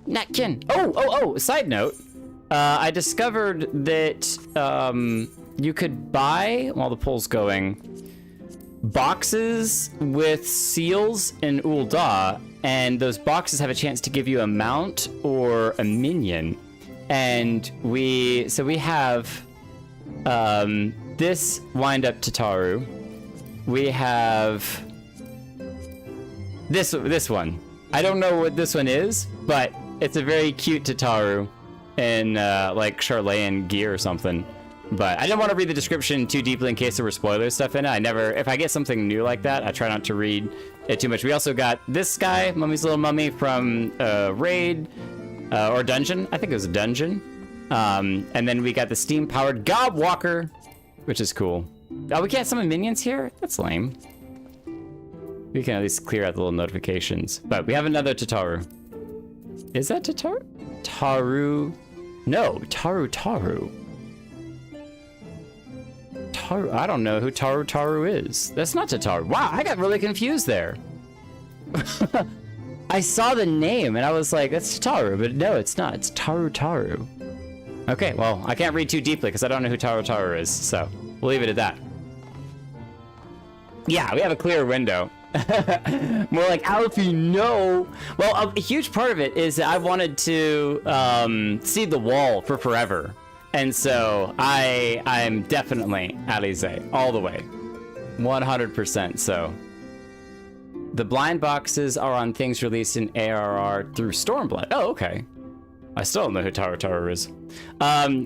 Nutkin! Oh! Side note. I discovered that you could buy, while the poll's going, boxes with seals in Ul'dah, and those boxes have a chance to give you a mount or a minion. And we have this wind-up Tataru. We have this one. I don't know what this one is, but it's a very cute Tataru in like Charlayan gear or something. But I didn't want to read the description too deeply in case there were spoiler stuff in it. If I get something new like that, I try not to read it too much. We also got this guy, Mummy's Little Mummy from Raid or Dungeon. I think it was a dungeon. And then we got the steam-powered Gobwalker, which is cool. Oh, we can't summon minions here? That's lame. We can at least clear out the little notifications. But we have another Tataru. Is that Tataru? Taru? No, Taru. Taru, I don't know who Taru is. That's not Tataru. Wow, I got really confused there. I saw the name and I was like, that's Tataru, but no, it's not. It's Taru. Okay, well, I can't read too deeply because I don't know who Taru is, so we'll leave it at that. Yeah, we have a clear window. More like Alphinaud. Well, a huge part of it is that I wanted to see the wall for forever. And so I'm definitely Alisaie all the way. 100% so. The blind boxes are on things released in ARR through Stormblood. Oh, okay. I still don't know who Taru is.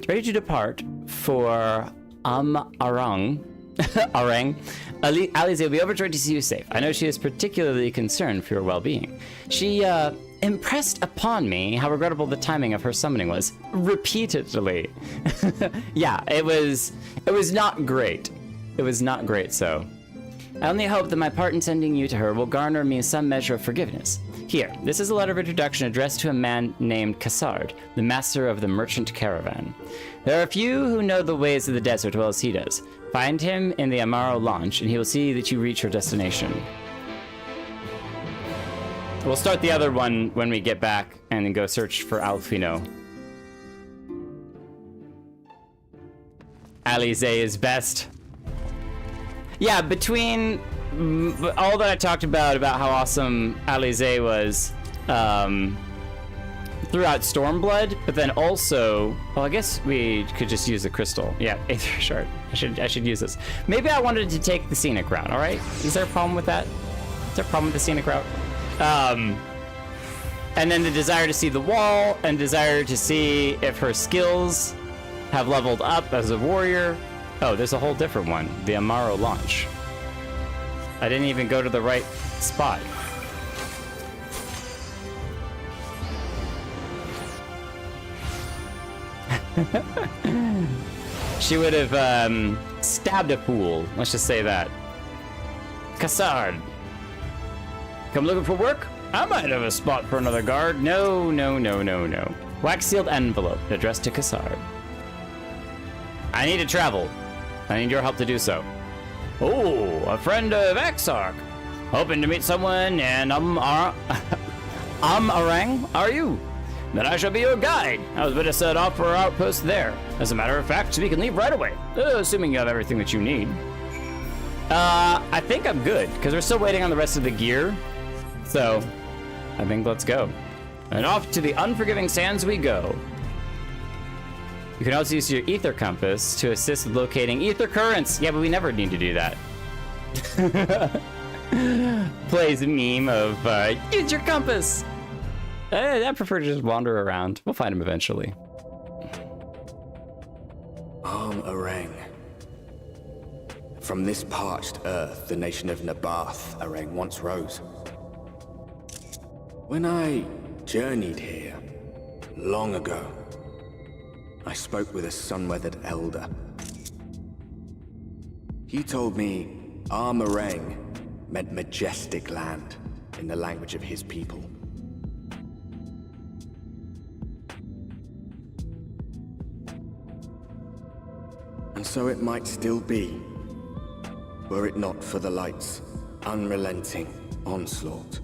Ready to depart for Arang. Alisaie will be overjoyed to see you safe. I know she is particularly concerned for your well-being. She impressed upon me how regrettable the timing of her summoning was. Repeatedly. Yeah, it was not great. It was not great, so. I only hope that my part in sending you to her will garner me some measure of forgiveness. Here, this is a letter of introduction addressed to a man named Cassard, the master of the merchant caravan. There are few who know the ways of the desert well as he does. Find him in the Amaro launch, and he will see that you reach your destination. We'll start the other one when we get back and then go search for Alphinaud. Alisaie is best. Yeah, between all that I talked about how awesome Alisaie was throughout Stormblood, but then also, well, I guess we could just use the crystal. Yeah, Aether Shard. I should use this. Maybe I wanted to take the scenic route, all right? Is there a problem with that? Is there a problem with the scenic route? And then the desire to see the wall and desire to see if her skills have leveled up as a warrior. Oh, there's a whole different one. The Amaro launch. I didn't even go to the right spot. She would have stabbed a fool. Let's just say that. Cassard. Come looking for work? I might have a spot for another guard. No. Wax sealed envelope addressed to Cassard. I need to travel. I need your help to do so. Oh, a friend of Exarch. Hoping to meet someone in Arang, are you? Then I shall be your guide. I was better set off for our outpost there. As a matter of fact, we can leave right away. Assuming you have everything that you need. I think I'm good, because we're still waiting on the rest of the gear. So, I think let's go. And off to the unforgiving sands we go. You can also use your ether compass to assist with locating ether currents. Yeah, but we never need to do that. Plays a meme of, use your compass. I prefer to just wander around. We'll find him eventually. Arang. From this parched earth, the nation of Nabath, Arang once rose. When I journeyed here, long ago, I spoke with a sun-weathered elder. He told me Arang meant majestic land in the language of his people. And so it might still be, were it not for the light's unrelenting onslaught.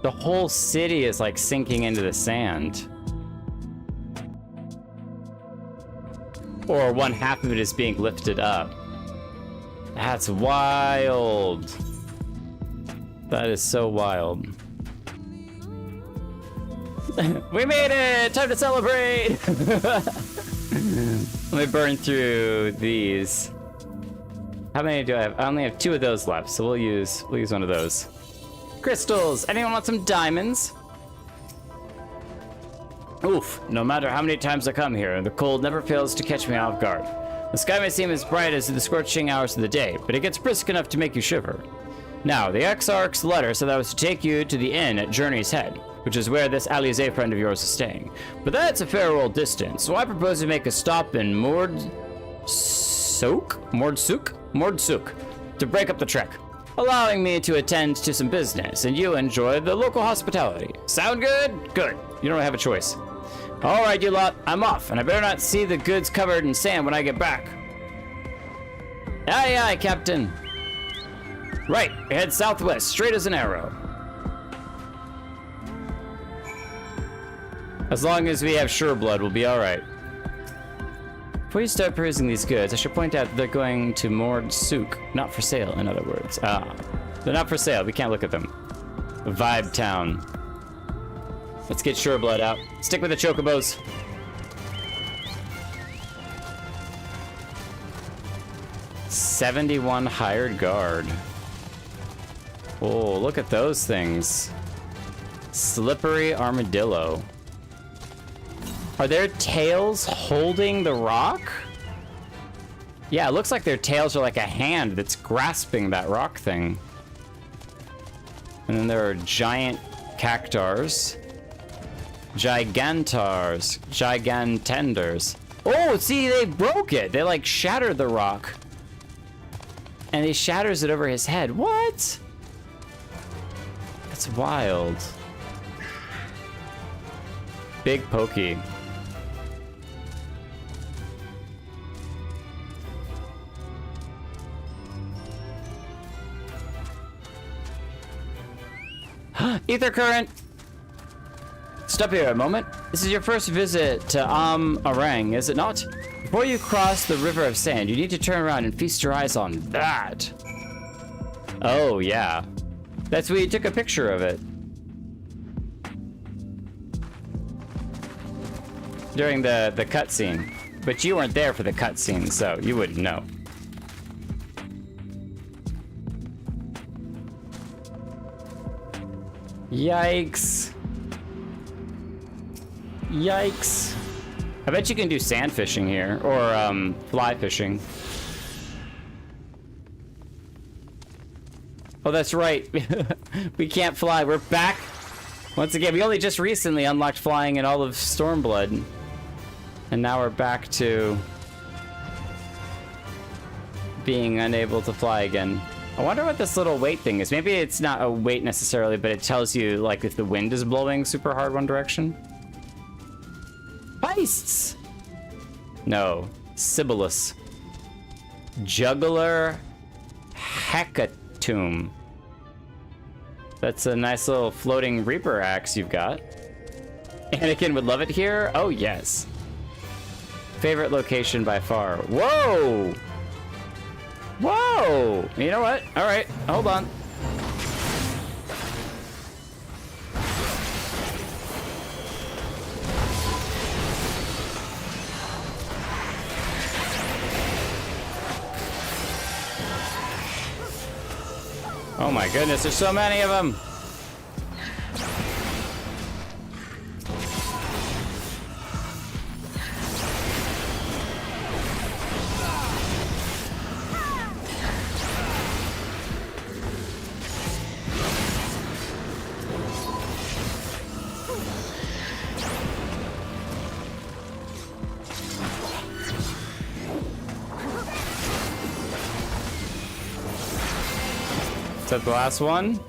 The whole city is like sinking into the sand. Or one half of it is being lifted up. That's wild. That is so wild. We made it! Time to celebrate! Let me burn through these. How many do I have? I only have 2 of those left, so we'll use one of those. Crystals! Anyone want some diamonds? Oof, no matter how many times I come here, the cold never fails to catch me off guard. The sky may seem as bright as the scorching hours of the day, but it gets brisk enough to make you shiver. Now, the Exarch's letter said I was to take you to the inn at Journey's Head, which is where this Alisaie friend of yours is staying. But that's a fair old distance, so I propose to make a stop in Mordsuk to break up the trek, allowing me to attend to some business, and you enjoy the local hospitality. Sound good? Good. You don't have a choice. All right, you lot, I'm off, and I better not see the goods covered in sand when I get back. Aye, aye, Captain. Right, head southwest, straight as an arrow. As long as we have Sureblood, we'll be all right. Before you start perusing these goods, I should point out that they're going to Mordsuk, not for sale, in other words. They're not for sale. We can't look at them. Vibe Town. Let's get Sureblood out. Stick with the chocobos. $71 hired guard. Oh, look at those things. Slippery armadillo. Are their tails holding the rock? Yeah, it looks like their tails are like a hand that's grasping that rock thing. And then there are giant cactars. Gigantars. Gigantenders. Oh, see, they broke it. They like shattered the rock. And he shatters it over his head. What? That's wild. Big pokey. Ether current! Stop here a moment. This is your first visit to Arang, is it not? Before you cross the river of sand, you need to turn around and feast your eyes on that. Oh, yeah. That's where you took a picture of it. During the cutscene. But you weren't there for the cutscene, so you wouldn't know. Yikes. Yikes. I bet you can do sand fishing here, or fly fishing. Oh, that's right. We can't fly. We're back. Once again, we only just recently unlocked flying in all of Stormblood. And now we're back to being unable to fly again. I wonder what this little weight thing is. Maybe it's not a weight necessarily, but it tells you like if the wind is blowing super hard one direction. Heists! No. Sibilus. Juggler Hecatomb. That's a nice little floating Reaper axe you've got. Anakin would love it here. Oh, yes. Favorite location by far. Whoa! Whoa! You know what? All right, hold on. Oh my goodness, there's so many of them. Is that the last one?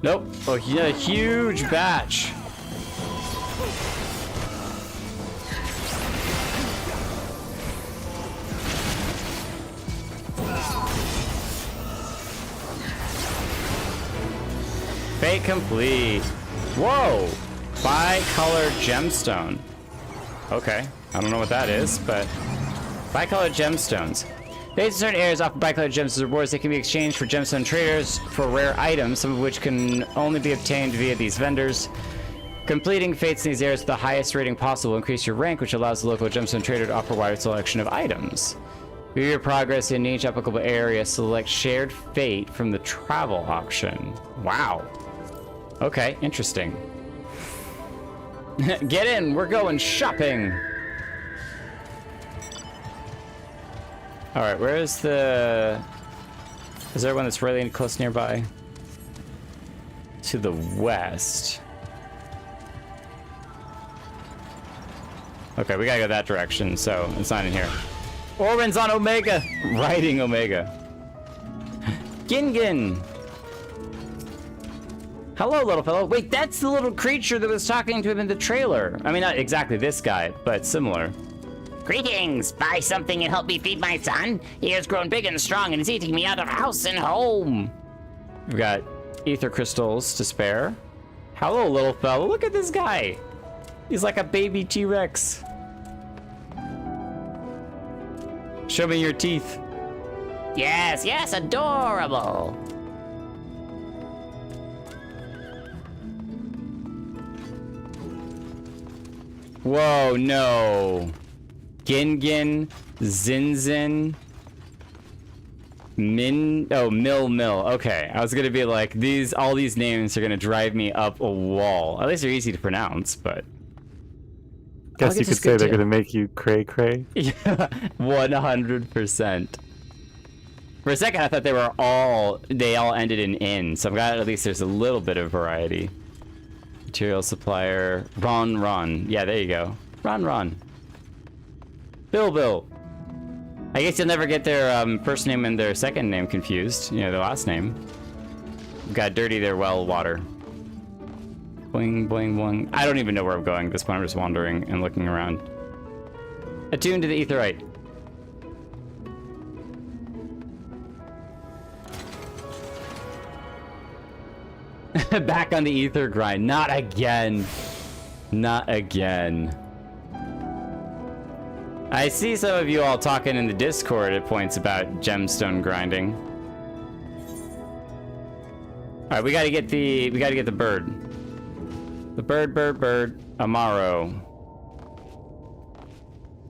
Nope. Oh, yeah, a huge batch. Fate complete. Whoa! Bicolored gemstone. Okay. I don't know what that is, but bicolored gemstones. Based on certain areas offer bicolored gems as rewards that can be exchanged for gemstone traders for rare items, some of which can only be obtained via these vendors. Completing fates in these areas with the highest rating possible will increase your rank, which allows the local gemstone trader to offer a wider selection of items. View your progress in each applicable area. Select shared fate from the travel option. Wow. Okay, interesting. Get in, we're going shopping. All right, where is the... Is there one that's really close nearby? To the west. Okay, we gotta go that direction, so it's not in here. Orban's on Omega! Riding Omega. Gingin! Hello, little fellow. Wait, that's the little creature that was talking to him in the trailer. I mean, not exactly this guy, but similar. Greetings! Buy something and help me feed my son? He has grown big and strong and is eating me out of house and home. We've got ether crystals to spare. Hello, little fellow. Look at this guy. He's like a baby T-Rex. Show me your teeth. Yes, yes, adorable. Whoa, no. Gingin, Zinzin, Mil. Okay, I was gonna be like, all these names are gonna drive me up a wall. At least they're easy to pronounce, but Guess you could say they're gonna make you cray cray. Yeah, 100%. For a second, I thought they all ended in "in," so I'm glad at least there's a little bit of variety. Material supplier, Ron. Yeah, there you go. Ron. Bill. I guess you'll never get their first name and their second name confused. You know, their last name. Got dirty their well water. Boing. I don't even know where I'm going at this point. I'm just wandering and looking around. Attuned to the Aetheryte. Back on the ether grind. Not again. I see some of you all talking in the Discord at points about gemstone grinding. All right, we gotta get the bird. The bird. Amaro.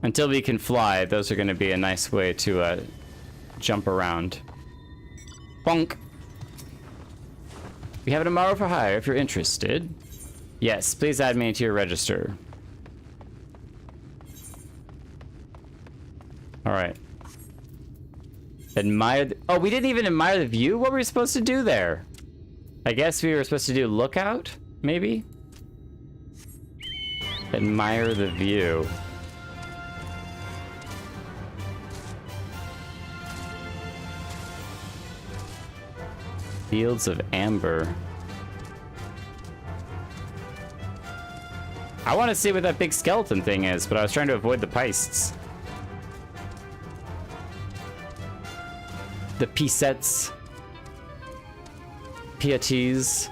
Until we can fly, those are gonna be a nice way to jump around. Bonk. We have an Amaro for hire if you're interested. Yes, please add me to your register. All right. Oh, we didn't even admire the view? What were we supposed to do there? I guess we were supposed to do lookout, maybe? Admire the view. Fields of Amber. I want to see what that big skeleton thing is, but I was trying to avoid the piests. The Picettes. Pieties.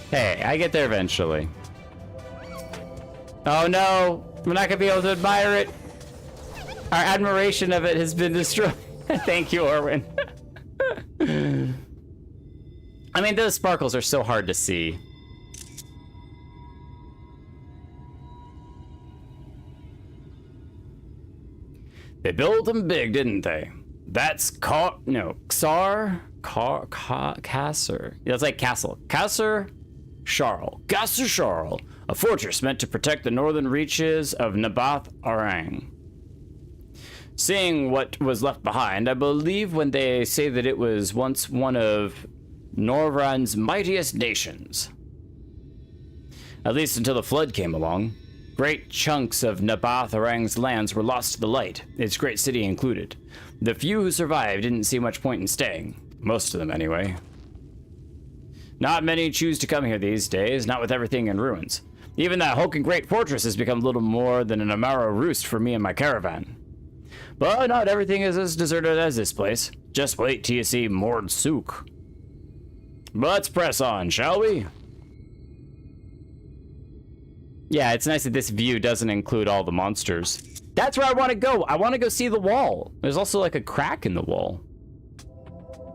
Hey, I get there eventually. Oh no, we're not gonna be able to admire it. Our admiration of it has been destroyed. Thank you, Orwin. I mean, those sparkles are so hard to see. They built them big, didn't they? That's Kasser. Yeah, it's like castle. Kasser Sharl, a fortress meant to protect the northern reaches of Nabath Arang. Seeing what was left behind, I believe when they say that it was once one of Norvrand's mightiest nations. At least until the flood came along. Great chunks of Nabath Arang's lands were lost to the light, its great city included. The few who survived didn't see much point in staying. Most of them, anyway. Not many choose to come here these days, not with everything in ruins. Even that hulking great fortress has become little more than an Amaro roost for me and my caravan. But not everything is as deserted as this place. Just wait till you see Mord Sook. Let's press on, shall we? Yeah, it's nice that this view doesn't include all the monsters. That's where I want to go. I want to go see the wall. There's also like a crack in the wall.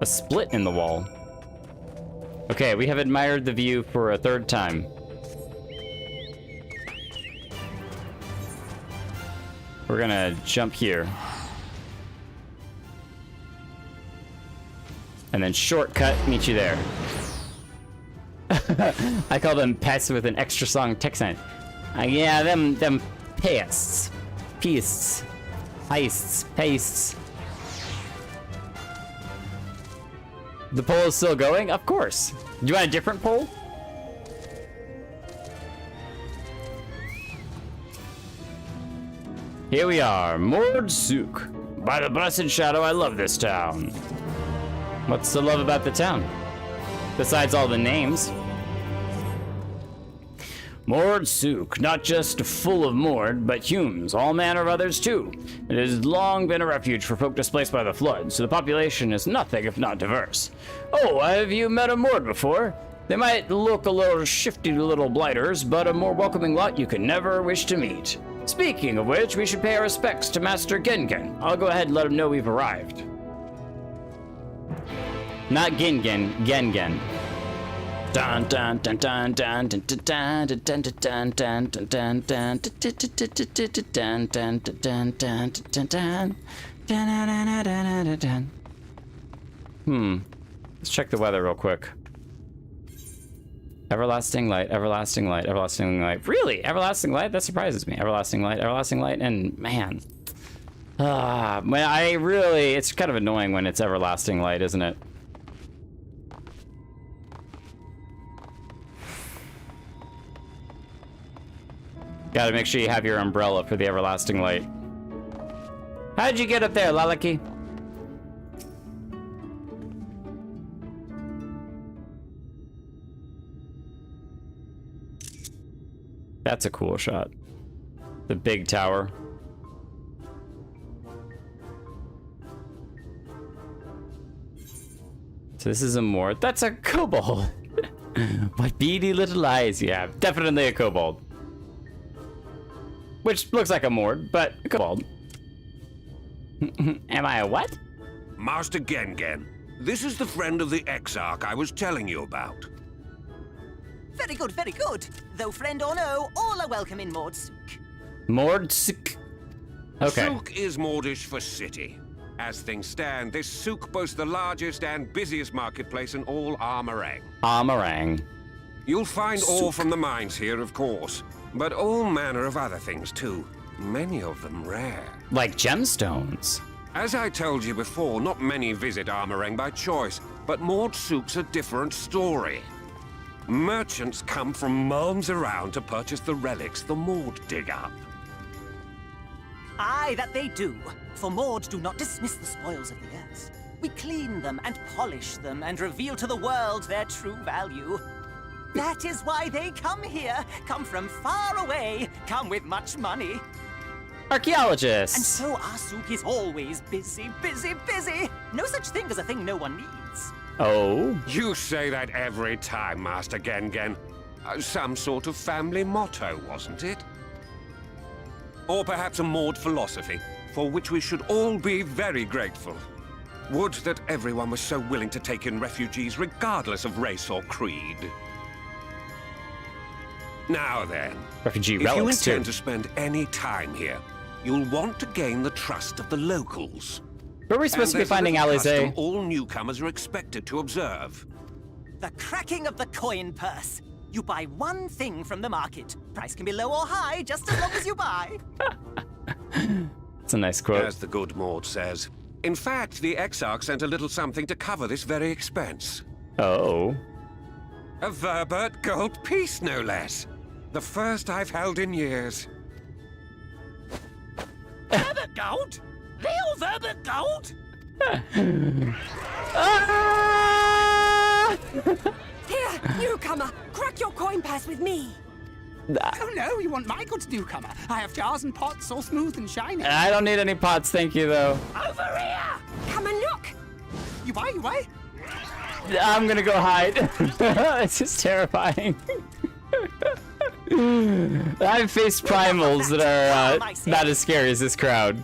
A split in the wall. Okay, we have admired the view for a third time. We're gonna jump here. And then shortcut, meet you there. I call them pests with an extra strong texan. Yeah, them pests. Pastes. The poll is still going? Of course. Do you want a different poll? Here we are, Mord Sook. By the blessed shadow, I love this town. What's to love about the town? Besides all the names. Mord Sook, not just full of Mord, but Humes, all manner of others too. It has long been a refuge for folk displaced by the flood, so the population is nothing if not diverse. Oh, have you met a Mord before? They might look a little shifty little blighters, but a more welcoming lot you could never wish to meet. Speaking of which, we should pay our respects to Master Gengen. I'll go ahead and let him know we've arrived. Not Gengen, Gengen. Dun dun dun dun dun dun dun dun dun dun dun dun dun dun dun. Let's check the weather real quick. Everlasting light, everlasting light, everlasting light. Really? Everlasting light? That surprises me. Everlasting light, and man. It's kind of annoying when it's everlasting light, isn't it? Gotta make sure you have your umbrella for the everlasting light. How'd you get up there, Lalaki? That's a cool shot. The big tower. So this is a Mord. That's a kobold. What beady little eyes you have. Definitely a kobold. Which looks like a Mord, but a kobold. Am I a what? Master Gengen, this is the friend of the Exarch I was telling you about. Very good, very good. Though friend or no, all are welcome in Mordsuk. Mordsuk. Okay. Souk is Mordish for city. As things stand, this souk boasts the largest and busiest marketplace in all Armorang. Armorang. You'll find ore from the mines here, of course, but all manner of other things too. Many of them rare. Like gemstones. As I told you before, not many visit Armorang by choice, but Mordsouk's a different story. Merchants come from miles around to purchase the relics the Mord dig up. Aye, that they do. For Mords do not dismiss the spoils of the earth. We clean them and polish them and reveal to the world their true value. That is why they come here, come from far away, come with much money. Archaeologists. And so our souk is always busy, busy, busy. No such thing as a thing no one needs. Oh? You say that every time, Master Gengen. Some sort of family motto, wasn't it? Or perhaps a Mord philosophy, for which we should all be very grateful. Would that everyone was so willing to take in refugees regardless of race or creed. Now then, refugee if relics you intend to spend any time here, you'll want to gain the trust of the locals. Where are we supposed to be finding Alisaie? All newcomers are expected to observe. The cracking of the coin purse. You buy one thing from the market. Price can be low or high, just as long as you buy. It's a nice quote. As the good Mord says. In fact, the Exarch sent a little something to cover this very expense. Oh. A Verbert gold piece, no less. The first I've held in years. Verbert gold? Real Verbert gold? Here, newcomer, crack your coin purse with me. Oh no, you want my goods, newcomer? I have jars and pots all smooth and shiny. I don't need any pots, thank you, though. Over here! Come and look! You buy? I'm gonna go hide. It's just terrifying. I've faced primals that are not as scary as this crowd.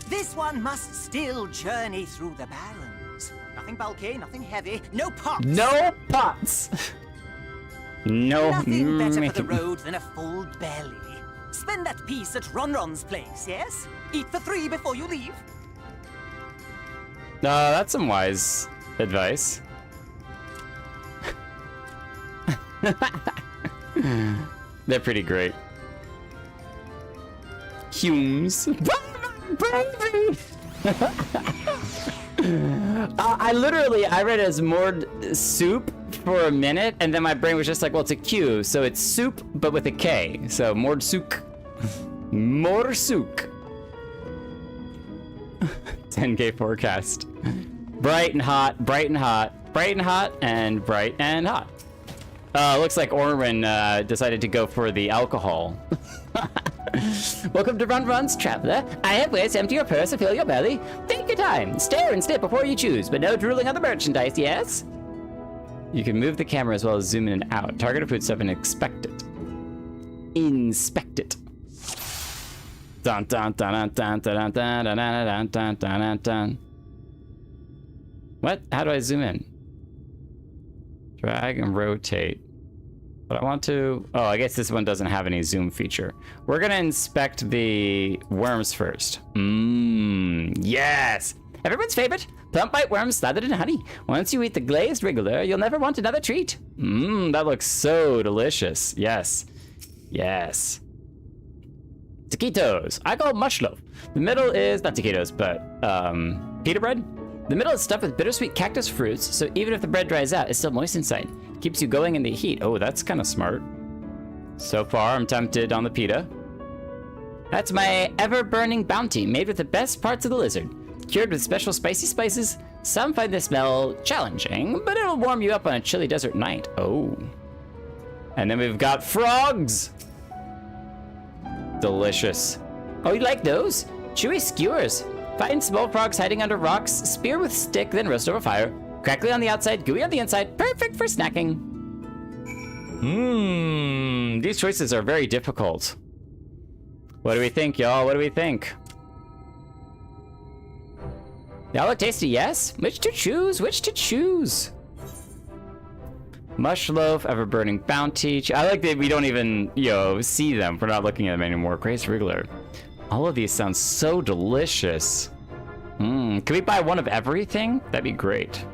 This one must still journey through the barrens. Nothing bulky, nothing heavy, no pots. No pots. No. Nothing better for the road than a full belly. Spend that piece at Ronron's place, yes? Eat for 3 before you leave. No, that's some wise advice. They're pretty great. Humes. I read it as Mord soup for a minute, and then my brain was just like, well, it's a Q, so it's soup, but with a K. So Mord souk. Mord souk. 10K forecast. Bright and hot, bright and hot, bright and hot, and bright and hot. Looks like Orwin decided to go for the alcohol. Welcome to Run Run's Traveler. I have ways to empty your purse and fill your belly. Take your time. Stare and snip before you choose, but no drooling on the merchandise, yes? You can move the camera as well as zoom in and out. Target a foodstuff and inspect it. Inspect it. Dun dun dun dun dun dun dun dun dun dun dun dun. What? How do I zoom in? Drag and rotate. But I want to... Oh, I guess this one doesn't have any zoom feature. We're going to inspect the worms first. Yes! Everyone's favorite. Plump white worms slathered in honey. Once you eat the glazed wriggler, you'll never want another treat. Mmm, that looks so delicious. Yes. Yes. Taquitos. I call mush loaf. The middle is, not taquitos, but, pita bread? The middle is stuffed with bittersweet cactus fruits, so even if the bread dries out, it's still moist inside. Keeps you going in the heat. Oh, that's kind of smart. So far, I'm tempted on the pita. That's my ever-burning bounty, made with the best parts of the lizard. Cured with special spicy spices. Some find the smell challenging, but it'll warm you up on a chilly desert night. Oh. And then we've got frogs. Delicious. Oh, you like those? Chewy skewers. Find small frogs hiding under rocks, spear with stick, then roast over fire. Crackly on the outside, gooey on the inside. Perfect for snacking. These choices are very difficult. What do we think, y'all? What do we think? They all look tasty, yes? Which to choose? Which to choose? Mush loaf, ever-burning bounty. I like that we don't even, see them. We're not looking at them anymore. Grace Wriggler. All of these sound so delicious. Can we buy one of everything? That'd be great.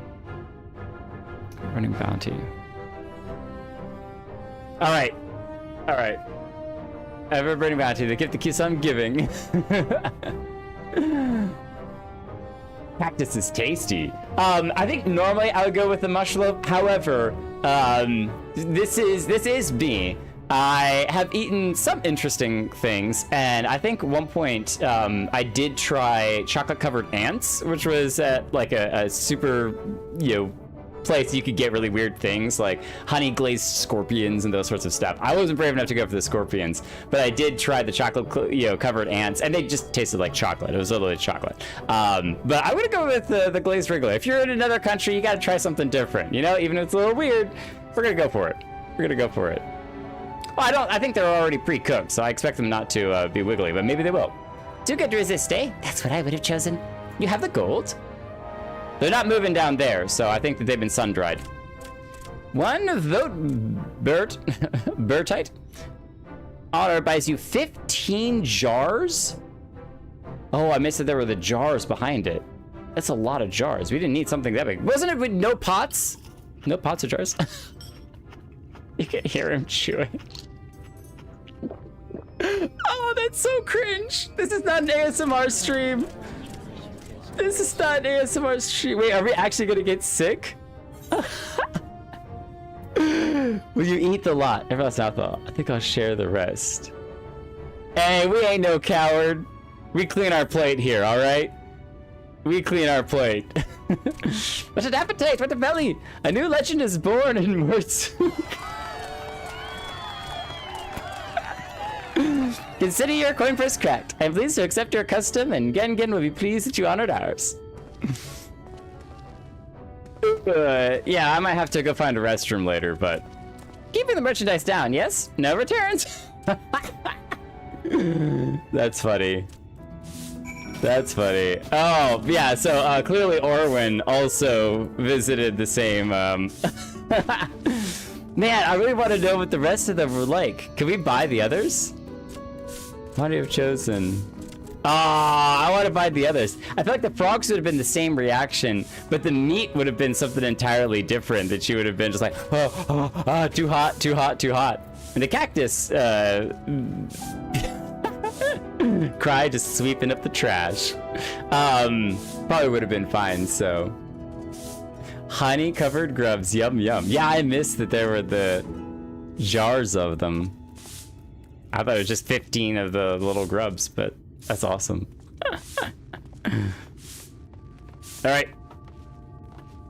Burning bounty. All right. All right. Ever-burning bounty. The gift that keeps on giving. Cactus is tasty. I think normally I would go with the mush loaf. However, this is me. I have eaten some interesting things, and I think at one point I did try chocolate-covered ants, which was at like a super, place you could get really weird things like honey glazed scorpions and those sorts of stuff. I wasn't brave enough to go for the scorpions, but I did try the chocolate covered ants, and they just tasted like chocolate. It was literally chocolate. But I would go with the glazed wriggler. If you're in another country, you got to try something different. Even if it's a little weird, we're gonna go for it. We're gonna go for it. Well, I think they're already pre-cooked, so I expect them not to be wiggly, but maybe they will. Too good to resist, eh? That's what I would have chosen. You have the gold. They're not moving down there, so I think that they've been sun-dried. One vote, Bertite. Honor buys you 15 jars? Oh, I missed that there were the jars behind it. That's a lot of jars. We didn't need something that big. Wasn't it with no pots? No pots or jars? You can hear him chewing. Oh, that's so cringe. This is not an ASMR stream. This is not an ASMR stream. Wait, are we actually gonna get sick? Will you eat the lot? Everyone's not thought. I think I'll share the rest. Hey, we ain't no coward. We clean our plate here, all right? We clean our plate. What an appetite! What a belly! A new legend is born in words. Consider your coin purse cracked. I'm pleased to accept your custom, and Gen will be pleased that you honored ours. Yeah, I might have to go find a restroom later, but keeping the merchandise down, yes? No returns. That's funny. That's funny. Oh, yeah, so clearly Orwin also visited the same, Man, I really want to know what the rest of them were like. Can we buy the others? Why do you have chosen? I want to buy the others. I feel like the frogs would have been the same reaction, but the meat would have been something entirely different, that she would have been just like, too hot, too hot, too hot. And the cactus, cry just sweeping up the trash. Probably would have been fine, so. Honey covered grubs, yum yum. Yeah, I missed that there were the jars of them. I thought it was just 15 of the little grubs, but that's awesome. All right.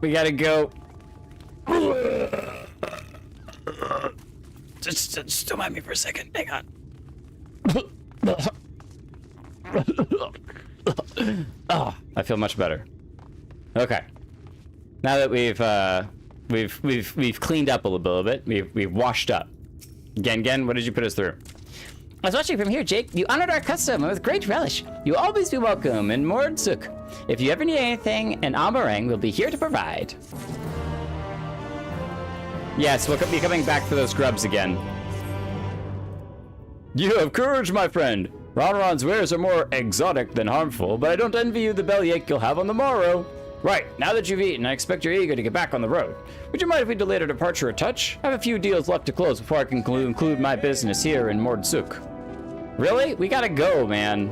We gotta go. Just don't mind me for a second. Hang on. Oh, I feel much better. Okay. Now that we've cleaned up a little bit, we've washed up. Gen, what did you put us through? I was watching from here, Jake. You honored our custom with great relish. You'll always be welcome in Mordsuk. If you ever need anything, an Amarang will be here to provide. Yes, we'll be coming back for those grubs again. You have courage, my friend. Ronron's wares are more exotic than harmful, but I don't envy you the bellyache you'll have on the morrow. Right, now that you've eaten, I expect you're eager to get back on the road. Would you mind if we delayed our departure a touch? I have a few deals left to close before I can conclude my business here in Mordsuk. Really? We gotta go, man.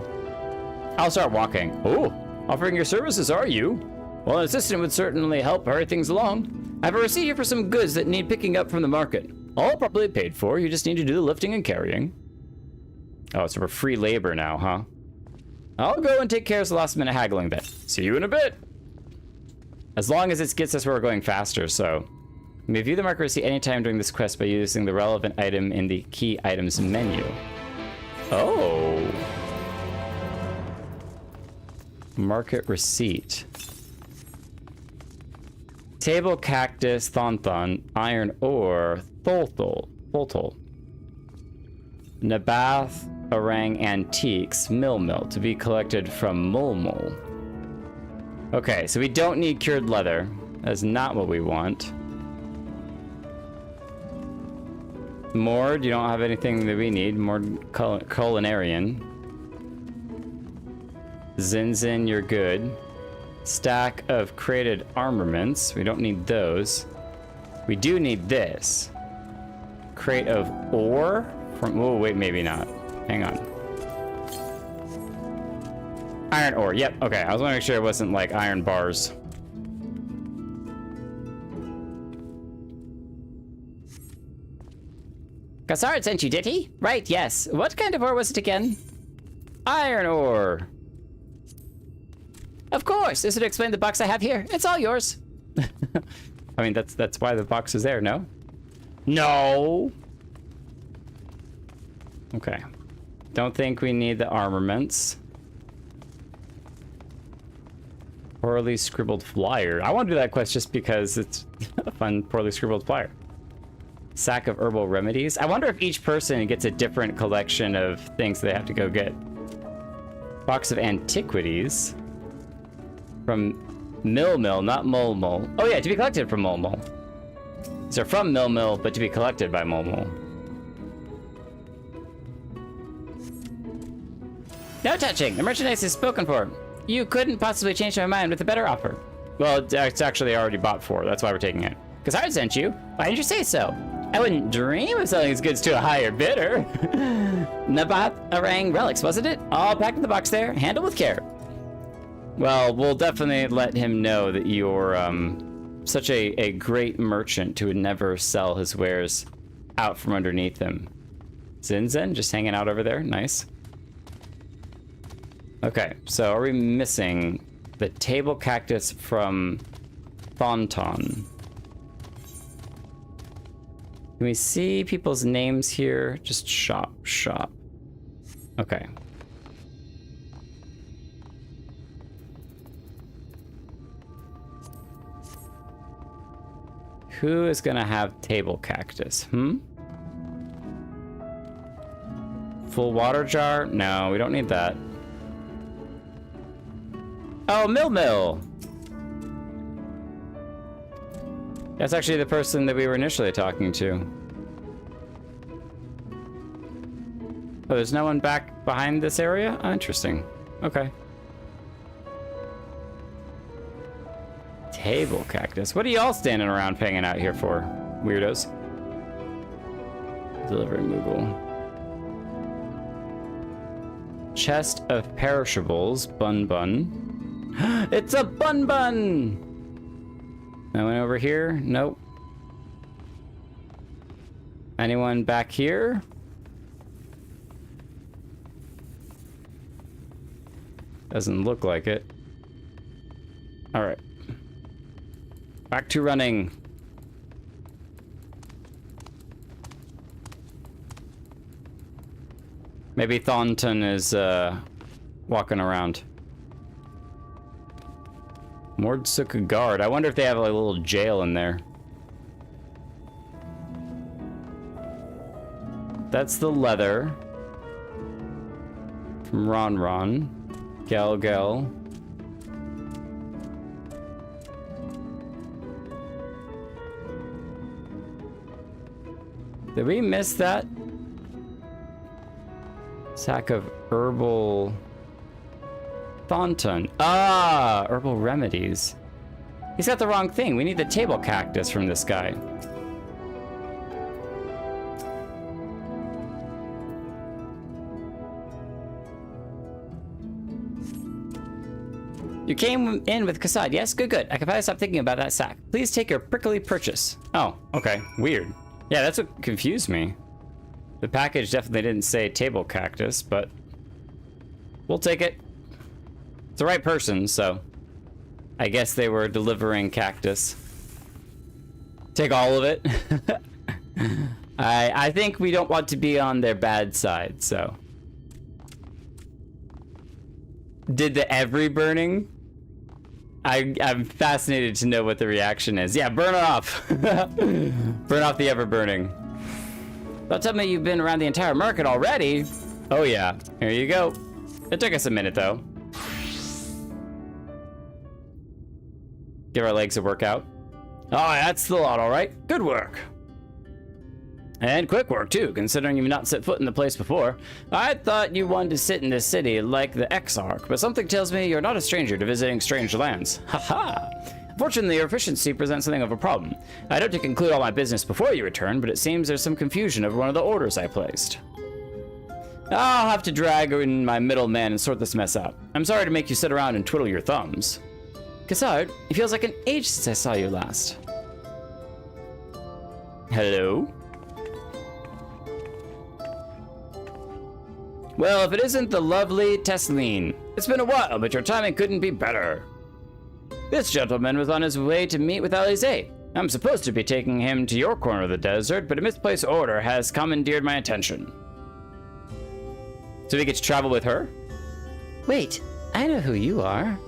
I'll start walking. Oh, offering your services, are you? Well, an assistant would certainly help hurry things along. I have a receipt here for some goods that need picking up from the market. All properly paid for, you just need to do the lifting and carrying. Oh, so we're free labor now, huh? I'll go and take care of the last minute haggling then. See you in a bit. As long as it gets us where we're going faster, so. You may view the market receipt anytime during this quest by using the relevant item in the key items menu. Oh. Market receipt. Table cactus, thonthon, iron ore, tholthol. Nabath, orang antiques, mill to be collected from Mulmul. Okay, so we don't need cured leather. That's not what we want. Mord, you don't have anything that we need. Mord culinarian. Zinzin, you're good. Stack of created armaments. We don't need those. We do need this. Crate of ore from, oh wait, maybe not. Hang on. Iron ore, yep, okay. I was want to make sure it wasn't like iron bars. Gassard sent you, did he? Right, yes. What kind of ore was it again? Iron ore. Of course, this would explain the box I have here. It's all yours. I mean, that's why the box is there, no? No! Okay. Don't think we need the armaments. Poorly scribbled flyer. I want to do that quest just because it's a fun poorly scribbled flyer. Sack of herbal remedies. I wonder if each person gets a different collection of things they have to go get. Box of antiquities. From Mill, not Mulmul. Oh yeah, to be collected from Mulmul. These are from Mill, but to be collected by Mulmul. No touching. The merchandise is spoken for. You couldn't possibly change my mind with a better offer. Well, it's actually already bought for. That's why we're taking it. Because I sent you. Why didn't you say so? I wouldn't dream of selling these goods to a higher bidder. Nabath Orang relics, wasn't it? All packed in the box there. Handle with care. Well, we'll definitely let him know that you're such a great merchant who would never sell his wares out from underneath him. Zinzen, just hanging out over there. Nice. Okay, so are we missing the table cactus from Thonton? Can we see people's names here? Just shop. Okay. Who is gonna have table cactus? Full water jar? No, we don't need that. Oh, Mill. That's actually the person that we were initially talking to. Oh, there's no one back behind this area? Oh, interesting. Okay. Table cactus. What are y'all standing around hanging out here for, weirdos? Delivery Moogle. Chest of perishables. Bun. It's a bun! No one over here? Nope. Anyone back here? Doesn't look like it. Alright. Back to running. Maybe Thornton is walking around. Mordsuk guard. I wonder if they have like, a little jail in there. That's the leather. From Ron. Gel. Did we miss that? Sack of herbal Thornton. Ah, herbal remedies. He's got the wrong thing. We need the table cactus from this guy. You came in with Cassad, yes? Good, good. I can finally stop thinking about that sack. Please take your prickly purchase. Oh, okay. Weird. Yeah, that's what confused me. The package definitely didn't say table cactus, but we'll take it. It's the right person, so I guess they were delivering cactus. Take all of it. I think we don't want to be on their bad side, so. Did the every burning? I'm fascinated to know what the reaction is. Yeah, burn it off. Burn off the ever burning. Don't tell me you've been around the entire market already. Oh yeah, here you go. It took us a minute though. Give our legs a workout. Oh, that's the lot, all right. Good work. And quick work, too, considering you've not set foot in the place before. I thought you wanted to sit in this city like the Exarch, but something tells me you're not a stranger to visiting strange lands. Haha! Fortunately, your efficiency presents something of a problem. I'd hope to conclude all my business before you return, but it seems there's some confusion over one of the orders I placed. I'll have to drag in my middleman and sort this mess out. I'm sorry to make you sit around and twiddle your thumbs. Cassard, it feels like an age since I saw you last. Hello? Well, if it isn't the lovely Tesleen. It's been a while, but your timing couldn't be better. This gentleman was on his way to meet with Alisaie. I'm supposed to be taking him to your corner of the desert, but a misplaced order has commandeered my attention. So we get to travel with her? Wait, I know who you are.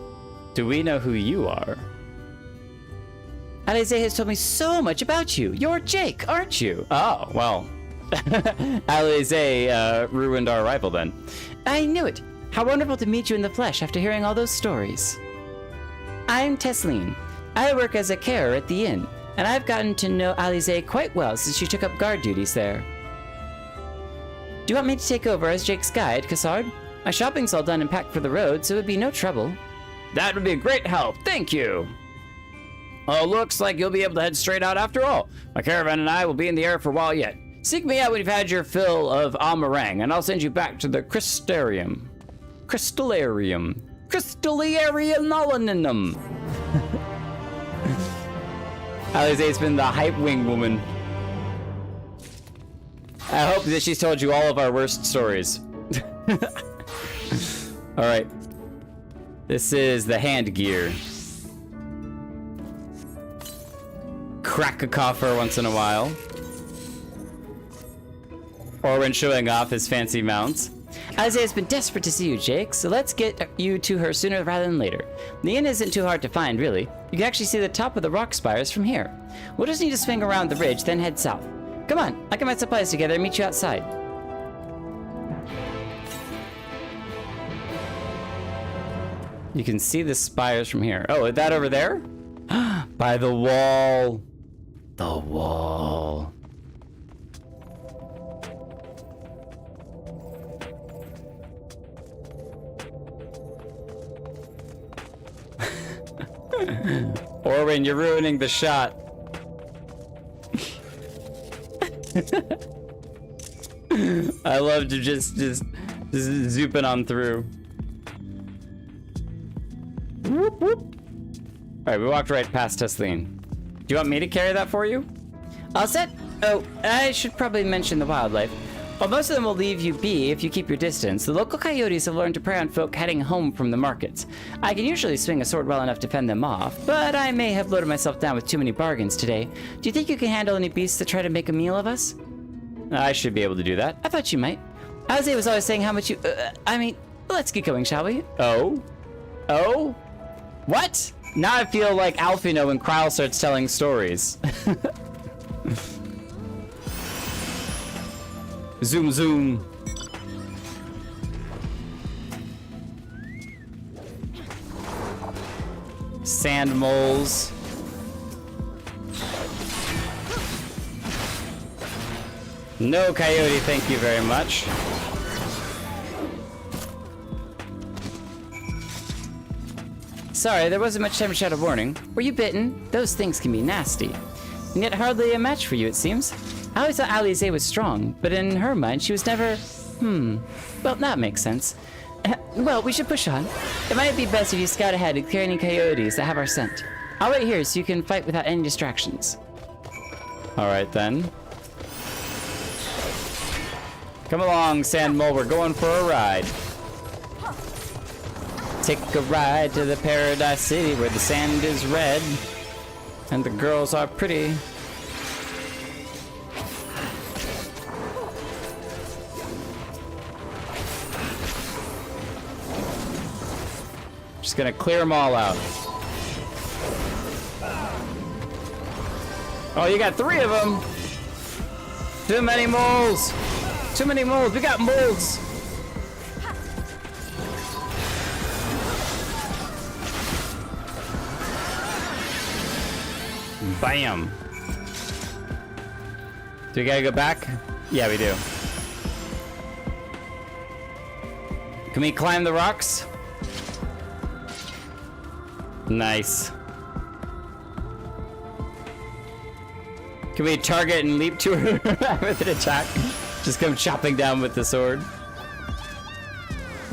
Do we know who you are? Alisaie has told me so much about you. You're Jake, aren't you? Oh, well. Alisaie ruined our arrival then. I knew it. How wonderful to meet you in the flesh after hearing all those stories. I'm Tesleen. I work as a carer at the inn, and I've gotten to know Alisaie quite well since she took up guard duties there. Do you want me to take over as Jake's guide, Cassard? My shopping's all done and packed for the road, so it would be no trouble. That would be a great help, thank you! Oh, looks like you'll be able to head straight out after all. My caravan and I will be in the air for a while yet. Seek me out when you've had your fill of Amarang, and I'll send you back to the Crystalarium. Crystalarium. Crystalarium. Alisaie's been the hype wing woman. I hope that she's told you all of our worst stories. Alright. This is the hand gear. Crack a coffer once in a while. Orwin showing off his fancy mounts. Alisaie has been desperate to see you, Jake, so let's get you to her sooner rather than later. The inn isn't too hard to find, really. You can actually see the top of the rock spires from here. We'll just need to swing around the ridge, then head south. Come on, I'll get my supplies together and meet you outside. You can see the spires from here. Oh, is that over there? By the wall. The wall. Orwin, you're ruining the shot. I love to just zooping on through. Whoop, whoop. All right, we walked right past Tesleen. Do you want me to carry that for you? All set? Oh, I should probably mention the wildlife. While most of them will leave you be if you keep your distance, the local coyotes have learned to prey on folk heading home from the markets. I can usually swing a sword well enough to fend them off, but I may have loaded myself down with too many bargains today. Do you think you can handle any beasts that try to make a meal of us? I should be able to do that. I thought you might. Alisaie was always saying how much you... I mean, let's get going, shall we? Oh? Oh? What? Now I feel like Alphinaud when Kryle starts telling stories. Zoom, zoom. Sand moles. No coyote, thank you very much. Sorry, there wasn't much time to shout a warning. Were you bitten? Those things can be nasty. And yet hardly a match for you, it seems. I always thought Alisaie was strong, but in her mind, she was never... Well, that makes sense. Well, we should push on. It might be best if you scout ahead and clear any coyotes that have our scent. I'll wait here so you can fight without any distractions. Alright then. Come along, Sand Mole, we're going for a ride. Take a ride to the Paradise City where the sand is red and the girls are pretty. Just gonna clear them all out. Oh, you got 3 of them. Too many moles. Too many moles. We got moles. Bam. Do we gotta go back? Yeah, we do. Can we climb the rocks? Nice. Can we target and leap to her with an attack? Just come chopping down with the sword.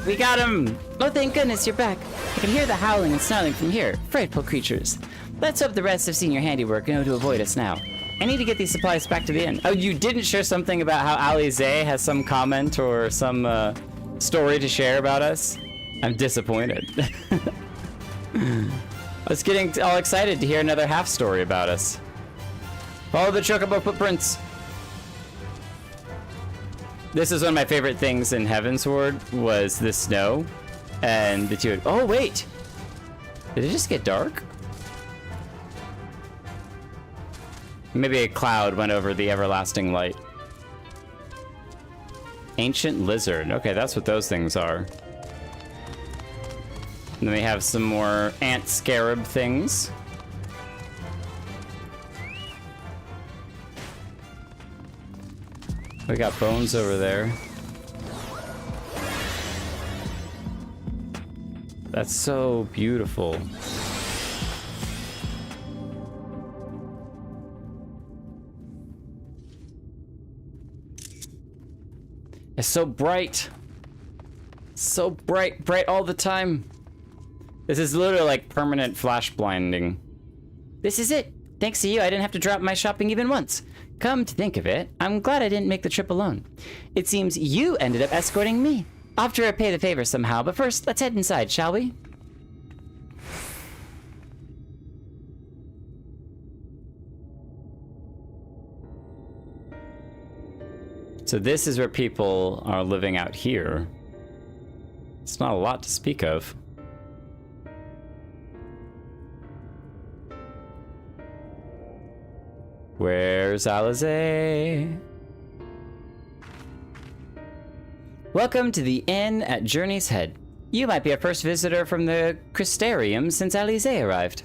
We got him! Oh, thank goodness you're back. I can hear the howling and snarling from here. Frightful creatures. Let's hope the rest have seen your handiwork and know to avoid us now. I need to get these supplies back to the inn. Oh, you didn't share something about how Alisaie has some comment or some story to share about us? I'm disappointed. I was getting all excited to hear another half story about us. Follow the chocobo footprints. This is one of my favorite things in Heavensward was the snow and the two. Oh wait, did it just get dark? Maybe a cloud went over the everlasting light. Ancient lizard. Okay, that's what those things are. And then we have some more ant scarab things. We got bones over there. That's so beautiful. It's so bright. So bright, bright all the time. This is literally like permanent flash blinding. This is it. Thanks to you, I didn't have to drop my shopping even once. Come to think of it, I'm glad I didn't make the trip alone. It seems you ended up escorting me. I'll have to repay the favor somehow, but first, let's head inside, shall we? So this is where people are living out here. It's not a lot to speak of. Where's Alisaie? Welcome to the inn at Journey's Head. You might be our first visitor from the Crystalarium since Alisaie arrived.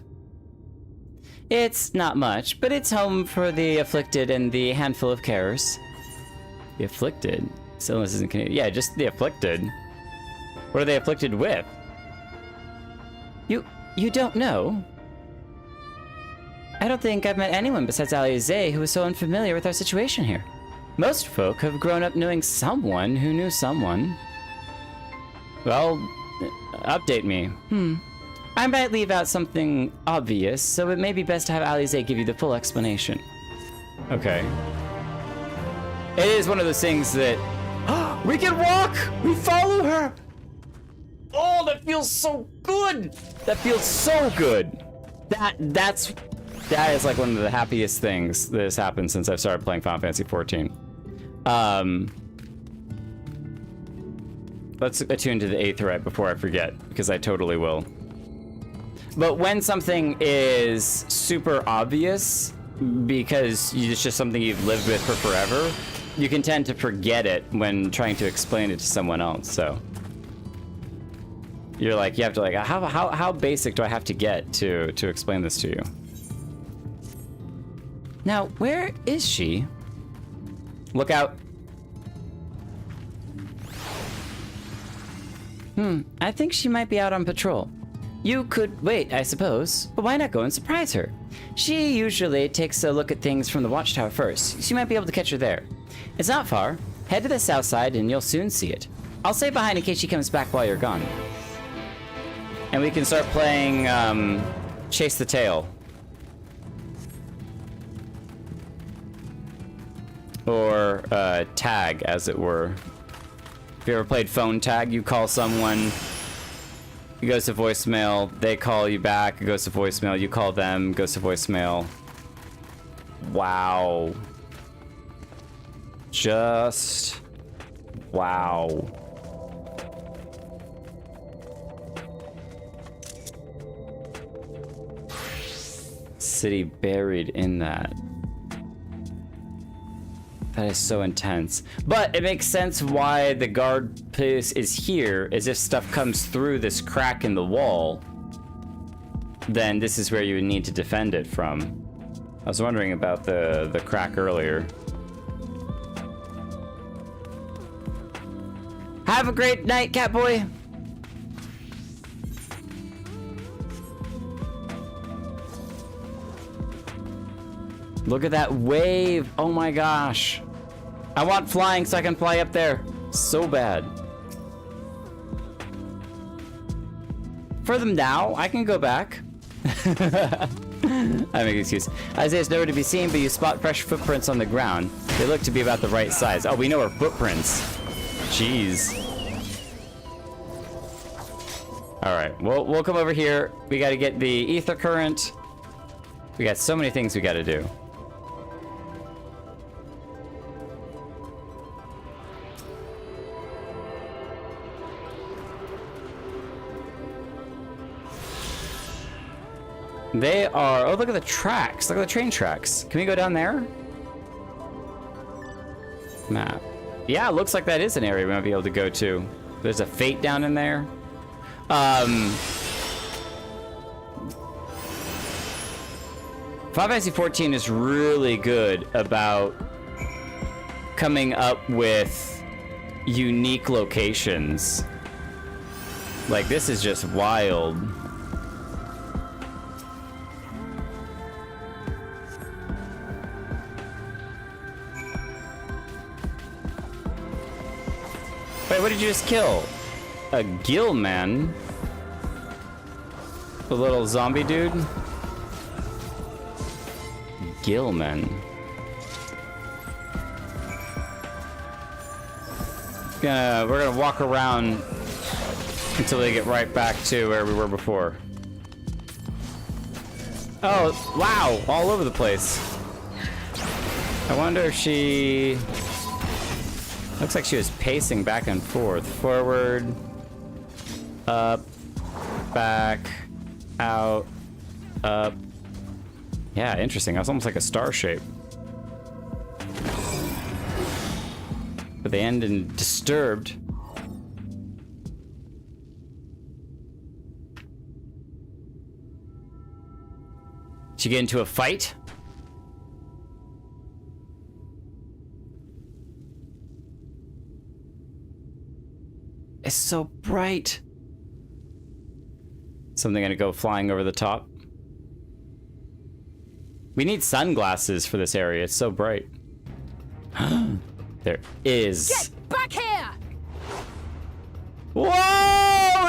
It's not much, but it's home for the afflicted and the handful of carers. The afflicted? Still, this isn't Canadian. Yeah, just the afflicted. What are they afflicted with? You don't know? I don't think I've met anyone besides Alisaie who is so unfamiliar with our situation here. Most folk have grown up knowing someone who knew someone. Well, update me. I might leave out something obvious, so it may be best to have Alisaie give you the full explanation. Okay. It is one of those things that... we can walk! We follow her! Oh, that feels so good! That feels so good! That is like one of the happiest things that has happened since I've started playing Final Fantasy XIV. Let's attune to the Aetheryte before I forget, because I totally will. But when something is super obvious, because it's just something you've lived with for forever, you can tend to forget it when trying to explain it to someone else, so. You're like, you have to like, how basic do I have to get to explain this to you? Now, where is she? Look out. I think she might be out on patrol. You could wait, I suppose, but why not go and surprise her? She usually takes a look at things from the watchtower first, so you might be able to catch her there. It's not far. Head to the south side and you'll soon see it. I'll stay behind in case she comes back while you're gone. And we can start playing Chase the Tail. Or tag, as it were. If you ever played phone tag, you call someone, it goes to voicemail, they call you back, it goes to voicemail, you call them, it goes to voicemail. Wow. Just wow. City buried in that. That is so intense. But it makes sense why the guard post is here, is if stuff comes through this crack in the wall, then this is where you would need to defend it from. I was wondering about the crack earlier. Have a great night, Catboy! Look at that wave! Oh my gosh! I want flying so I can fly up there. So bad. For them now, I can go back. I make an excuse. Isaiah's nowhere to be seen, but you spot fresh footprints on the ground. They look to be about the right size. Oh, we know our footprints. Jeez. Alright, we'll come over here. We gotta get the ether current. We got so many things we gotta do. They are... Oh, look at the tracks. Look at the train tracks. Can we go down there? Map. Yeah, it looks like that is an area we might be able to go to. There's a fate down in there. FFXIV is really good about coming up with unique locations. Like, this is just wild. Wait, what did you just kill? A Gillman? The little zombie dude? Gillman. We're gonna walk around until we get right back to where we were before. Oh, wow, all over the place. I wonder if she... Looks like she was pacing back and forth. Forward, up, back, out, up. Yeah, interesting. That's almost like a star shape. But they end in disturbed. Did you get into a fight? It's so bright. Something gonna go flying over the top. We need sunglasses for this area. It's so bright. There is. Get back here! Whoa!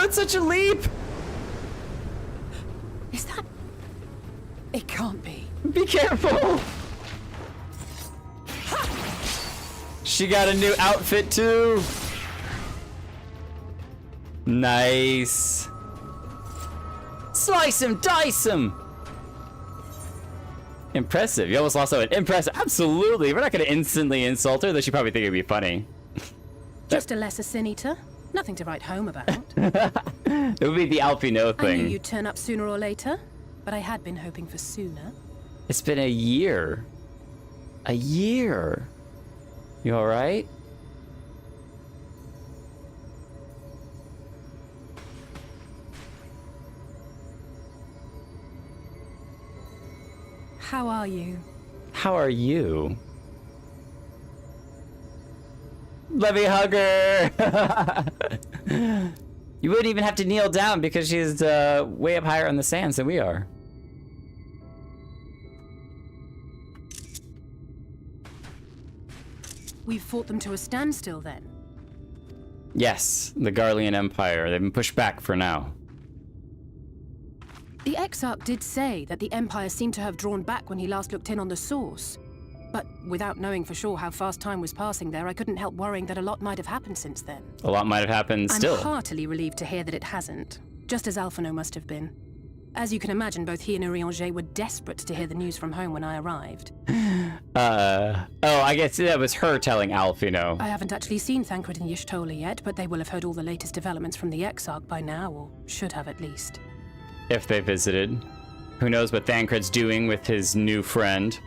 That's such a leap! Is that... It can't be. Be careful! She got a new outfit too. Nice. Slice him, dice him. Impressive. You almost lost that. Impressive. Absolutely. We're not going to instantly insult her, though she probably think it'd be funny. Just a lesser sin eater. Nothing to write home about. It would be the Alphinaud thing. I knew you'd turn up sooner or later, but I had been hoping for sooner. It's been a year. A year. You all right? How are you? How are you? Let me hug her. You wouldn't even have to kneel down because she's way up higher on the sands than we are. We've fought them to a standstill then. Yes, the Garlean Empire. They've been pushed back for now. The Exarch did say that the Empire seemed to have drawn back when he last looked in on the source. But without knowing for sure how fast time was passing there, I couldn't help worrying that a lot might have happened since then. A lot might have happened still. I'm heartily relieved to hear that it hasn't, just as Alphinaud must have been. As you can imagine, both he and Reunited were desperate to hear the news from home when I arrived. Oh, I guess that was her telling Alphinaud. I haven't actually seen Thancred and Y'shtola yet, but they will have heard all the latest developments from the Exarch by now, or should have at least. If they visited. Who knows what Thancred's doing with his new friend.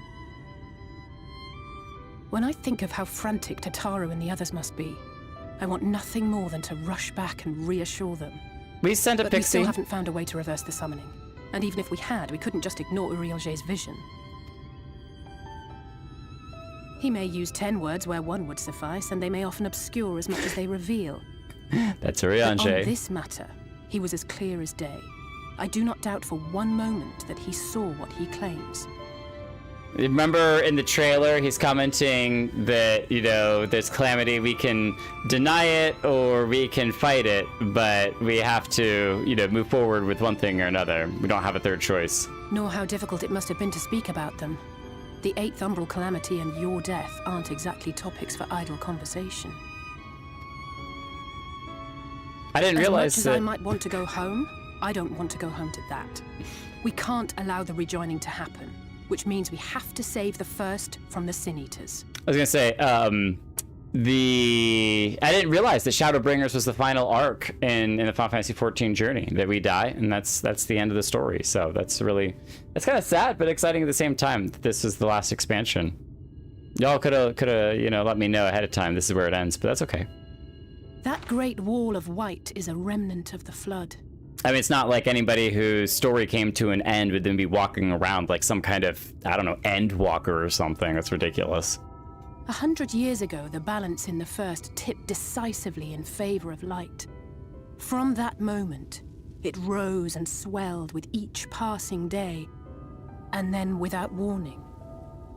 When I think of how frantic Tataru and the others must be, I want nothing more than to rush back and reassure them. We sent a But we pixie. still haven't found a way to reverse the summoning. And even if we had, we couldn't just ignore Urielge's vision. He may use 10 words where one would suffice, and they may often obscure as much as they reveal. That's But on Reunited. this matter, he was as clear as day. I do not doubt for one moment that he saw what he claims. Remember in the trailer, he's commenting that, you know, there's calamity, we can deny it or we can fight it, but we have to, you know, move forward with one thing or another. We don't have a third choice. Nor how difficult it must have been to speak about them. The 8th Umbral Calamity and your death aren't exactly topics for idle conversation. I didn't realize as that... much as I might want to go home, I don't want to go home to that. We can't allow the rejoining to happen, which means we have to save the first from the Sin Eaters. I was gonna say, I didn't realize that Shadowbringers was the final arc in the Final Fantasy XIV journey, that we die, and that's the end of the story. So that's kind of sad, but exciting at the same time that this is the last expansion. Y'all could have, you know, let me know ahead of time this is where it ends, but that's okay. That great wall of white is a remnant of the Flood. I mean, it's not like anybody whose story came to an end would then be walking around like some kind of, I don't know, end walker or something. That's ridiculous. 100 years ago, the balance in the First tipped decisively in favor of light. From that moment, it rose and swelled with each passing day, and then, without warning,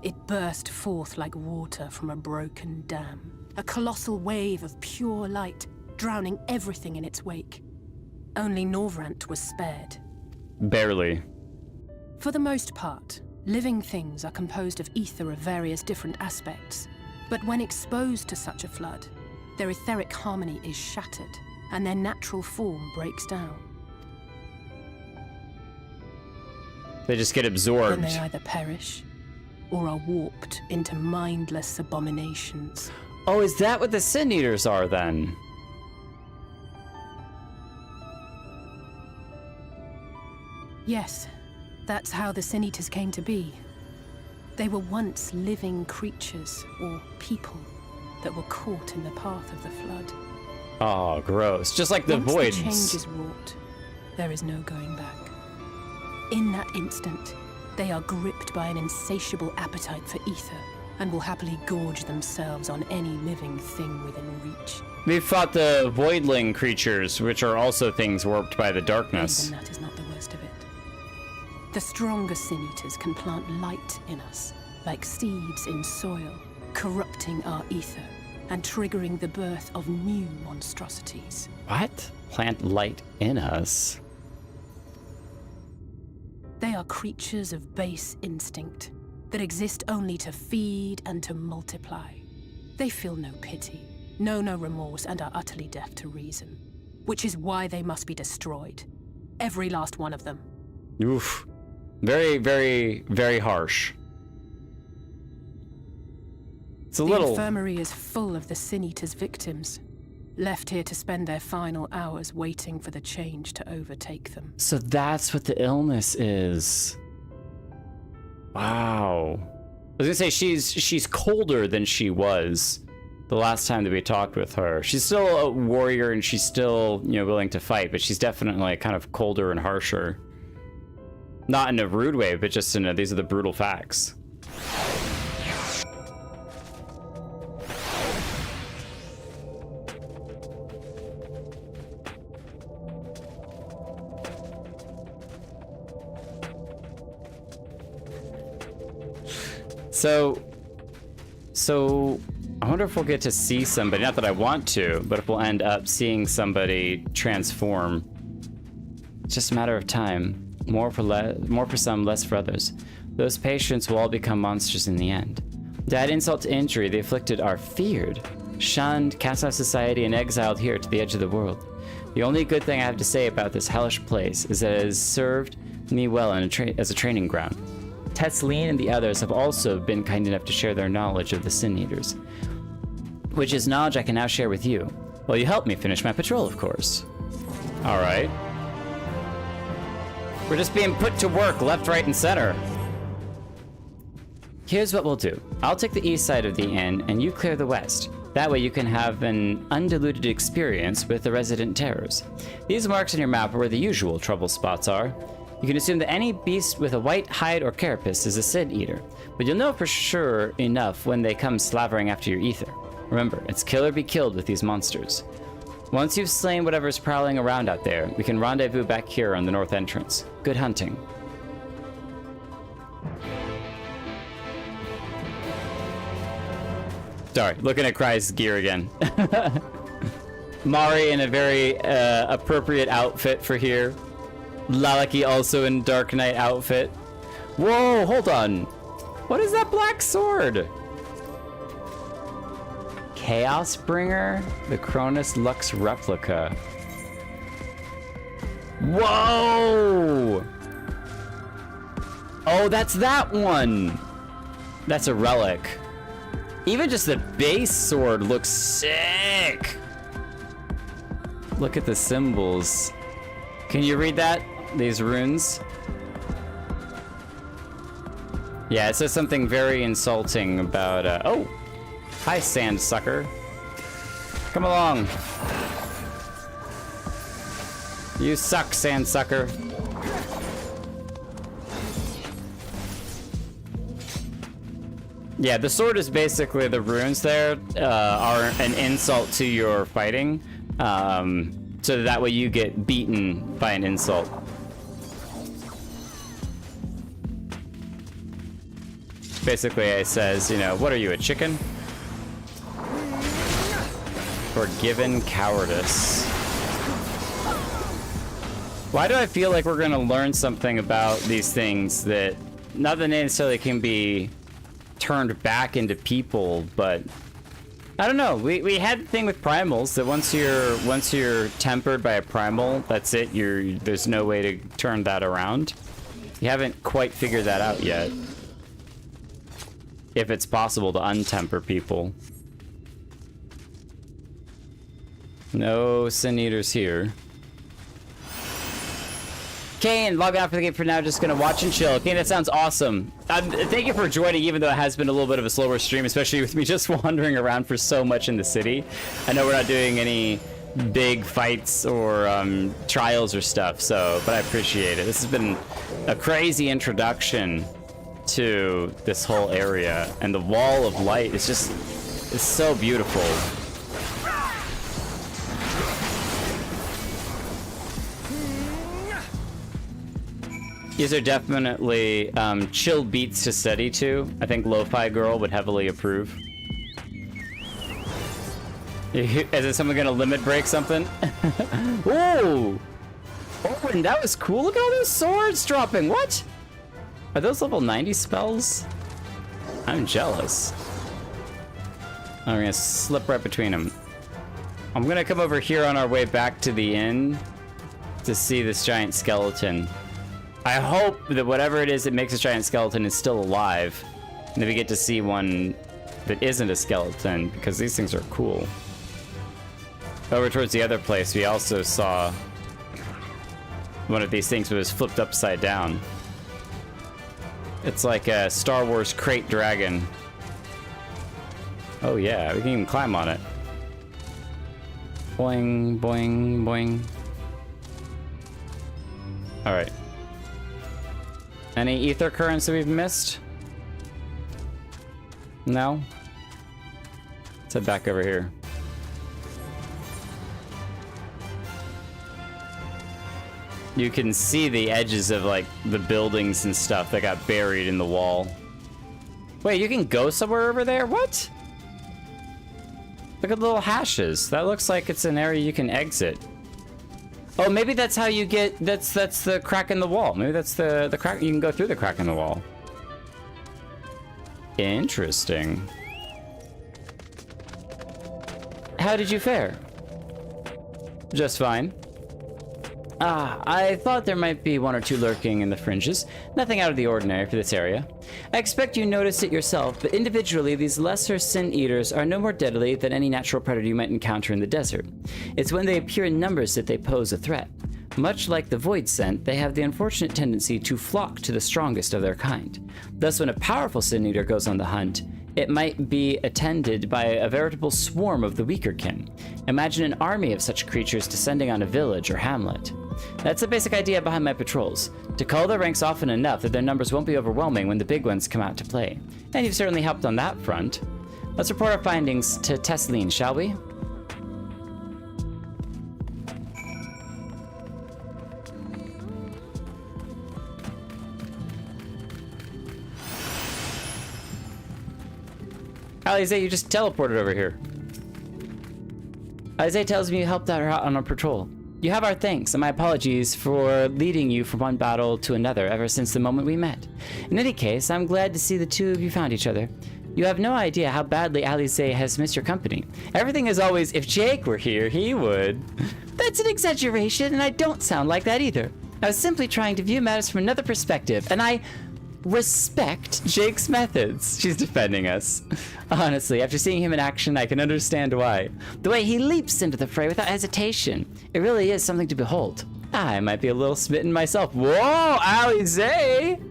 it burst forth like water from a broken dam. A colossal wave of pure light, drowning everything in its wake. Only Norvrant was spared. Barely. For the most part, living things are composed of ether of various different aspects. But when exposed to such a flood, their etheric harmony is shattered, and their natural form breaks down. They just get absorbed. Then they either perish, or are warped into mindless abominations. Oh, is that what the Sin Eaters are then? Yes, that's how the Sin Eaters came to be. They were once living creatures, or people, that were caught in the path of the Flood. Oh, gross. Just like the Once Voids. the change is wrought, there is no going back. In that instant, they are gripped by an insatiable appetite for ether, and will happily gorge themselves on any living thing within reach. We've fought the Voidling creatures, which are also things warped by the darkness. Even that is not the worst of it. The stronger Sin Eaters can plant light in us, like seeds in soil, corrupting our ether and triggering the birth of new monstrosities. What? Plant light in us? They are creatures of base instinct that exist only to feed and to multiply. They feel no pity, know no remorse, and are utterly deaf to reason, which is why they must be destroyed. Every last one of them. Oof. Very, very, very harsh. It's a The little... infirmary is full of the Sin Eaters' victims, left here to spend their final hours waiting for the change to overtake them. So that's what the illness is. Wow. I was gonna say she's colder than she was the last time that we talked with her. She's still a warrior and she's still, you know, willing to fight, but she's definitely kind of colder and harsher. Not in a rude way, but just in a, these are the brutal facts. So I wonder if we'll get to see somebody, not that I want to, but if we'll end up seeing somebody transform. It's just a matter of time. More for some, less for others. Those patients will all become monsters in the end. To add insult to injury, the afflicted are feared, shunned, cast out of society, and exiled here to the edge of the world. The only good thing I have to say about this hellish place is that it has served me well as a training ground. Tesleen and the others have also been kind enough to share their knowledge of the Sin Eaters, which is knowledge I can now share with you. Well, you helped me finish my patrol, of course. All right. We're just being put to work left, right, and center. Here's what we'll do. I'll take the east side of the inn, and you clear the west. That way you can have an undiluted experience with the resident terrors. These marks on your map are where the usual trouble spots are. You can assume that any beast with a white hide or carapace is a Sin Eater, but you'll know for sure enough when they come slavering after your ether. Remember, it's kill or be killed with these monsters. Once you've slain whatever's prowling around out there, we can rendezvous back here on the north entrance. Good hunting. Sorry, looking at Kry's gear again. Mari in a very appropriate outfit for here. Lalaki also in Dark Knight outfit. Whoa, hold on. What is that black sword? Chaos Bringer, the Cronus Lux replica. Whoa! Oh, that's that one. That's a relic. Even just the base sword looks sick. Look at the symbols. Can you read that? These runes? Yeah, it says something very insulting about, oh! Hi, sand sucker. Come along. You suck, sand sucker. Yeah, the sword is basically the runes there are an insult to your fighting. So that way you get beaten by an insult. Basically, it says, you know, what are you, a chicken? Forgiven cowardice. Why do I feel like we're going to learn something about these things that not that necessarily can be turned back into people, but I don't know. We had the thing with primals that once you're tempered by a primal, that's it. There's no way to turn that around. You haven't quite figured that out yet. If it's possible to untemper people. No Sin Eaters here. Kane, logging out for the game for now, just gonna watch and chill. Kane, that sounds awesome. Thank you for joining, even though it has been a little bit of a slower stream, especially with me just wandering around for so much in the city. I know we're not doing any big fights or trials or stuff, but I appreciate it. This has been a crazy introduction to this whole area, and the wall of light is just, it's so beautiful. These are definitely chill beats to study to. I think Lo-Fi Girl would heavily approve. Is it someone gonna limit break something? Whoa! Oh, and that was cool. Look at all those swords dropping. What? Are those level 90 spells? I'm jealous. I'm gonna slip right between them. I'm gonna come over here on our way back to the inn to see this giant skeleton. I hope that whatever it is that makes this giant skeleton is still alive, and that we get to see one that isn't a skeleton, because these things are cool. Over towards the other place, we also saw one of these things that was flipped upside down. It's like a Star Wars crate dragon. Oh yeah, we can even climb on it. Boing, boing, boing. Alright. Any ether currents that we've missed? No? Let's head back over here. You can see the edges of like the buildings and stuff that got buried in the wall. Wait, you can go somewhere over there? What? Look at the little hashes. That looks like it's an area you can exit. Oh, maybe that's how you get... That's the crack in the wall. Maybe that's the crack... You can go through the crack in the wall. Interesting. How did you fare? Just fine. Ah, I thought there might be one or two lurking in the fringes. Nothing out of the ordinary for this area. I expect you noticed it yourself, but individually, these lesser sin eaters are no more deadly than any natural predator you might encounter in the desert. It's when they appear in numbers that they pose a threat. Much like the void scent, they have the unfortunate tendency to flock to the strongest of their kind. Thus, when a powerful sin eater goes on the hunt, it might be attended by a veritable swarm of the weaker kin. Imagine an army of such creatures descending on a village or hamlet. That's the basic idea behind my patrols, to cull their ranks often enough that their numbers won't be overwhelming when the big ones come out to play. And you've certainly helped on that front. Let's report our findings to Tesleen, shall we? Alisaie, you just teleported over here. Alisaie tells me you helped out on our patrol. You have our thanks, and my apologies for leading you from one battle to another ever since the moment we met. In any case, I'm glad to see the two of you found each other. You have no idea how badly Alisaie has missed your company. Everything is always, if Jake were here, he would. That's an exaggeration, and I don't sound like that either. I was simply trying to view matters from another perspective, and I respect Jake's methods. She's defending us. Honestly, after seeing him in action, I can understand why. The way he leaps into the fray without hesitation. It really is something to behold. I might be a little smitten myself. Whoa, Alisaie!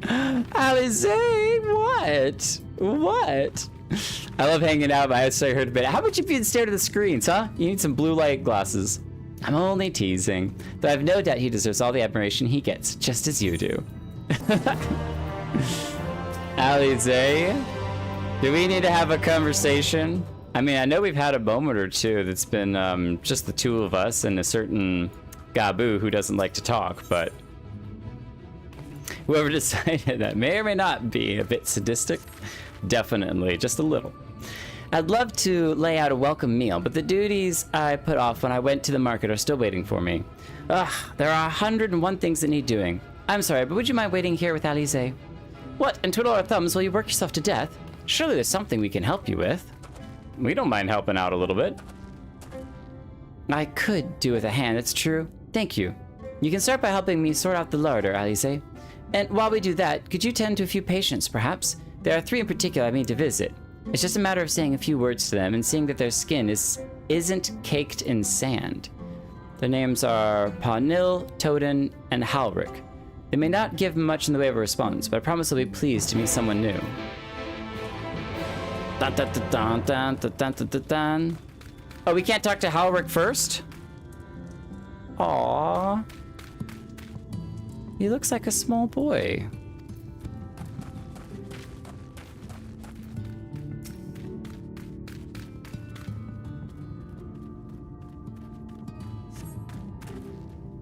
Alisaie, what? What? I love hanging out, but I just heard a bit. How about you being stared at the screens, huh? You need some blue light glasses. I'm only teasing, but I have no doubt he deserves all the admiration he gets, just as you do. Alisaie, do we need to have a conversation? I mean, I know we've had a moment or two that's been just the two of us and a certain Gabu who doesn't like to talk, but whoever decided that may or may not be a bit sadistic, definitely, just a little. I'd love to lay out a welcome meal, but the duties I put off when I went to the market are still waiting for me. Ugh, there are 101 things that need doing. I'm sorry, but would you mind waiting here with Alisaie? What, and twiddle our thumbs while you work yourself to death? Surely there's something we can help you with. We don't mind helping out a little bit. I could do with a hand, it's true. Thank you. You can start by helping me sort out the larder, Alisaie. And while we do that, could you tend to a few patients, perhaps? There are 3 in particular I mean to visit. It's just a matter of saying a few words to them and seeing that their skin isn't caked in sand. Their names are Pawnil, Toden, and Halric. They may not give much in the way of a response, but I promise I'll be pleased to meet someone new. Dun, dun, dun, dun, dun, dun, dun, dun, dun. Oh, we can't talk to Halric first? Aww. He looks like a small boy.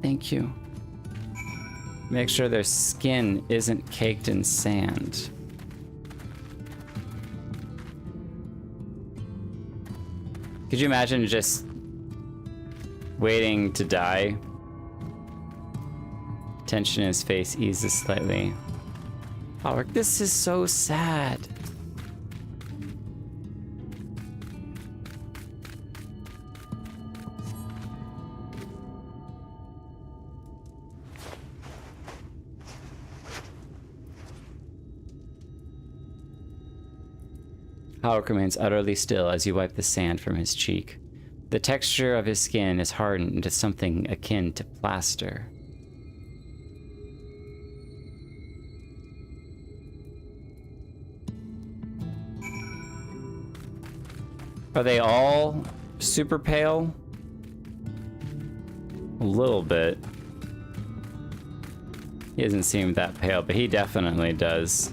Thank you. Make sure their skin isn't caked in sand. Could you imagine just waiting to die? Tension in his face eases slightly. Oh, this is so sad. Halric remains utterly still as you wipe the sand from his cheek. The texture of his skin is hardened into something akin to plaster. Are they all super pale? A little bit. He doesn't seem that pale, but he definitely does.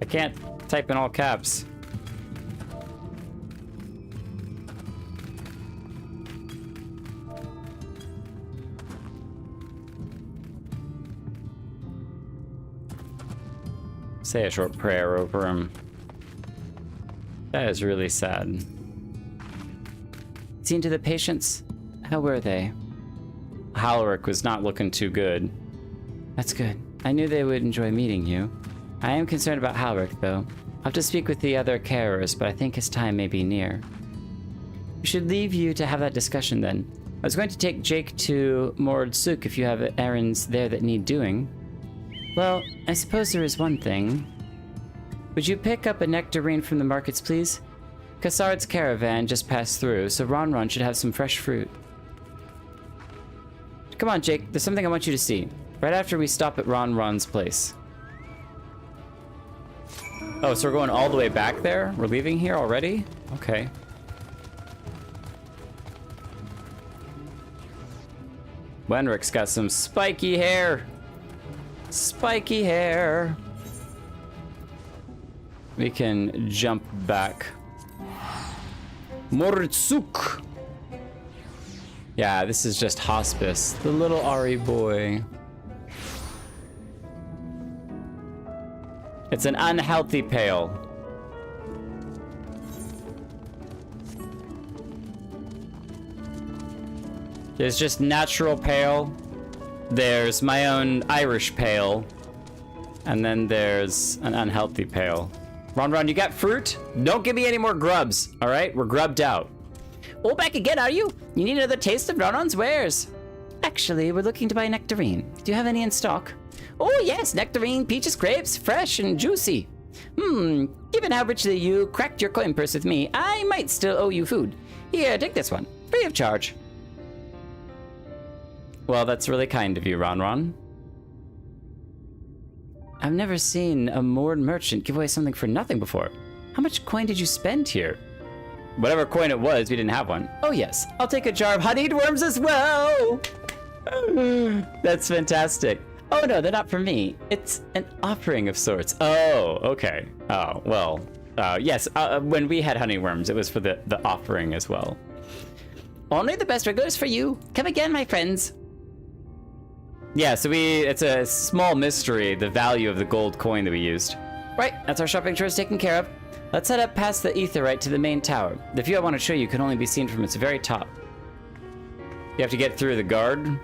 I can't type in all caps. Say a short prayer over him. That is really sad. Seen to the patients? How were they? Halric was not looking too good. That's good. I knew they would enjoy meeting you. I am concerned about Halric, though. I'll have to speak with the other carers, but I think his time may be near. We should leave you to have that discussion then. I was going to take Jake to Mordsuk if you have errands there that need doing. Well, I suppose there is one thing. Would you pick up a nectarine from the markets, please? Cassard's caravan just passed through, so Ron should have some fresh fruit. Come on, Jake. There's something I want you to see. Right after we stop at Ron's place. Oh, so we're going all the way back there? We're leaving here already? Okay. Wenric's got some spiky hair. Spiky hair. We can jump back. Mordsuk. Yeah, this is just hospice. The little Ari boy. It's an unhealthy pail. There's just natural pale. There's my own Irish pale. And then there's an unhealthy pale. Ron, you got fruit? Don't give me any more grubs, all right? We're grubbed out. All back again, are you? You need another taste of Ron's wares. Actually, we're looking to buy nectarine. Do you have any in stock? Oh yes, nectarine, peaches, grapes, fresh and juicy. Given how richly you cracked your coin purse with me, I might still owe you food. Here, take this one, free of charge. Well, that's really kind of you, Ron. I've never seen a moored merchant give away something for nothing before. How much coin did you spend here? Whatever coin it was, we didn't have one. Oh yes, I'll take a jar of honeyed worms as well. That's fantastic. Oh no, they're not for me. It's an offering of sorts. Oh, okay. Oh, well, yes, when we had honey worms, it was for the offering as well. Only the best regulars for you. Come again, my friends. Yeah, so it's a small mystery, the value of the gold coin that we used. Right, that's our shopping chores taken care of. Let's head up past the Aetheryte to the main tower. The view I want to show you can only be seen from its very top. You have to get through the guard. You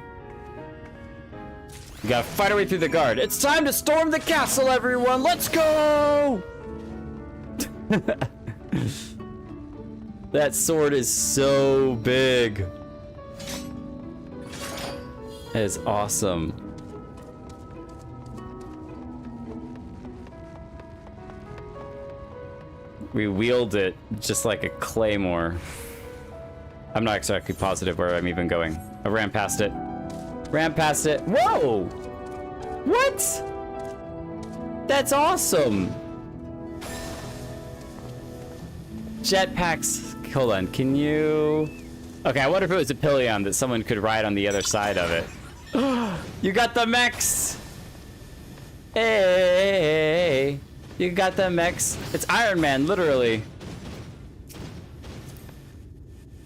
gotta fight our way through the guard. It's time to storm the castle, everyone! Let's go! That sword is so big. That is awesome. We wield it just like a claymore. I'm not exactly positive where I'm even going. I ran past it. Ran past it. Whoa! What? That's awesome. Jetpacks. Hold on, can you... Okay, I wonder if it was a pillion that someone could ride on the other side of it. You got the mechs! Hey! You got the mechs. It's Iron Man, literally.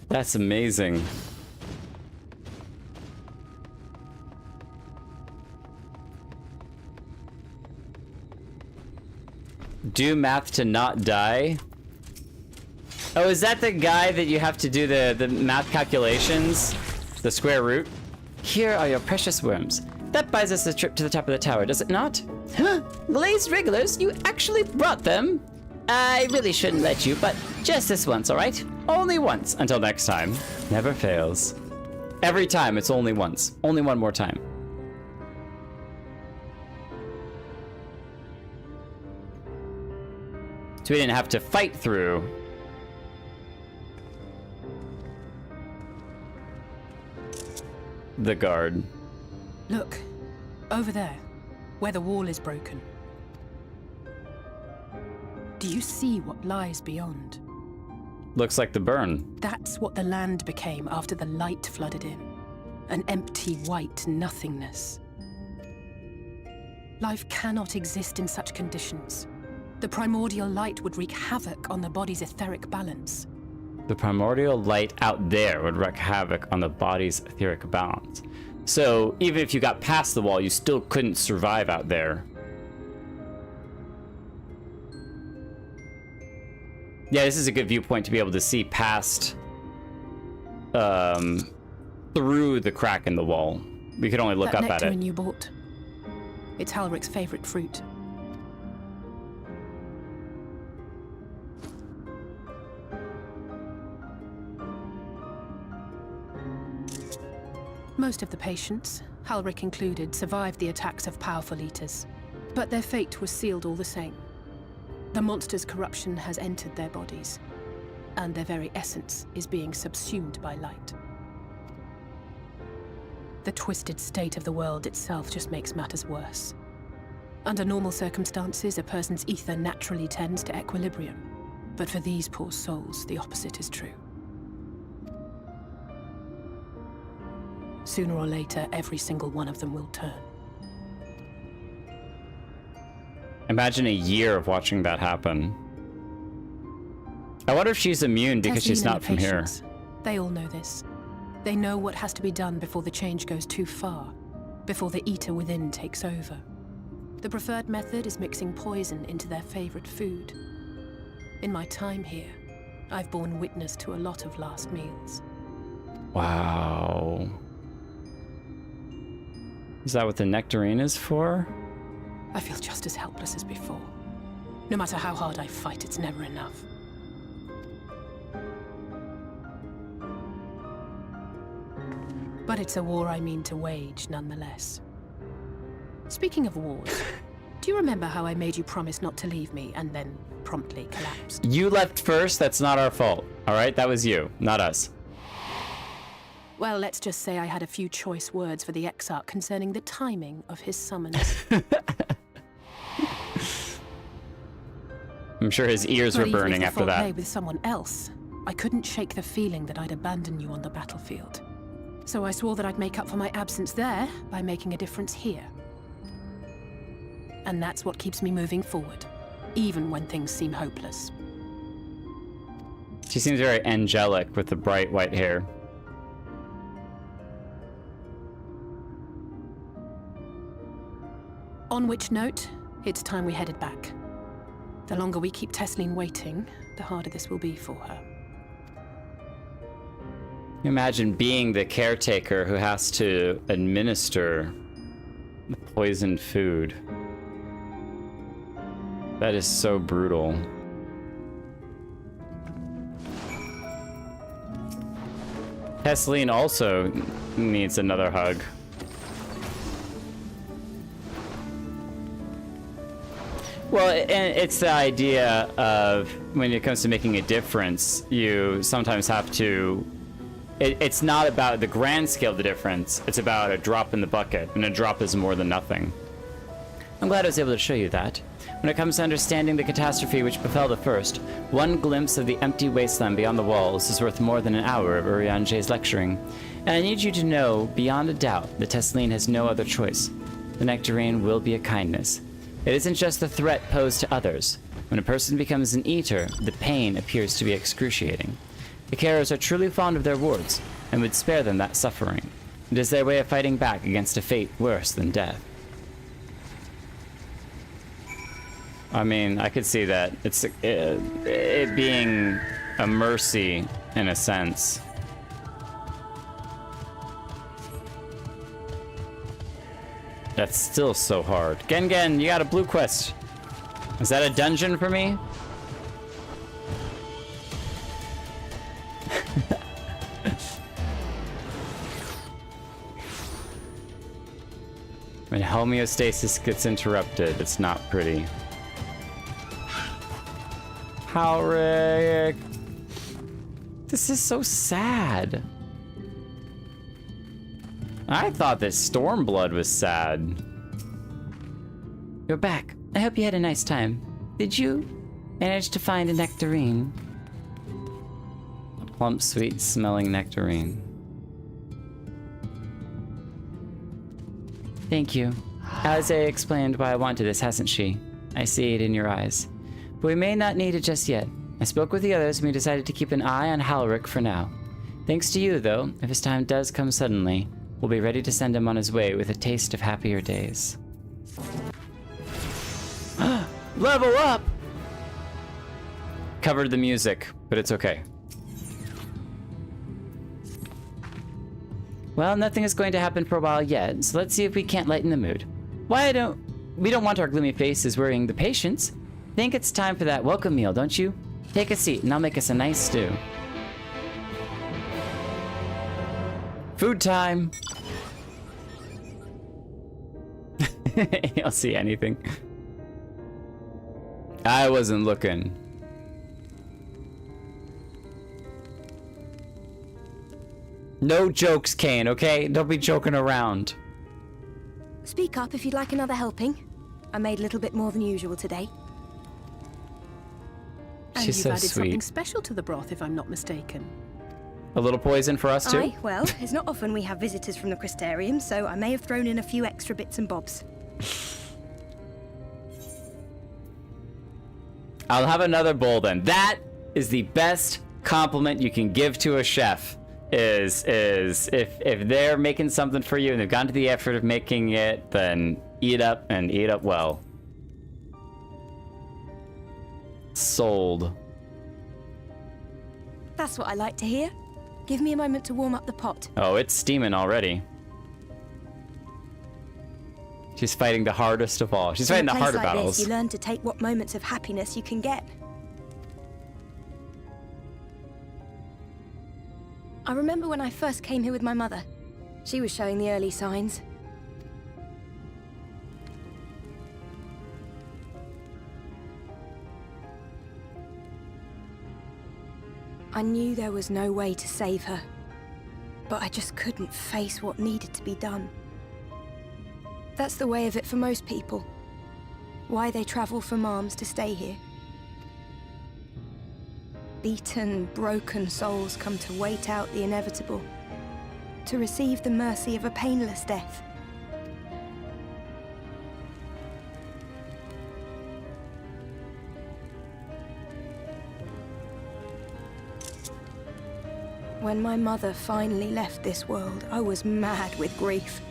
That's amazing. Do math to not die? Oh, is that the guy that you have to do the math calculations? The square root? Here are your precious worms. That buys us a trip to the top of the tower, does it not? Huh? Glazed regulars, you actually brought them? I really shouldn't let you, but just this once, all right? Only once. Until next time. Never fails. Every time, it's only once. Only one more time. So we didn't have to fight through. The guard. Look, over there, where the wall is broken. Do you see what lies beyond? Looks like the burn. That's what the land became after the light flooded in. An empty white nothingness. Life cannot exist in such conditions. The primordial light would wreak havoc on the body's etheric balance. The primordial light out there would wreak havoc on the body's etheric balance. So even if you got past the wall, you still couldn't survive out there. Yeah, this is a good viewpoint to be able to see past, through the crack in the wall. We could only look that up at it. nectarine you bought. It's Halric's favorite fruit. Most of the patients, Halric included, survived the attacks of powerful eaters, but their fate was sealed all the same. The monster's corruption has entered their bodies, and their very essence is being subsumed by light. The twisted state of the world itself just makes matters worse. Under normal circumstances, a person's ether naturally tends to equilibrium, but for these poor souls, the opposite is true. Sooner or later, every single one of them will turn. Imagine a year of watching that happen. I wonder if she's immune because she's not from here. They all know this. They know what has to be done before the change goes too far, before the eater within takes over. The preferred method is mixing poison into their favorite food. In my time here, I've borne witness to a lot of last meals. Wow. Is that what the nectarine is for? I feel just as helpless as before. No matter how hard I fight, it's never enough. But it's a war I mean to wage, nonetheless. Speaking of wars, do you remember how I made you promise not to leave me and then promptly collapsed? You left first, that's not our fault. All right, that was you, not us. Well, let's just say I had a few choice words for the Exarch concerning the timing of his summons. I'm sure his ears were burning after that. Lay with someone else, I couldn't shake the feeling that I'd abandon you on the battlefield. So I swore that I'd make up for my absence there by making a difference here. And that's what keeps me moving forward, even when things seem hopeless. She seems very angelic with the bright white hair. On which note, it's time we headed back. The longer we keep Tesleen waiting, the harder this will be for her. Imagine being the caretaker who has to administer the poisoned food. That is so brutal. Tesleen also needs another hug. Well, and it's the idea of when it comes to making a difference, you sometimes have to... It's not about the grand scale of the difference, it's about a drop in the bucket, and a drop is more than nothing. I'm glad I was able to show you that. When it comes to understanding the catastrophe which befell the first, one glimpse of the empty wasteland beyond the walls is worth more than an hour of Urianger's lecturing. And I need you to know, beyond a doubt, that Tesleen has no other choice. The nectarine will be a kindness. It isn't just the threat posed to others. When a person becomes an eater, the pain appears to be excruciating. The carers are truly fond of their wards, and would spare them that suffering. It is their way of fighting back against a fate worse than death. I mean, I could see that. It's it being a mercy, in a sense. That's still so hard. Gen, you got a blue quest. Is that a dungeon for me? When homeostasis gets interrupted, it's not pretty. Halric! This is so sad. I thought that Stormblood was sad. You're back. I hope you had a nice time. Did you manage to find a nectarine? A plump, sweet-smelling nectarine. Thank you. Alisaie explained why I wanted this, hasn't she? I see it in your eyes. But we may not need it just yet. I spoke with the others and we decided to keep an eye on Halric for now. Thanks to you, though, if his time does come suddenly, we'll be ready to send him on his way with a taste of happier days. Level up! covered the music, but it's okay. Well, nothing is going to happen for a while yet, so let's see if we can't lighten the mood. We don't want our gloomy faces worrying the patients. Think it's time for that welcome meal, don't you? Take a seat and I'll make us a nice stew. Food time. You'll see anything. I wasn't looking. No jokes, Kane, okay? Don't be joking around. Speak up if you'd like another helping. I made a little bit more than usual today. And She's you've so added something sweet. special to the broth, if I'm not mistaken. A little poison for us too? Aye, well, it's not often we have visitors from the Crystalarium, so I may have thrown in a few extra bits and bobs. I'll have another bowl then. That is the best compliment you can give to a chef. Is if they're making something for you and they've gone to the effort of making it, then eat up and eat up well. Sold. That's what I like to hear. Give me a moment to warm up the pot. Oh, it's steaming already. She's fighting the hardest of all. She's fighting the harder battles. You learn to take what moments of happiness you can get. I remember when I first came here with my mother. She was showing the early signs. I knew there was no way to save her, but I just couldn't face what needed to be done. That's the way of it for most people. Why they travel from arms to stay here. Beaten, broken souls come to wait out the inevitable, to receive the mercy of a painless death. When my mother finally left this world, I was mad with grief,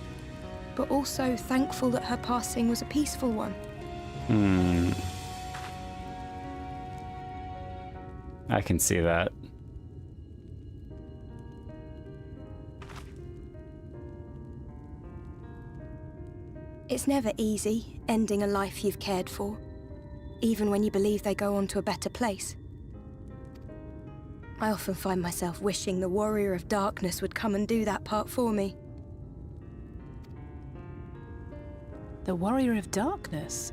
but also thankful that her passing was a peaceful one. I can see that. It's never easy, ending a life you've cared for, even when you believe they go on to a better place. I often find myself wishing the Warrior of Darkness would come and do that part for me. The Warrior of Darkness?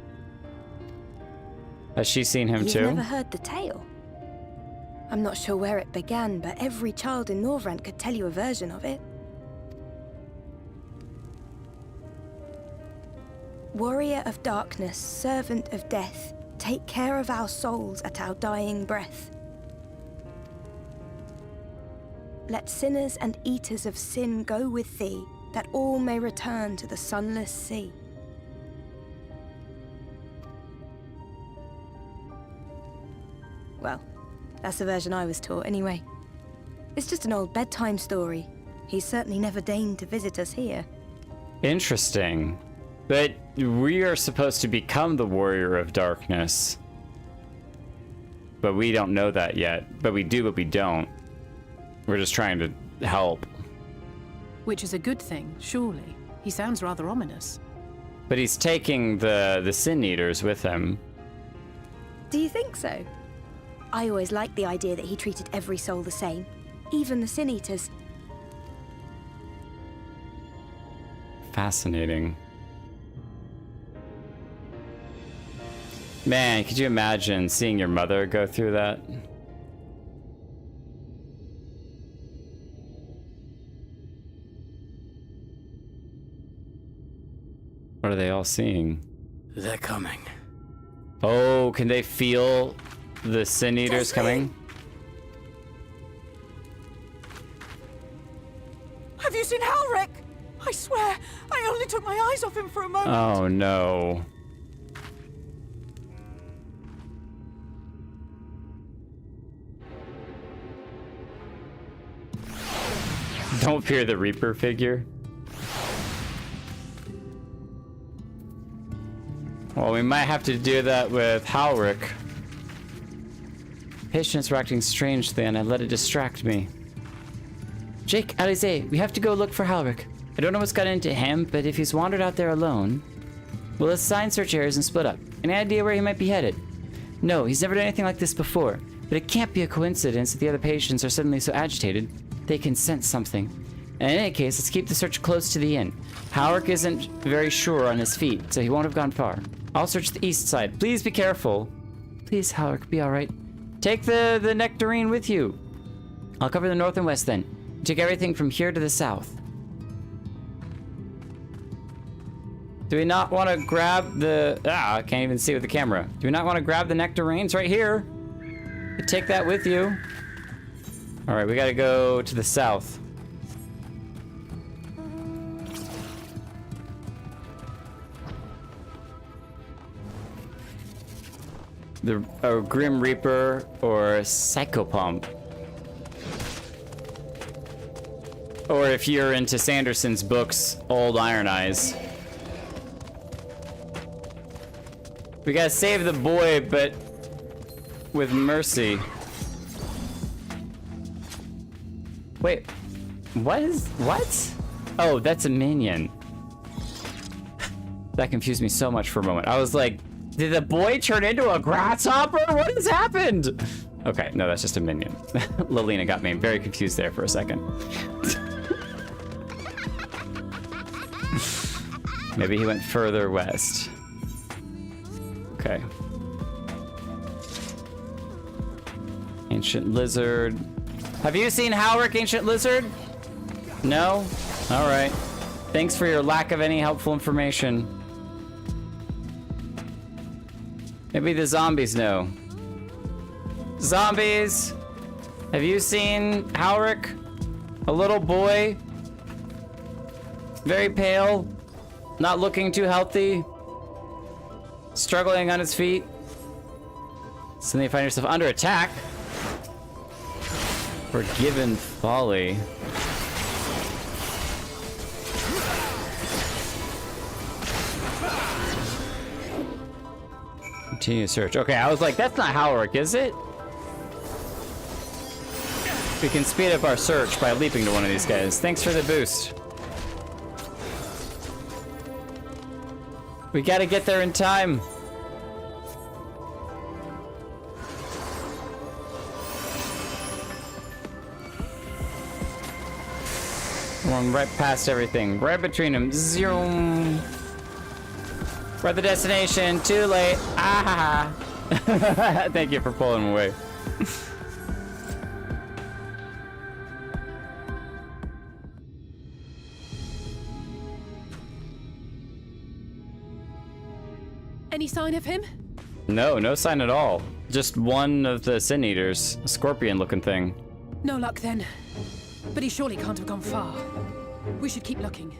Has she seen him You've too? never heard the tale? I'm not sure where it began, but every child in Norvrent could tell you a version of it. Warrior of Darkness, servant of death, take care of our souls at our dying breath. Let sinners and eaters of sin go with thee, that all may return to the sunless sea. Well, that's the version I was taught anyway. It's just an old bedtime story. He's certainly never deigned to visit us here. Interesting. But we are supposed to become the Warrior of Darkness. But we don't know that yet. But we do, but we don't. We're just trying to help. Which is a good thing, surely. He sounds rather ominous. But he's taking the Sin Eaters with him. Do you think so? I always liked the idea that he treated every soul the same, even the Sin Eaters. Fascinating. Man, could you imagine seeing your mother go through that? What are they all seeing? They're coming. Oh, can they feel the Sin Eaters coming? Have you seen Halric? I swear, I only took my eyes off him for a moment. Oh no. Don't fear the Reaper figure. Well, we might have to do that with Halric. Patients were acting strangely and I let it distract me. Jake, Alisaie, we have to go look for Halric. I don't know what's gotten into him, but if he's wandered out there alone, we'll assign search areas and split up. Any idea where he might be headed? No, he's never done anything like this before, but it can't be a coincidence that the other patients are suddenly so agitated. They can sense something. And in any case, let's keep the search close to the inn. Halric isn't very sure on his feet, so he won't have gone far. I'll search the east side. Please be careful. Please, Halric, be all right. Take the nectarine with you. I'll cover the north and west then. Take everything from here to the south. Do we not want to grab the... I can't even see with the camera. Do we not want to grab the nectarines right here? Take that with you. All right, we got to go to the south. A Grim Reaper or Psychopomp. Or if you're into Sanderson's books, Old Iron Eyes. We gotta save the boy, but with mercy. Wait, what? Oh, that's a minion. That confused me so much for a moment. I was like, did the boy turn into a grasshopper? What has happened? Okay, no, that's just a minion. Lilina got me very confused there for a second. Maybe he went further west. Okay. Ancient Lizard. Have you seen Halric, Ancient Lizard? No? Alright. Thanks for your lack of any helpful information. Maybe the zombies know. Zombies! Have you seen Halric? A little boy? Very pale. Not looking too healthy. Struggling on his feet. Suddenly you find yourself under attack. Forgiven Folly. Continue search. Okay, I was like, that's not Halric, is it? We can speed up our search by leaping to one of these guys. Thanks for the boost. We gotta get there in time. Going right past everything. Right between them. Zoom. We're at the destination. Too late. Ah. Thank you for pulling him away. Any sign of him? No, no sign at all. Just one of the Sin Eaters. A scorpion-looking thing. No luck then. But he surely can't have gone far. We should keep looking.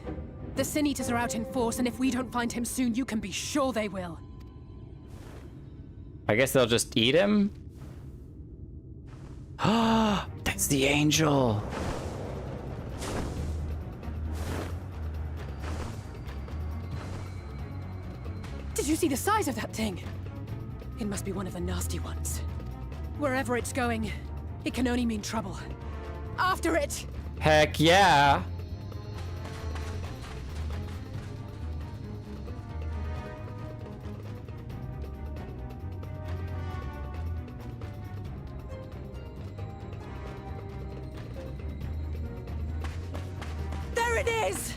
The Sin Eaters are out in force, and if we don't find him soon, you can be sure they will. I guess they'll just eat him? Ah, that's the angel. Did you see the size of that thing? It must be one of the nasty ones. Wherever it's going, it can only mean trouble. After it! Heck yeah! There it is!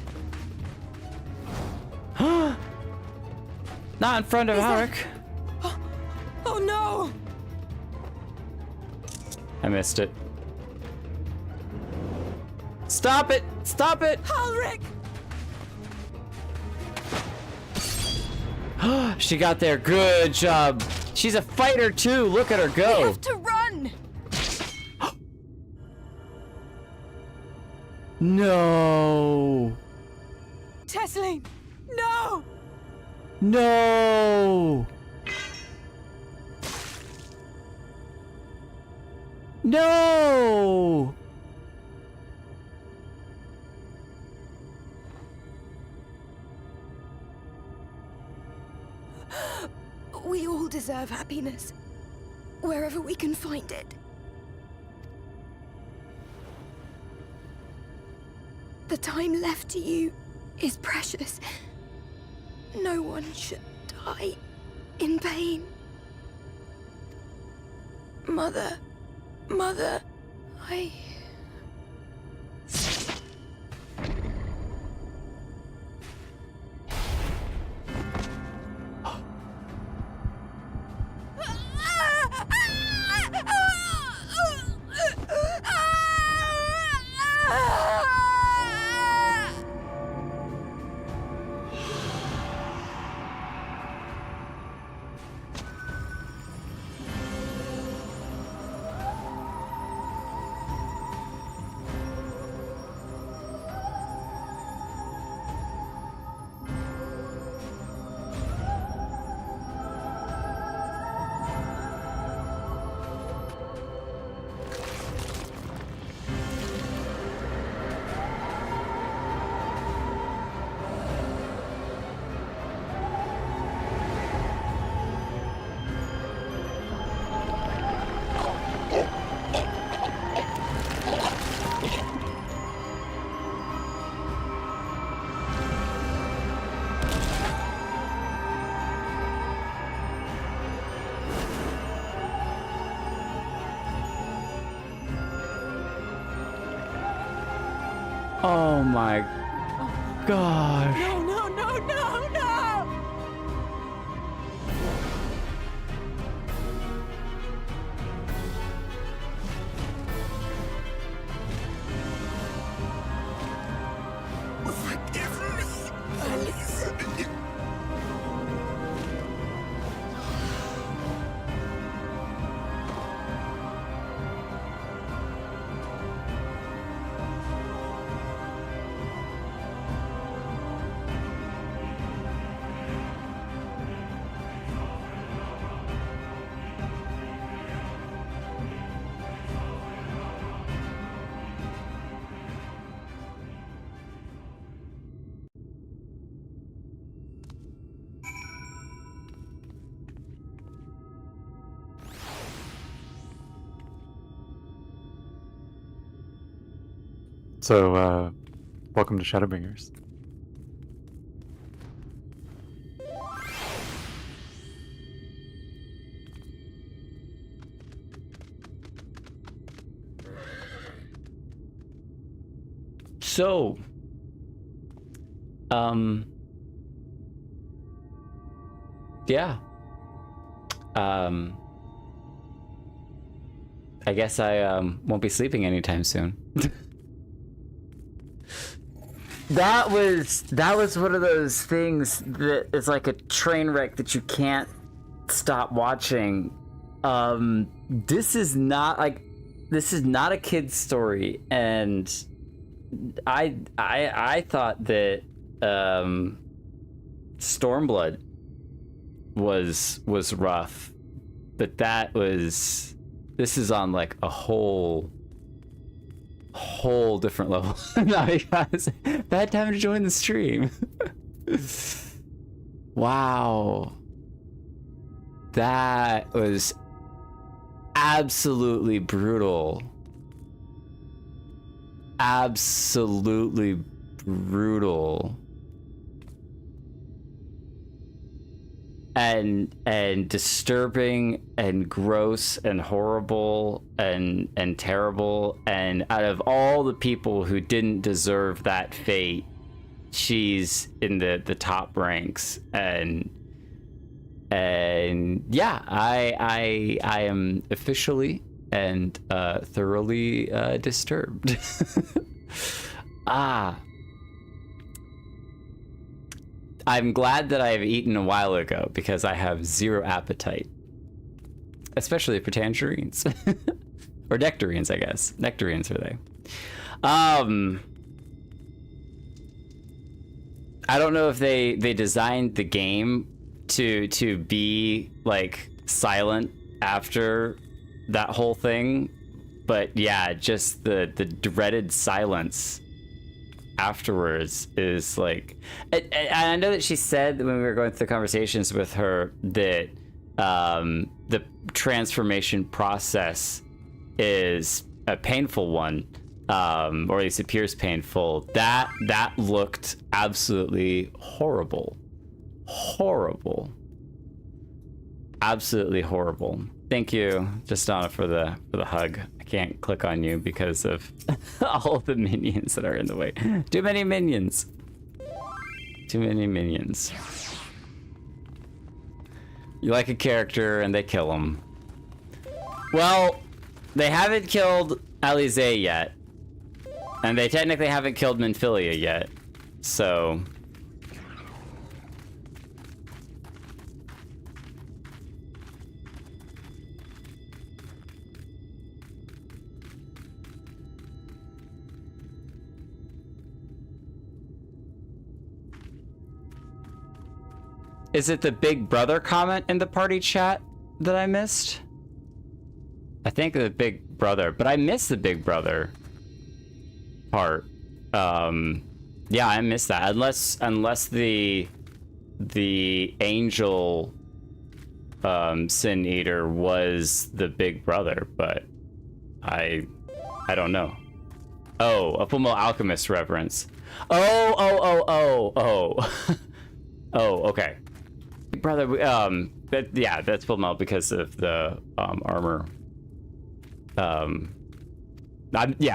Not in front of Halric. Oh no! I missed it. Stop it! Stop it! Halric! She got there. Good job. She's a fighter too. Look at her go. We have to run! No. Tesleen! No! No. No. We all deserve happiness. wherever we can find it. The time left to you is precious. No one should die in pain. Mother, I... Oh my gosh. No, no, no, no, no! Forgive me, Alisaie. So, welcome to Shadowbringers. So, yeah. I guess I won't be sleeping anytime soon. That was one of those things that is like a train wreck that you can't stop watching. This is not a kid's story, and I thought that Stormblood was rough, but this is on like a whole different level. No, guys, bad time to join the stream. Wow, that was absolutely brutal. Absolutely brutal. And disturbing and gross and horrible and terrible, and out of all the people who didn't deserve that fate, she's in the top ranks. And yeah, I am officially and thoroughly disturbed. I'm glad that I have eaten a while ago, because I have zero appetite. Especially for tangerines. Or nectarines, I guess. Nectarines are they. I don't know if they designed the game to be like silent after that whole thing, but yeah, just the dreaded silence afterwards is like, I know that she said when we were going through conversations with her that transformation process is a painful one, or at least appears painful, that looked absolutely horrible. Horrible. Absolutely horrible. Thank you, Justana, for the hug. I can't click on you because of all the minions that are in the way. Too many minions. Too many minions. You like a character and they kill him. Well, they haven't killed Alisaie yet. And they technically haven't killed Minfilia yet. So... Is it the Big Brother comment in the party chat that I missed? I think the Big Brother, but I missed the Big Brother part. Yeah, I missed that. Unless the angel Sin Eater was the Big Brother, but I don't know. Oh, a Fullmetal Alchemist reference. Oh. Oh, okay. Brother, yeah, that's Fullmetal because of the armor. Yeah,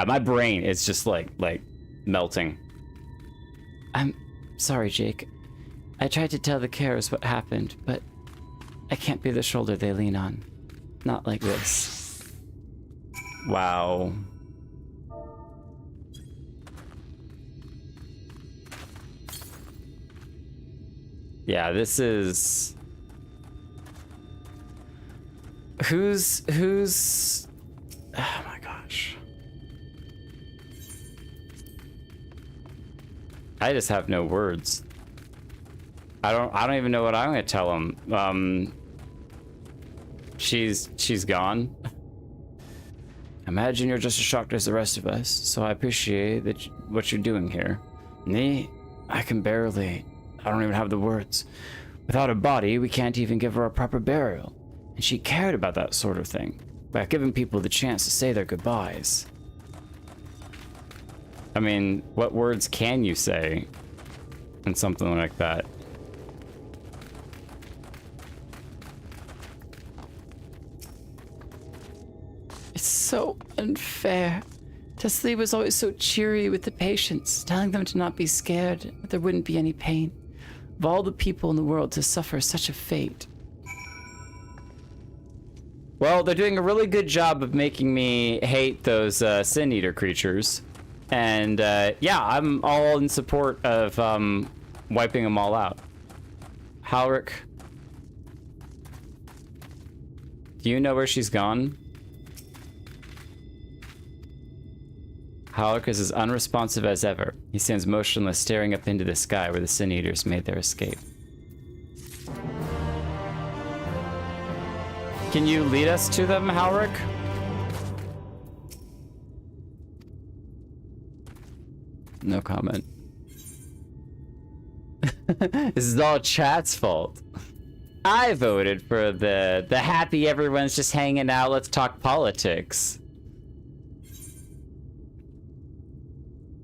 my brain is just like melting. I'm sorry, Jake. I tried to tell the Cares what happened, but I can't be the shoulder they lean on. Not like this. Wow. Yeah, this is... Who's... Oh my gosh. I just have no words. I don't even know what I'm gonna tell him. She's gone. Imagine you're just as shocked as the rest of us, so I appreciate what you're doing here. Me, I don't even have the words. Without a body, we can't even give her a proper burial. And she cared about that sort of thing, by giving people the chance to say their goodbyes. I mean, what words can you say in something like that? It's so unfair. Tesleen was always so cheery with the patients, telling them to not be scared, that there wouldn't be any pain. Of all the people in the world to suffer such a fate. Well, they're doing a really good job of making me hate those Sin Eater creatures. And yeah, I'm all in support of wiping them all out. Halric, do you know where she's gone? Halric is as unresponsive as ever. He stands motionless, staring up into the sky where the Sin Eaters made their escape. Can you lead us to them, Halric? No comment. This is all chat's fault. I voted for the happy everyone's just hanging out, let's talk politics.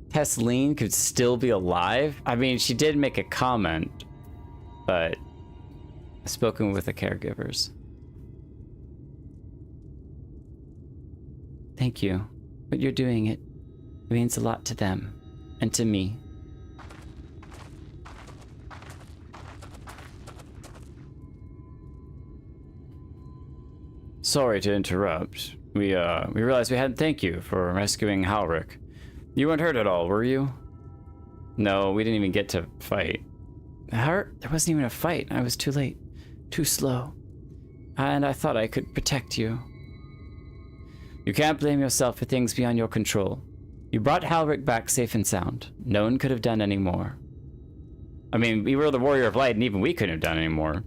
Tesleen could still be alive? I mean, she did make a comment, but I've spoken with the caregivers. Thank you, but you're doing it. It means a lot to them, and to me. Sorry to interrupt. We realized we hadn't thanked you for rescuing Halric. You weren't hurt at all, were you? No, we didn't even get to fight. Hurt? There wasn't even a fight. I was too late. Too slow. And I thought I could protect you. You can't blame yourself for things beyond your control. You brought Halric back safe and sound. No one could have done any more. I mean, we were the Warrior of Light, and even we couldn't have done any more.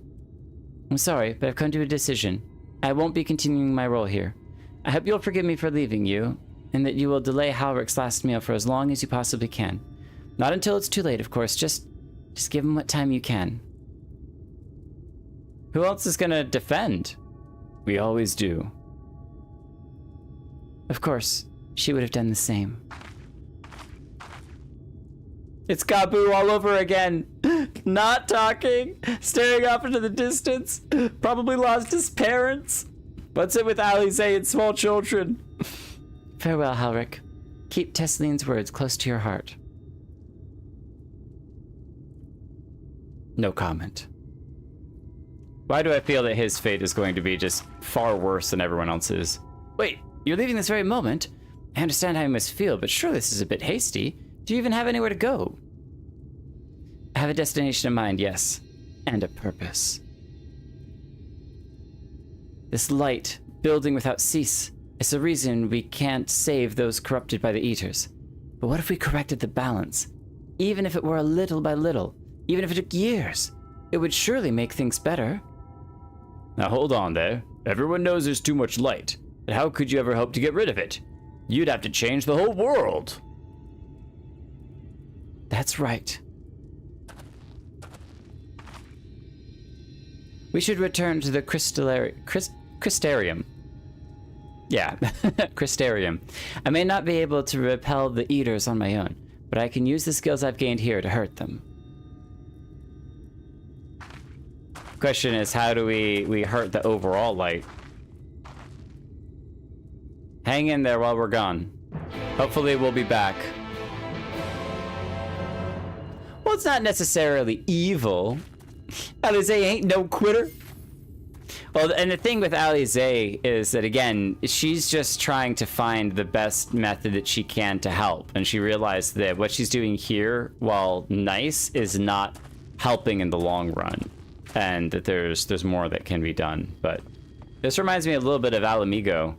I'm sorry, but I've come to a decision. I won't be continuing my role here. I hope you'll forgive me for leaving you, and that you will delay Halric's last meal for as long as you possibly can. Not until it's too late, of course. Just give him what time you can. Who else is gonna defend? We always do. Of course, she would have done the same. It's Gabu all over again. Not talking, staring off into the distance. Probably lost his parents. What's it with Alisaie and small children? Farewell, Halric. Keep Tesleen's words close to your heart. No comment. Why do I feel that his fate is going to be just far worse than everyone else's? Wait, you're leaving this very moment? I understand how you must feel, but surely this is a bit hasty. Do you even have anywhere to go? I have a destination in mind, yes. And a purpose. This light, building without cease, is the reason we can't save those corrupted by the Eaters. But what if we corrected the balance? Even if it were a little by little, even if it took years, it would surely make things better. Now hold on there. Everyone knows there's too much light, but how could you ever hope to get rid of it? You'd have to change the whole world. That's right. We should return to the Crystalarium. Yeah, Crystalarium. I may not be able to repel the Eaters on my own, but I can use the skills I've gained here to hurt them. Question is, how do we hurt the overall light? Hang in there while we're gone. Hopefully we'll be back. Well, it's not necessarily evil. Alisaie ain't no quitter. Well, and the thing with Alisaie is that, again, she's just trying to find the best method that she can to help. And she realized that what she's doing here, while nice, is not helping in the long run. And that there's more that can be done. But this reminds me a little bit of Alamigo.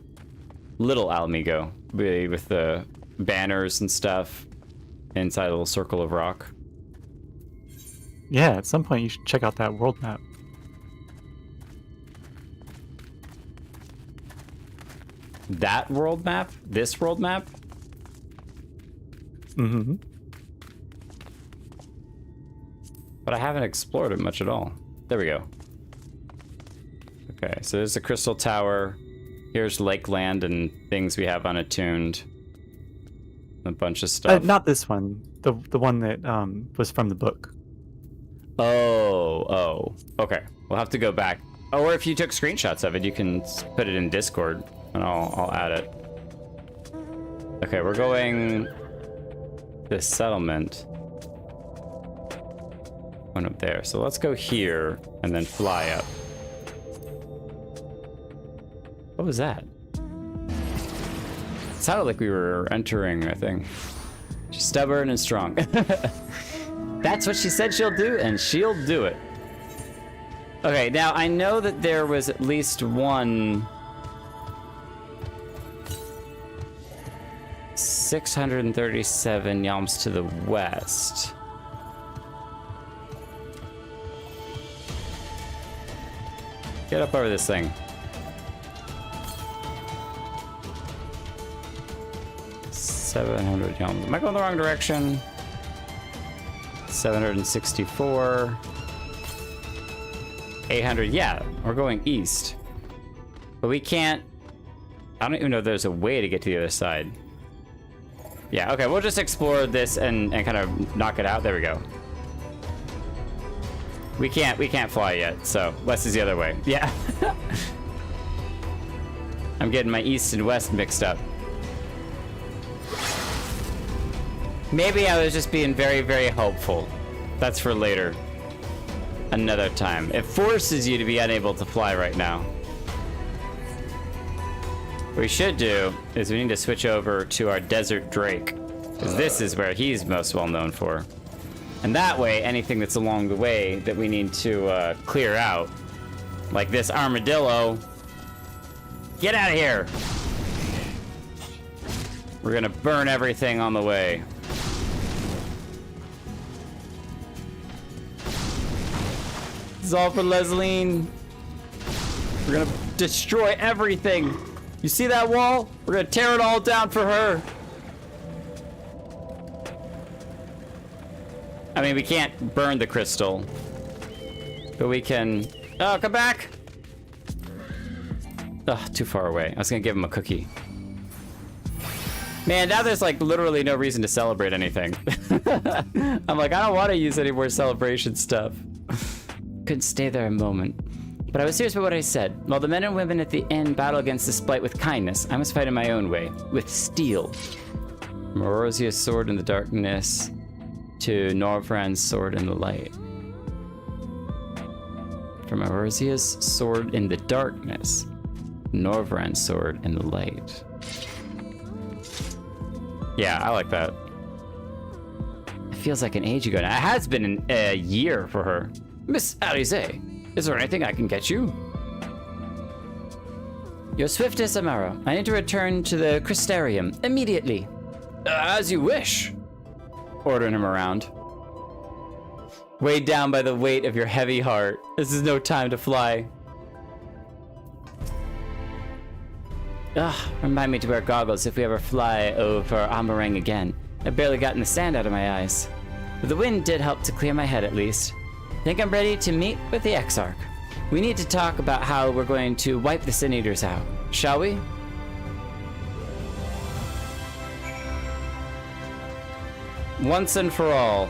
Little Alamigo. With the banners and stuff inside a little circle of rock. Yeah, at some point you should check out that world map. That world map? This world map? Mm-hmm. But I haven't explored it much at all. There we go. Okay, so there's the Crystal Tower. Here's Lakeland and things we have unattuned. A bunch of stuff. Not this one. The one that was from the book. Oh. Okay. We'll have to go back. Or if you took screenshots of it, you can put it in Discord, and I'll add it. Okay, we're going this settlement. One up there. So let's go here and then fly up. What was that? It sounded like we were entering a thing. She's stubborn and strong. That's what she said she'll do, and she'll do it. Okay, now I know that there was at least one 637 yalms to the west. Get up over this thing. 700 yalms. Am I going the wrong direction? 764. 800. Yeah, we're going east. But we can't... I don't even know if there's a way to get to the other side. Yeah, okay, we'll just explore this and kind of knock it out. There we go. We can't fly yet, so west is the other way. Yeah. I'm getting my east and west mixed up. Maybe I was just being very, very hopeful. That's for later. Another time. It forces you to be unable to fly right now. What we should do is we need to switch over to our Desert Drake, because this is where he's most well known for. And that way, anything that's along the way that we need to clear out, like this armadillo, get out of here! We're gonna burn everything on the way. This is all for Tesleen. We're gonna destroy everything. You see that wall? We're gonna tear it all down for her. I mean, we can't burn the crystal, but we can... Oh, come back! Ugh, too far away. I was gonna give him a cookie. Man, now there's like literally no reason to celebrate anything. I'm like, I don't want to use any more celebration stuff. Couldn't stay there a moment. But I was serious about what I said. While the men and women at the inn battle against this blight with kindness, I must fight in my own way, with steel. From Aurosia's sword in the darkness to Norvrand's sword in the light. From Aurosia's sword in the darkness, Norvrand's sword in the light. Yeah, I like that. It feels like an age ago now. It has been a year for her. Miss Alisaie, is there anything I can get you? Your swiftest, Amara. I need to return to the Crystalarium immediately. As you wish. Ordering him around. Weighed down by the weight of your heavy heart. This is no time to fly. Ugh, remind me to wear goggles if we ever fly over Amarang again. I've barely gotten the sand out of my eyes. But the wind did help to clear my head at least. Think I'm ready to meet with the Exarch. We need to talk about how we're going to wipe the Sin Eaters out, shall we? Once and for all.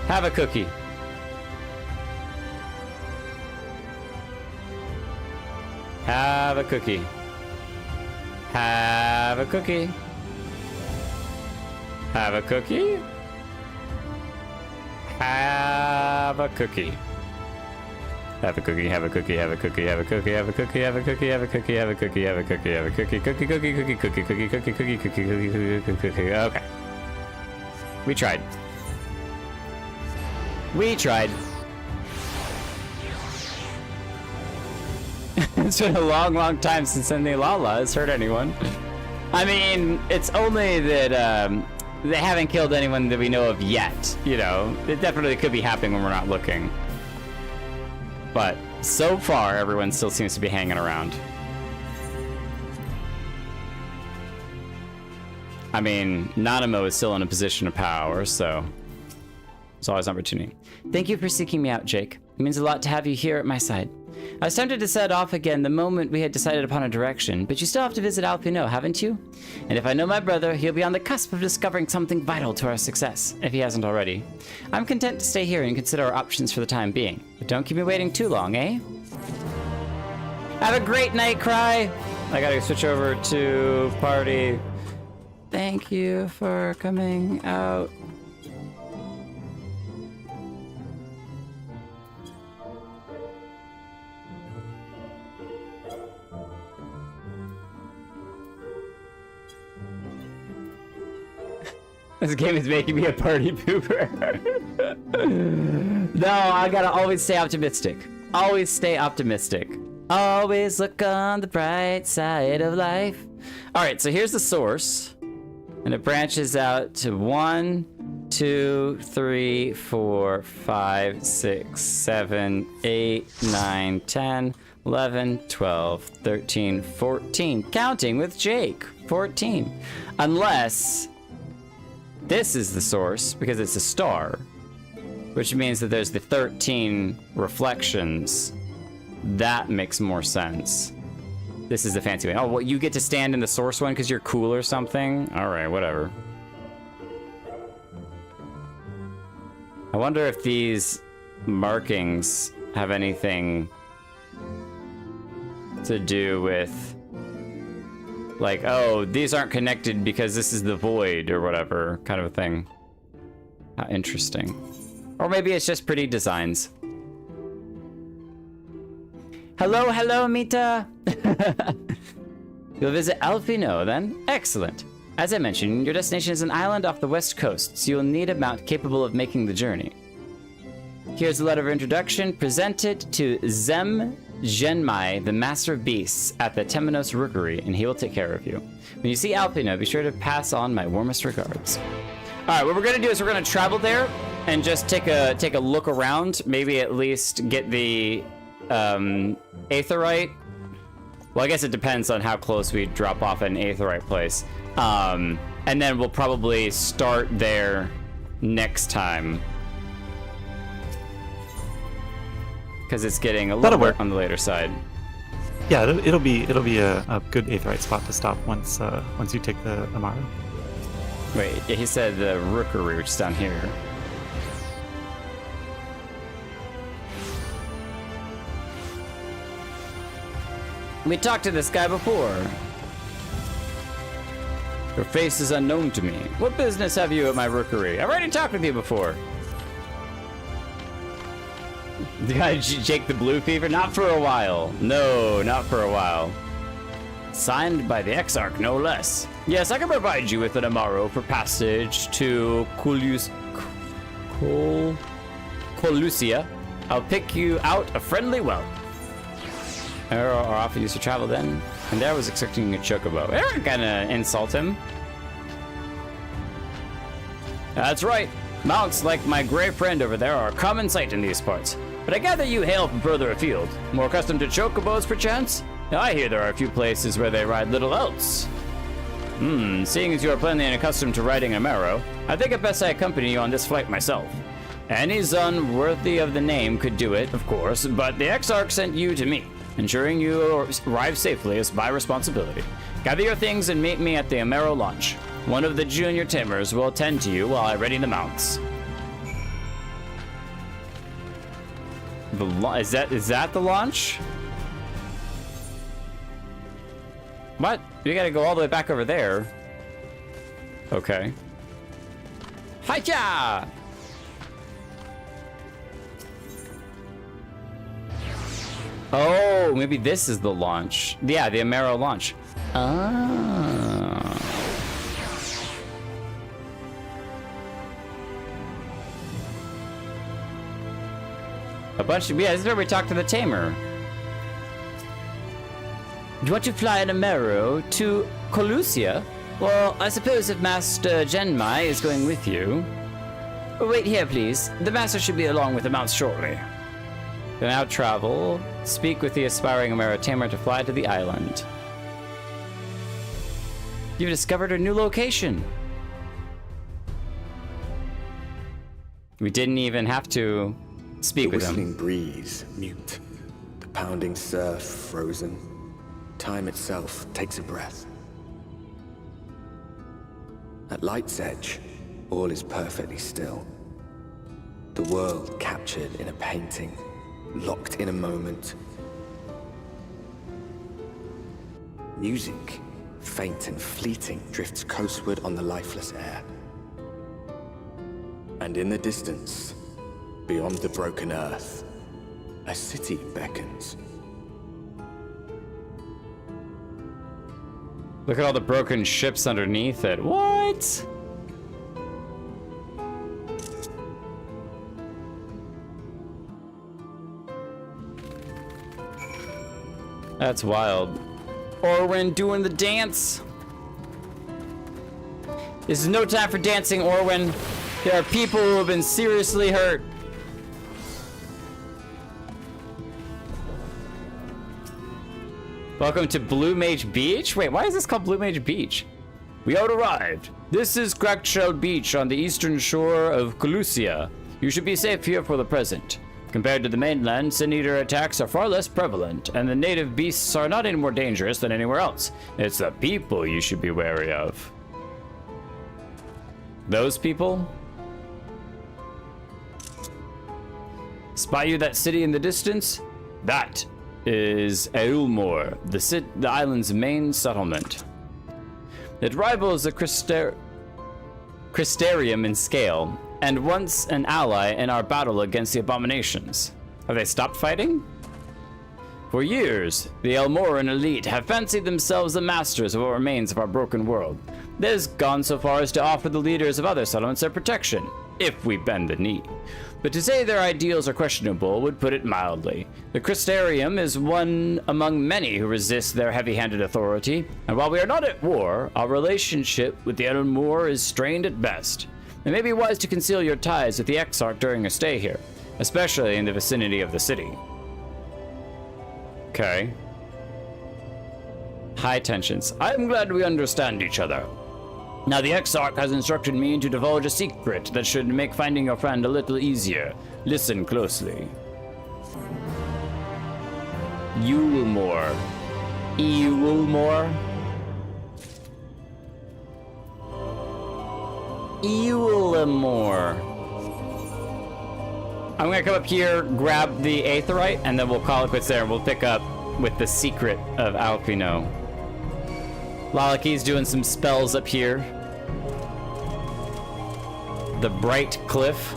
Have a cookie. Have a cookie. Have a cookie. Have a cookie. Have a cookie. Have a cookie, have a cookie, have a cookie, have a cookie, have a cookie, have a cookie, have a cookie, have a cookie, have a cookie, have a cookie, cookie, cookie, cookie, cookie, cookie, cookie, cookie, cookie, cookie, cookie. Okay. We tried. We tried. It's been a long, long time since any Lala has hurt anyone. I mean, it's only that they haven't killed anyone that we know of yet. You know, it definitely could be happening when we're not looking. But so far, everyone still seems to be hanging around. I mean, Nanamo is still in a position of power, so there's always opportunity. Thank you for seeking me out, Jake. It means a lot to have you here at my side. I was tempted to set off again the moment we had decided upon a direction, but you still have to visit Alphinaud, haven't you? And if I know my brother, he'll be on the cusp of discovering something vital to our success, if he hasn't already. I'm content to stay here and consider our options for the time being, but don't keep me waiting too long, eh? Have a great night, Cry! I gotta switch over to party. Thank you for coming out. This game is making me a party pooper. No, I gotta always stay optimistic. Always stay optimistic. Always look on the bright side of life. All right, so here's the source. And it branches out to 1, 2, 3, 4, 5, 6, 7, 8, 9, 10, 11, 12, 13, 14. Counting with Jake. 14. Unless this is the source, because it's a star, which means that there's the 13 reflections. That makes more sense. This is the fancy way. Oh, well, you get to stand in the source one because you're cool or something? All right, whatever. I wonder if these markings have anything to do with, like, oh, these aren't connected because this is the void or whatever kind of a thing. How interesting. Or maybe it's just pretty designs. Hello, hello, Mita. You'll visit Alphinaud then? Excellent. As I mentioned, your destination is an island off the west coast, so you'll need a mount capable of making the journey. Here's a letter of introduction. Present it to Zem Genmai, the Master of Beasts, at the Temenos Rookery, and he will take care of you. When you see Alphinaud, be sure to pass on my warmest regards. All right, what we're gonna do is we're gonna travel there and just take a look around. Maybe at least get the Aetheryte. Well, I guess it depends on how close we drop off at an Aetheryte place. And then we'll probably start there next time. Because it's getting a little bit on the later side. Yeah, it'll be a good Aetheryte spot to stop once you take the Amaro. Wait, yeah, he said the Rookery, which is down here. We talked to this guy before. Your face is unknown to me. What business have you at my Rookery? I've already talked with you before. The guy Jake the Blue Fever? Not for a while. No, not for a while. Signed by the Exarch, no less. Yes, I can provide you with an Amaro for passage to Colusia. I'll pick you out a friendly well. Arrow are often used to travel then, and there I was expecting a chocobo. We're gonna insult him. That's right. Mounts like my gray friend over there are a common sight in these parts. But I gather you hail from further afield. More accustomed to chocobos, perchance? I hear there are a few places where they ride little else. Seeing as you are plainly unaccustomed to riding a Amaro, I think it best I accompany you on this flight myself. Any Zun worthy of the name could do it, of course, but the Exarch sent you to me. Ensuring you arrive safely is my responsibility. Gather your things and meet me at the Amaro launch. One of the junior tamers will attend to you while I ready the mounts. Is that the launch? What? We gotta go all the way back over there. Okay. Hiya! Oh, maybe this is the launch. Yeah, the Amaro launch. Ah. A bunch of, yeah, this is where we talked to the tamer. Do you want to fly an Amaro to Colusia? Well, I suppose if Master Genmai is going with you. Wait here, please. The Master should be along with the mounts shortly. Then out travel, speak with the aspiring Amaro tamer to fly to the island. You've discovered a new location. We didn't even have to speak with him. The whistling breeze, mute. The pounding surf, frozen. Time itself takes a breath. At light's edge, all is perfectly still. The world captured in a painting, locked in a moment. Music, faint and fleeting, drifts coastward on the lifeless air. And in the distance, beyond the broken earth, a city beckons. Look at all the broken ships underneath it. What? That's wild. Orwin doing the dance. This is no time for dancing, Orwin. There are people who have been seriously hurt. Welcome to Blue Mage Beach? Wait, why is this called Blue Mage Beach? We have arrived. This is Cracked Shell Beach on the eastern shore of Colusia. You should be safe here for the present. Compared to the mainland, Sin Eater attacks are far less prevalent, and the native beasts are not any more dangerous than anywhere else. It's the people you should be wary of. Those people? Spy you that city in the distance? That is Eulmore, the island's main settlement. It rivals the Crystalarium in scale, and once an ally in our battle against the abominations. Have they stopped fighting? For years, the Elmoran elite have fancied themselves the masters of what remains of our broken world. They've gone so far as to offer the leaders of other settlements their protection, if we bend the knee. But to say their ideals are questionable would put it mildly. The Crystalarium is one among many who resist their heavy-handed authority, and while we are not at war, our relationship with the Elmore is strained at best. It may be wise to conceal your ties with the Exarch during a stay here, especially in the vicinity of the city. Okay. High tensions. I am glad we understand each other. Now the Exarch has instructed me to divulge a secret that should make finding your friend a little easier. Listen closely. Yulmore. Eulmore? Eulmore. I'm gonna come up here, grab the Aetherite, and then we'll call it quits there, and we'll pick up with the secret of Alphinaud. Lalaki's doing some spells up here. The Bright Cliff.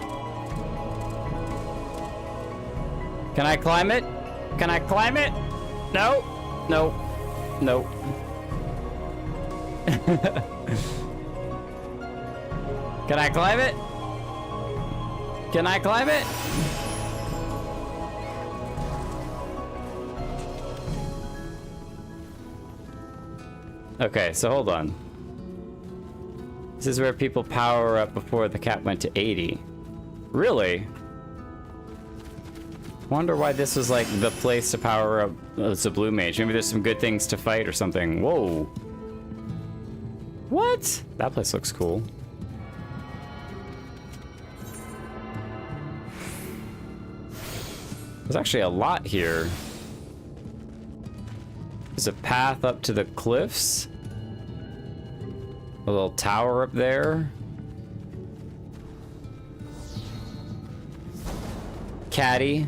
Can I climb it? Can I climb it? No. No. No. Can I climb it? Can I climb it? Okay, so hold on. This is where people power up before the cap went to 80. Really? Wonder why this was like the place to power up as a blue mage. Maybe there's some good things to fight or something. Whoa. What? That place looks cool. There's actually a lot here. There's a path up to the cliffs. A little tower up there. Caddy.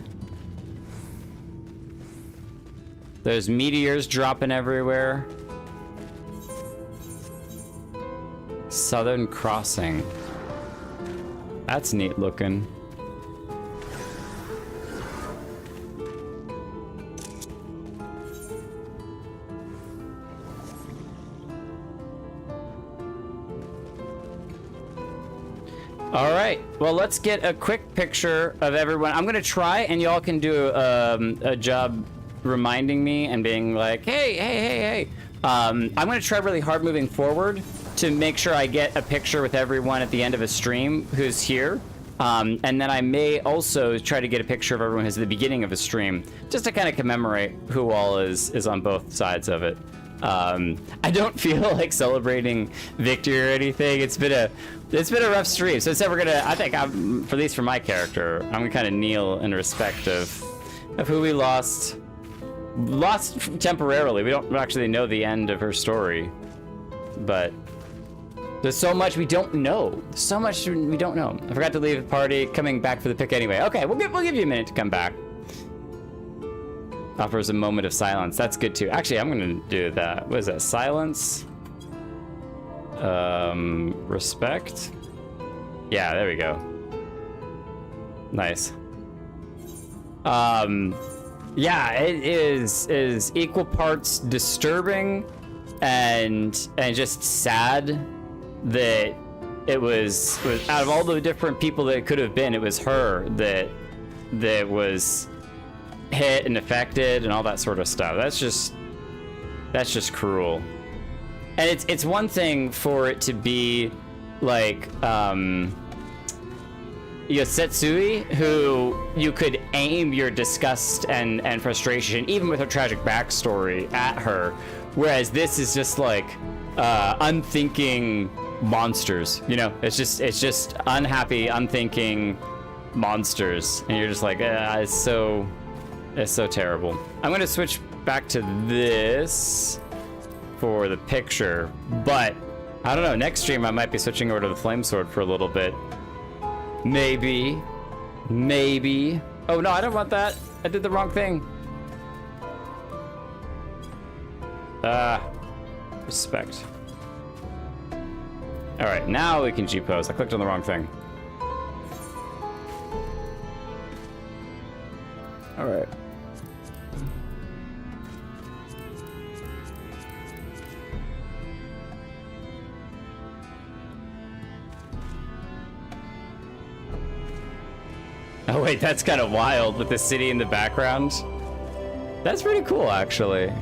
There's meteors dropping everywhere. Southern Crossing. That's neat looking. All right, well, let's get a quick picture of everyone. I'm gonna try, and y'all can do a job reminding me and being like, hey. I'm gonna try really hard moving forward to make sure I get a picture with everyone at the end of a stream who's here. And then I may also try to get a picture of everyone who's at the beginning of a stream, just to kind of commemorate who all is on both sides of it. I don't feel like celebrating victory or anything. It's been a rough stream. So instead, I think for at least for my character, I'm gonna kind of kneel in respect of who we lost temporarily. We don't actually know the end of her story, but there's so much we don't know. So much we don't know. I forgot to leave the party. Coming back for the pick anyway. Okay, we'll give you a minute to come back. Offers a moment of silence. That's good too. Actually, I'm gonna do that. What is that? Silence. Respect. Yeah, there we go. Nice. Yeah, it is equal parts disturbing and just sad that it was out of all the different people that it could have been, it was her that was hit and affected and all that sort of stuff. That's just cruel. And it's one thing for it to be like Yosetsui, who you could aim your disgust and frustration, even with her tragic backstory, at her, whereas this is just like unthinking monsters. You know, it's just unhappy, unthinking monsters, and you're just like, it's so terrible. I'm gonna switch back to this for the picture, but I don't know, next stream I might be switching over to the flame sword for a little bit. Maybe. Oh no, I don't want that. I did the wrong thing. Respect. All right, now we can G-pose. I clicked on the wrong thing. All right. Oh wait, that's kind of wild with the city in the background. That's pretty cool, actually.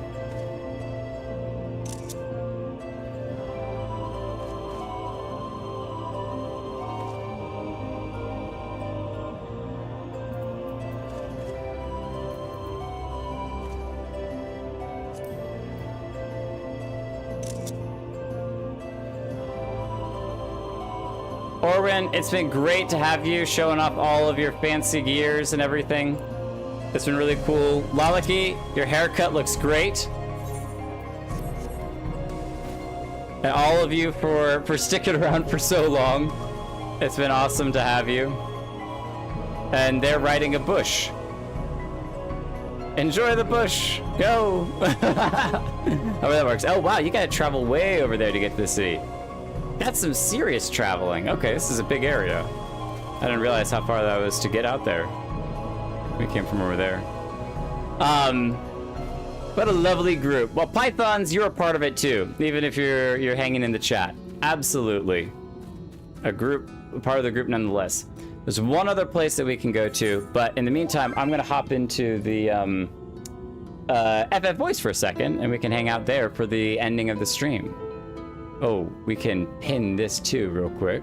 It's been great to have you showing off all of your fancy gears and everything. It's been really cool. Lalaki, your haircut looks great. And all of you for sticking around for so long. It's been awesome to have you. And they're riding a bush. Enjoy the bush. Go. However that works. Oh, wow. You got to travel way over there to get to the city. That's some serious traveling. Okay, this is a big area. I didn't realize how far that was to get out there. We came from over there. What a lovely group. Well, Pythons, you're a part of it too, even if you're hanging in the chat. Absolutely. A part of the group nonetheless. There's one other place that we can go to, but in the meantime, I'm gonna hop into the FF Voice for a second, and we can hang out there for the ending of the stream. Oh, we can pin this too real quick.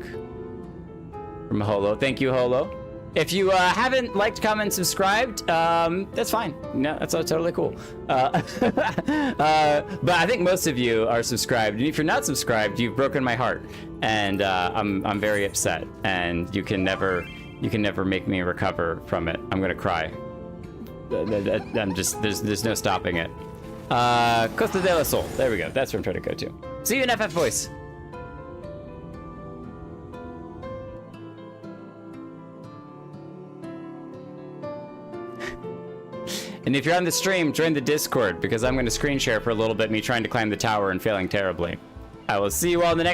From Holo. Thank you, Holo. If you haven't liked, comment, subscribed, that's fine. No, that's totally cool. But I think most of you are subscribed, and if you're not subscribed, you've broken my heart, and I'm very upset. And you can never make me recover from it. I'm gonna cry. I'm just there's no stopping it. Costa del Sol. There we go. That's where I'm trying to go to. See you in FF Voice. And if you're on the stream, join the Discord, because I'm going to screen share for a little bit, me trying to climb the tower and failing terribly. I will see you all in the next